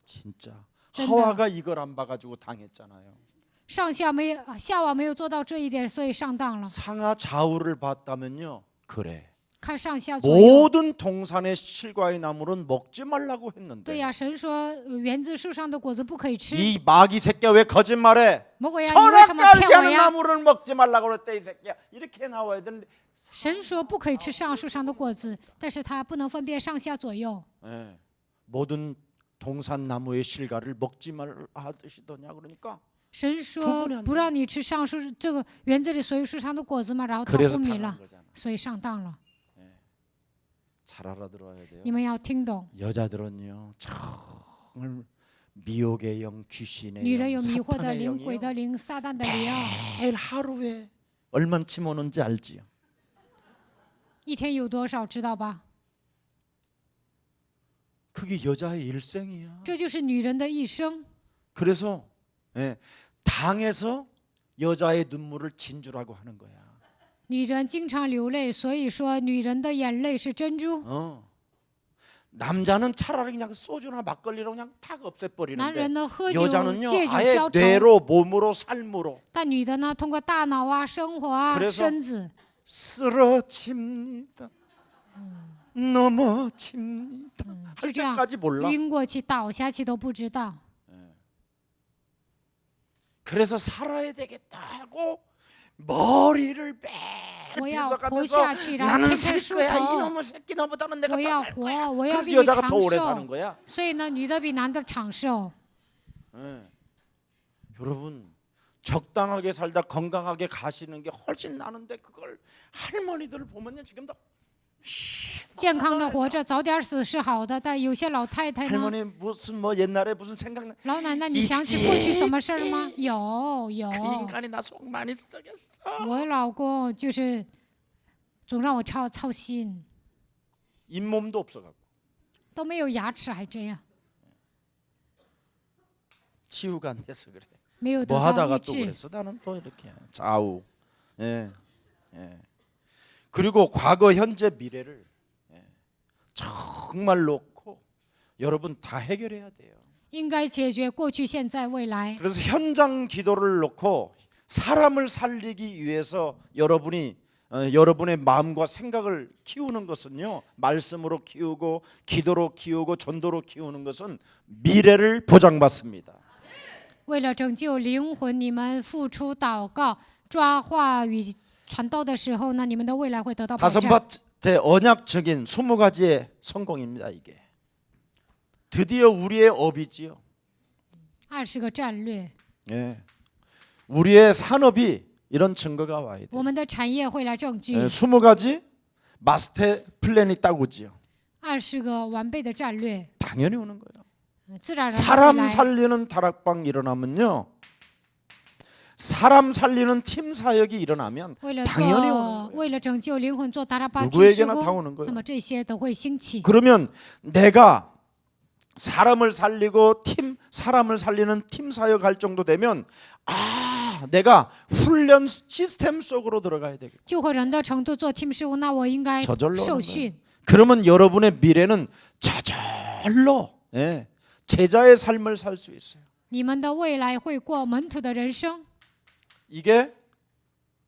진짜. 真的。 하와가 이걸 안 봐가지고 당했잖아요. 上下没有夏娃没有做到这一点，所以上当了。 상하 좌우를 봤다면요, 그래. 看上下左右。 모든 동산의 실과의 나무는 먹지 말라고 对 했는데 呀，神说园子树上的果子不可以吃。 이 마귀 새끼야 왜 거짓말해? 魔鬼呀，你为什么 선악과를 骗我 하는 呀？ 나무를 먹지 말라고 그랬대 이 새끼야. 이렇게 나와야 되는데 神说不可以吃上树上的果子，但是他不能分辨上下左右。 예, 모든 동산 나무의 실과를 먹지 말하시더냐 그러니까 神说不让你吃上树这个园子里所有树上的果子嘛，然后他 그래서 昏迷 당한 了， 거잖아. 所以上当了。 잘 알아들어야 돼요. 你们要听懂， 여자들은요 정말 미혹의 영, 귀신의 女人 영, 有迷惑的 사탄의 灵、鬼 영이요. 的灵、撒旦的灵， 매일 하루에 얼만치 오는지 알지요? 一天有多少知道吧？ 그게 여자의 일생이야. 这就是女人的一生。 그래서 당해서 여자의 눈물을 진주라고 하는 거야. 女人经常流泪，所以说女人的眼泪是珍珠。 남자는 차라리 그냥 소주나 막걸리로 그냥 탁 男 없애버리는데 人呢喝酒 여자는요 借酒 아예 消愁， 뇌로 몸으로 삶으로 但女的呢通过大脑啊、生活啊、 그래서 身子， 쓰러집니다. 넘어집니다. 就 할 这样 때까지 몰라. 晕过去、倒下去都不知道。 그래서 살아야 되겠다 하고 머리를 我要活 빚어가면서 下去，然后 나는 天 살 天梳 거야. 头， 이놈의 새끼 너보다는 내가 我 더 要 살 活， 거야. 我要比 그래서 你 여자가 더 长 오래 사는 寿。 거야. 所以呢，女的比男的长寿。 여러분 적당하게 살다 건강하게 가시는 게 훨씬 나는데 그걸 할머니들을 보면요 지금도 健康的活着，早点死是好的，但有些老太太呢， 할머니 무슨 뭐 옛날에 무슨 생각나 老奶奶，你想起过去什么事儿吗？有 그 有， 인간이 나 속 많이 썩였어. 我老公就是总让我操心， 잇몸도 없어갖고 都没有牙齿还这样， 치유가 안 돼서 그래. 没有得 뭐 到 하다가 医 또 治。 그랬어. 나는 또 이렇게 좌우. 예, 예. 그리고 과거, 현재, 미래를 정말 놓고 여러분 다 해결해야 돼요. 应该解决过去、现在、未来。 그래서 현장 기도를 놓고 사람을 살리기 위해서 여러분이 여러분의 마음과 생각을 키우는 것은요 말씀으로 키우고 기도로 키우고 전도로 키우는 것은 미래를 보장받습니다. 为了拯救灵魂，你们付出祷告、抓话语、传道的时候呢，你们的未来会得到保 다섯 障。 번째 언약적인 20가지의 성공입니다. 이게 드디어 우리의 업이지요. 20个战略， 예. 우리의 산업이 이런 증거가 와야 돼. 我们的产业会来证据。 예, 20가지 마스터 플랜이 딱 오지요. 20个完备的战略， 당연히 오는 거예요. 自然而然会 사람 来。 살리는 다락방 일어나면요. 사람 살리는 팀 사역이 일어나면 为了 당연히 做， 오는 거예요. 为了拯救灵魂，做达拉巴提施 누구에게나 다 工， 오는 那 거예요. 么这些都会兴起。 그러면 내가 사람을 살리고 사람을 살리는 팀 사역할 정도 되면 내가 훈련 시스템 속으로 들어가야 되겠다. 救活人的程度做 team 事务，那我应该 저절로 受 오는 训。 그러면 여러분의 미래는 저절로 제자의 삶을 살 수 있어요. 你们的未来会过门徒的人生， 이게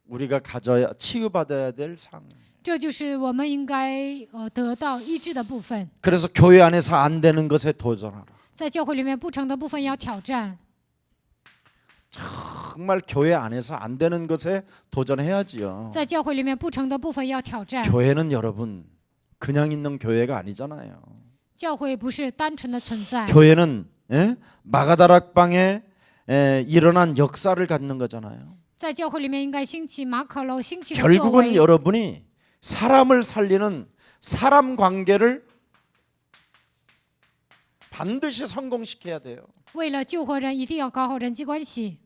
우리가 가져야 치유받아야 될 상. 这就是我们应该得到医治的部分。 그래서 교회 안에서 안 되는 것에 도전하라. 在教会里面不成的部分要挑战， 정말 교회 안에서 안 되는 것에 도전해야지요. 在教会里面不成的部分要挑战。 교회는 여러분 그냥 있는 교회가 아니잖아요. 教会不是单纯的存在， 교회는 마가다락방에 일어난 역사를 갖는 거잖아요. 在教会里面应该兴起马可楼兴起的作 결국은 为。 여러분이 사람을 살리는 사람 관계를 반드시 성공시켜야 돼요. 为了救活人，一定要搞好人际关系。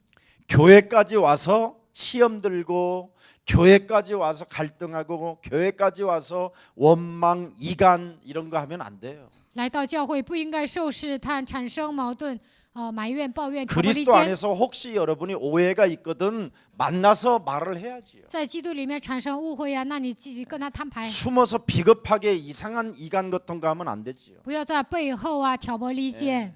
교회까지 와서 시험 들고 교회까지 와서 갈등하고 교회까지 와서 원망, 이간 이런 거 하면 안 돼요. 来到教会不应该受试探，产生矛盾，埋怨、抱怨、挑拨离 그리스도 间。 안에서 혹시 여러분이 오해가 있거든 만나서 말을 해야지요. 在基督里面产生误会啊，那你自己跟他摊牌， 숨어서 비겁하게 이상한 이간 같은 거 하면 안 되지요. 不要在背后啊挑拨离间。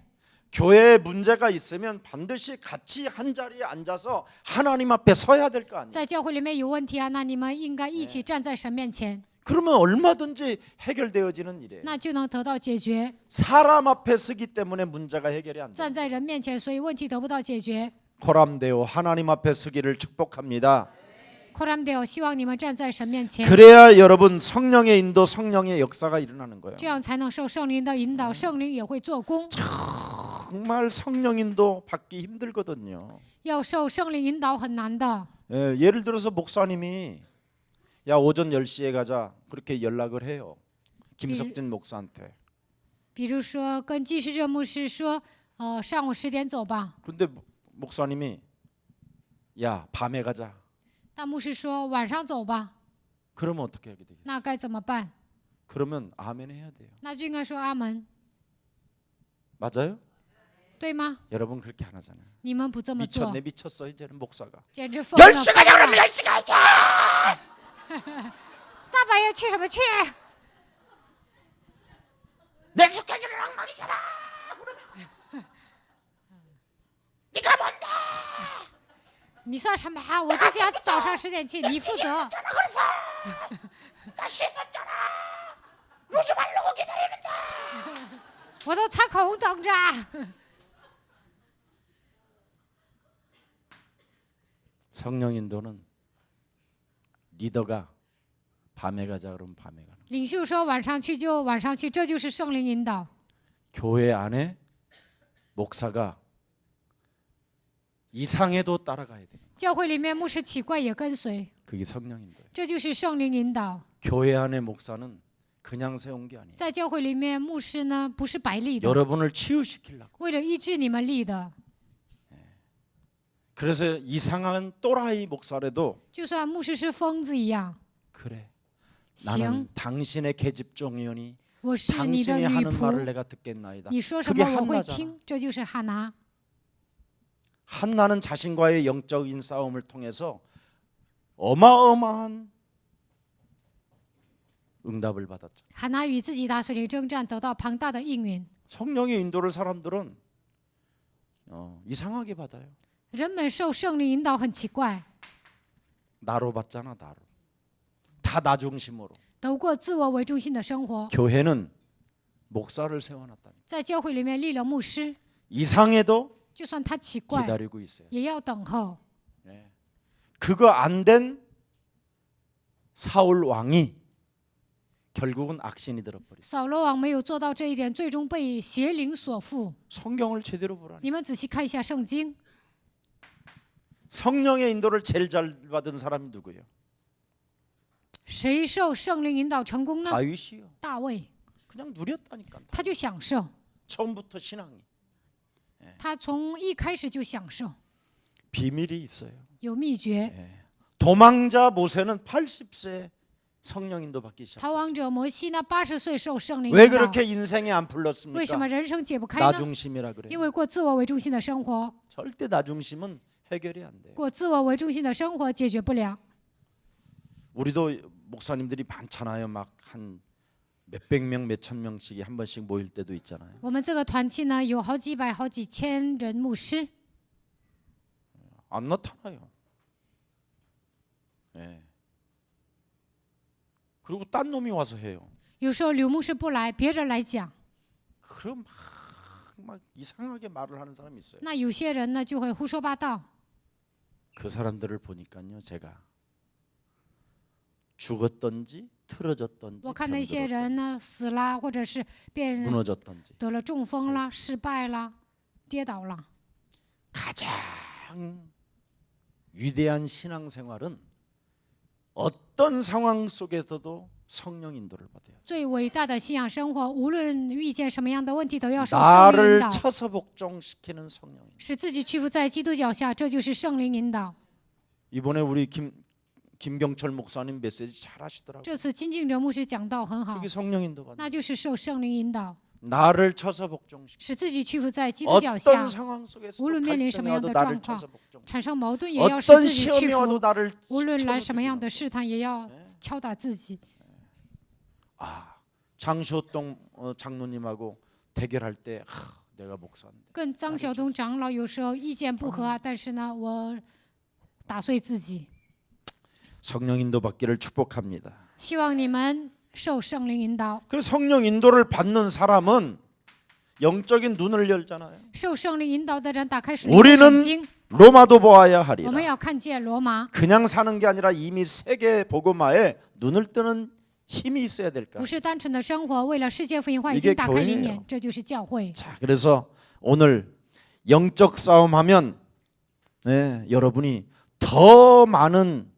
교회에 문제가 있으면 반드시 같이 한 자리에 앉아서 하나님 앞에 서야 될 거 아니에요. 在教会里面有问题啊，那你们应该一起站在神面前， 그러면 얼마든지 해결되어지는 일이에요. 那就能得到解决。 사람 앞에 서기 때문에 문제가 해결이 안 돼요. 站在人面前，所以问题得不到解决。 코람데오 하나님 앞에 서기를 축복합니다. 코람데오，希望你们站在神面前， 그래야 여러분 성령의 인도, 성령의 역사가 일어나는 거예요. 这样才能受圣灵的引导，圣灵也会做工。 정말 성령 인도 받기 힘들거든요. 要受圣灵引导很难的。 예를 들어서 목사님이 야 오전 10시에 가자 그렇게 연락을 해요. 김석진 목사한테. 比如说跟祭司热牧师说，上午10点走吧。 근데 목사님이 야 밤에 가자. 但牧师说晚上走吧， 그러면 어떻게 하게 되겠어요? 那该怎么办？ 그러면 아멘 해야 돼요. 那就应该说阿门， 맞아요? 对吗？ 여러분 그렇게 안 하잖아요. 你们不这么做， 미쳤네 미쳤어 이제는 목사가. 简直疯了！ 10시 가자 그러면 10시 가자. 大半夜去什么去？ 내 스케줄은 엉망이잖아. 그러면 네가 뭔데? 你算什么？我就想早上10点去，你负责。 그래서 나 씻었잖아. 루즈 바르고 기다리는데. 我都擦口红等着。 성령 인도는 리더가 밤에 가자 그러면 밤에 가는. 领袖说晚上去就晚上去，这就是圣灵引导。 교회 안에 목사가 이상해도 따라가야 돼. 教会里面牧师奇怪也跟随， 그게 성령인도예요. 这就是圣灵引导。 교회 안에 목사는 그냥 세운 게 아니에요. 在教会里面，牧师呢不是白立的， 여러분을 치유시키려고. 为了医治你们立的。 그래서 이상한 또라이 목사라도 就算牧师是疯子一样， 그래. 行， 나는 당신의 계집종이오니 我是你的 당신이 女 하는 말을 仆， 내가 듣겠나이다. 你说什 그게 么我会 한나잖아. 听，这就是哈拿。 한나는 자신과의 영적인 싸움을 통해서 어마어마한 응답을 받았죠. 哈拿与自己打水灵征战，得到庞大的应允。 성령의 인도를 사람들은 이상하게 받아요. 人们受圣灵引导很奇怪， 나로 받잖아, 나로. 다 나 중심으로. 都过自我为中心的生活。 교회는 목사를 세워놨다니. 在教会里面立了牧师， 이상해도 就算他奇怪， 기다리고 있어요. 也要等候。 그거 안 된 사울 왕이 결국은 악신이 들어버렸어요. 扫罗王没有做到这一点，最终被邪灵所附。 성경을 제대로 보라니. 你们仔细看一下圣经， 성령의 인도를 제일 잘 받은 사람이 누구예요? 谁受圣灵引导成功呢？ 다윗이요. 大卫， 그냥 누렸다니까. 他就享受， 처음부터 신앙이 他从一开始就享受， 비밀이 있어요. 有秘诀。 도망자 모세는 80세 성령 인도 받기 逃 시작했어요. 亡者摩西呢，80岁受圣灵 왜 引导， 그렇게 인생이 안 为什么 풀렸습니까? 人生解不开 나 呢？ 중심이라 그래요. 因为过自我为中心的生活， 절대 나 중심은 해결이 안 돼요. 过自我为中心的生活解决不了。 우리도 목사님들이 많잖아요. 막 한 몇백 명, 몇천 명씩이 한 번씩 모일 때도 있잖아요. 我们这个团契呢，有好几百、好几千人牧师， 안 나타나요. 예. 그리고 딴 놈이 와서 해요. 有时候刘牧师不来，别人来讲， 그럼 막 이상하게 말을 하는 사람이 있어요. 那有些人呢就会胡说八道。 그 사람들을 보니까요, 제가 죽었던지 틀어졌던지 我看那些人呢死了，或者是别人 무너졌던지 得了中风了、失败了、跌倒了。 가장 위대한 신앙생활은 어떤 상황 속에서도 성령 인도를 받아요. 最伟大的信仰生活，无论遇见什么样的问题，都要受圣灵引 나를 导， 쳐서 복종시키는 성령. 使自己屈服在基督脚下，这就是圣灵引导。 이번에 우리 김경철 목사님 메시지 잘 하시더라고요. 这次金敬哲牧师讲道很好， 그게 성령 인도 받는. 那就是受圣灵引导， 나를 쳐서 복종시키는. 使自己屈服在基督脚下 어떤 ， 상황 속에서도 우론 면临 갈등이 와도 什么样的 나를 状况， 쳐서 복종. 产生矛盾也要使 어떤 自己屈 시험이 와도 服， 나를 无论来 쳐서 什么样 죽이는 的试探，也要敲打自己。 장쇼동 장로님하고 대결할 때 내가 목사인데 跟张晓东长老有时候意见不合啊，但是呢，我打碎自己。 성령 인도 받기를 축복합니다. 希望你们受圣灵引导， 그 성령 인도를 받는 사람은 영적인 눈을 열잖아요. 受圣灵引导的人打开属灵的 우리는 眼睛， 로마도 보아야 我们 하리라. 要看见罗马， 그냥 사는 게 아니라 이미 세계 복음화에 눈을 뜨는 힘이 있어야 될까? 不是单纯的生活，为了世界福音化已 이게 经打开灵 교회예요 眼，这就是教会。 자, 그래서 오늘 영적 싸움하면 여러분이 더 많은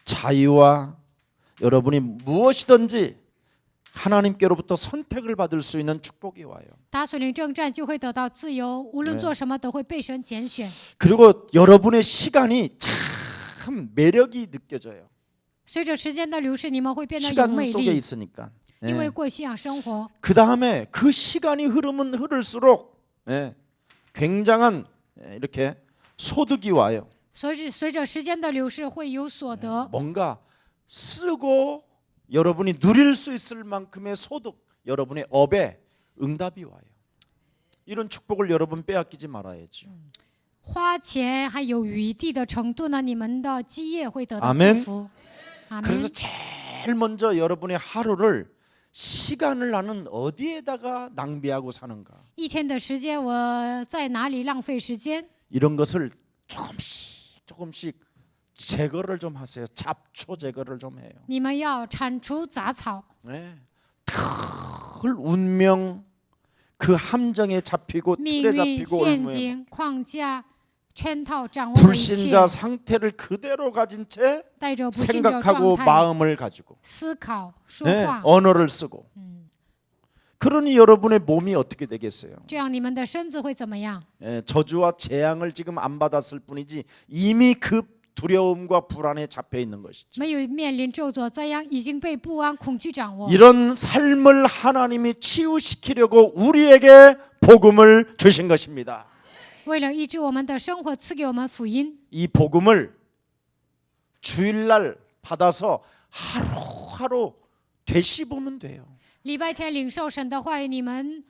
자유와 여러분이 무엇이든지 하나님께로부터 선택을 받을 수 있는 축복이 와요. 打属灵征战就会得到自由，无论做什么都会被神拣选。 그리고 여러분의 시간이 참 매력이 느껴져요. 随着时间的流逝，你们会变得有 시간 魅 속에 力， 있으니까. 因为过信仰生活。 그 다음에 그 시간이 흐르면 흐를수록 굉장한 이렇게 소득이 와요. 随着时间的流逝，会有所得。 뭔가 쓰고 여러분이 누릴 수 있을 만큼의 소득, 여러분의 업에 응답이 와요. 이런 축복을 여러분 빼앗기지 말아야죠. 花钱还有余地的程度呢，你们的基业会得到 아멘 祝福。阿 그래서 门。 제일 먼저 여러분의 하루를 시간을 나는 어디에다가 낭비하고 사는가 一天的时间，我在哪里浪费时间？ 이런 것을 조금씩 제거를 좀 하세요. 잡초 제거를 좀 해요. 你们要铲除杂草， 네. 큰 운명 그 함정에 잡히고 命 틀에 运、 잡히고 陷 올무에 阱、框架、圈套掌握的一切， 불신자 상태를 그대로 가진 채 带着不信者状 생각하고 态 마음을 가지고 思考、说 네, 话， 언어를 쓰고 그러니 여러분의 몸이 어떻게 되겠어요? 这样你们的身子会怎么样？ 저주와 재앙을 지금 안 받았을 뿐이지 이미 그 두려움과 불안에 잡혀 있는 것이죠. 没有面临咒诅灾殃，已经被不安、恐惧掌握。 이런 삶을 하나님이 치유시키려고 우리에게 복음을 주신 것입니다. 为了医治我们的生活，赐给我们福音。 이 복음을 주일날 받아서 하루하루 되씹으면 돼요. 礼拜天领受神的话语，你们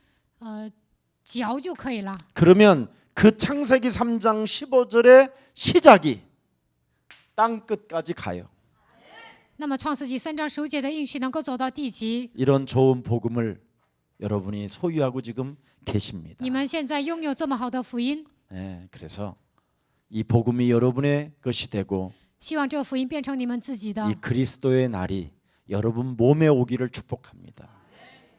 嚼就可以了。 그러면 그 창세기 3장 15절의 시작이 땅 끝까지 가요. 那么创世纪3章15节的应许能够走到地极。 이런 좋은 복음을 여러분이 소유하고 지금 계십니다. 你们现在拥有这么好的福音， 그래서 이 복음이 여러분의 것이 되고 希望这个福音变成你们自己的 이 。 그리스도의 날이 여러분 몸에 오기를 축복합니다.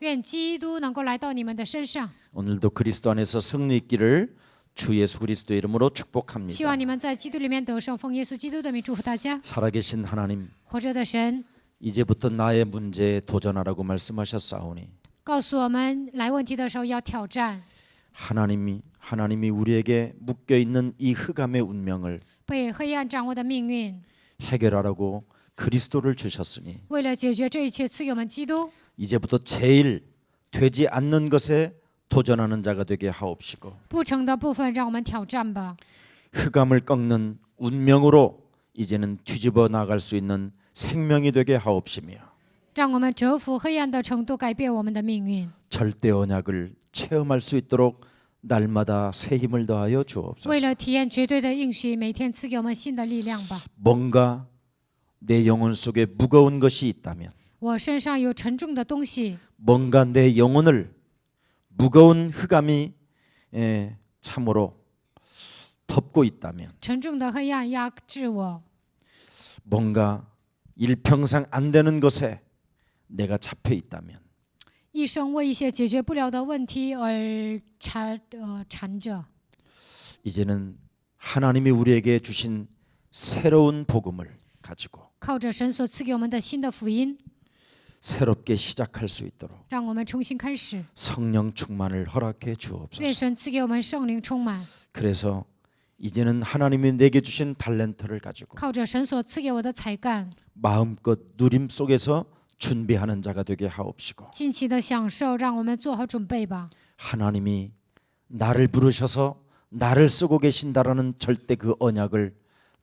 愿基督能够来到你们的身上。 오늘도 그리스도 안에서 승리 있기를 주 예수 그리스도의 이름으로 希 축복합니다. 望你们在基督里面得胜，奉耶稣基督的名祝福大家。 살아계신 하나님, 活着的神 이제부터 나의 문제에 도전하라고 말씀하셨사오니 告诉我们，来问题的时候要挑战， 하나님이 우리에게 묶여 있는 이 흑암의 운명을 被黑暗掌握的命运。 해결하라고 그리스도를 주셨으니 为了解决这一切，赐给我们基督。 이제부터 제일 되지 않는 것에 도전하는 자가 되게 하옵시고 不成的部分，让我们挑战吧。 흑암을 꺾는 운명으로 이제는 뒤집어 나갈 수 있는 생명이 되게 하옵시며 让我们折服黑暗的程度，改变我们的命运。 절대 언약을 체험할 수 있도록 날마다 새 힘을 더하여 为 주옵소서. 了体验绝对的应许，每天赐给我们新的力量吧。 뭔가 내 영혼 속에 무거운 것이 있다면 我身上有沉重的东西， 뭔가 내 영혼을 무거운 흑암이 참으로 덮고 있다면 沉重的黑暗压制我。 뭔가 일평생 안 되는 것에 내가 잡혀 있다면 一生为一些解决不了的问题而缠着。 이제는 하나님이 우리에게 주신 새로운 복음을 가지고 靠着神所赐给我们的新的福音， 새롭게 시작할 수 있도록 让我们重新开始。 성령 충만을 허락해 愿 주옵소서. 神赐给我们圣灵充满， 그래서 이제는 하나님이 내게 주신 달란트를 가지고 靠着神所赐给我的才干， 마음껏 누림 속에서 준비하는 자가 되게 하옵시고 尽情的享受，让我们做好准备吧。 하나님이 나를 부르셔서 나를 쓰고 계신다라는 절대 그 언약을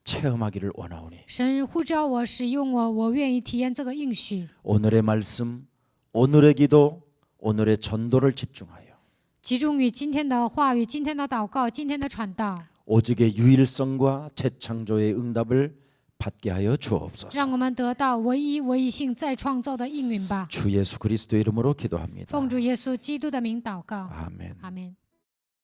체험하기를 원하오니 神呼召我，使用我，我愿意体验这个应许。 오늘의 말씀, 오늘의 기도, 오늘의 전도를 집중하여 集中于今天的话语、今天的祷告、今天的传道， 오직의 유일성과 재창조의 응답을 받게 하여 주옵소서. 让我们得到唯一、唯一性再创造的应允吧。 주 예수 그리스도 이름으로 기도합니다. 奉主耶稣基督的名祷告， 아멘. 阿门。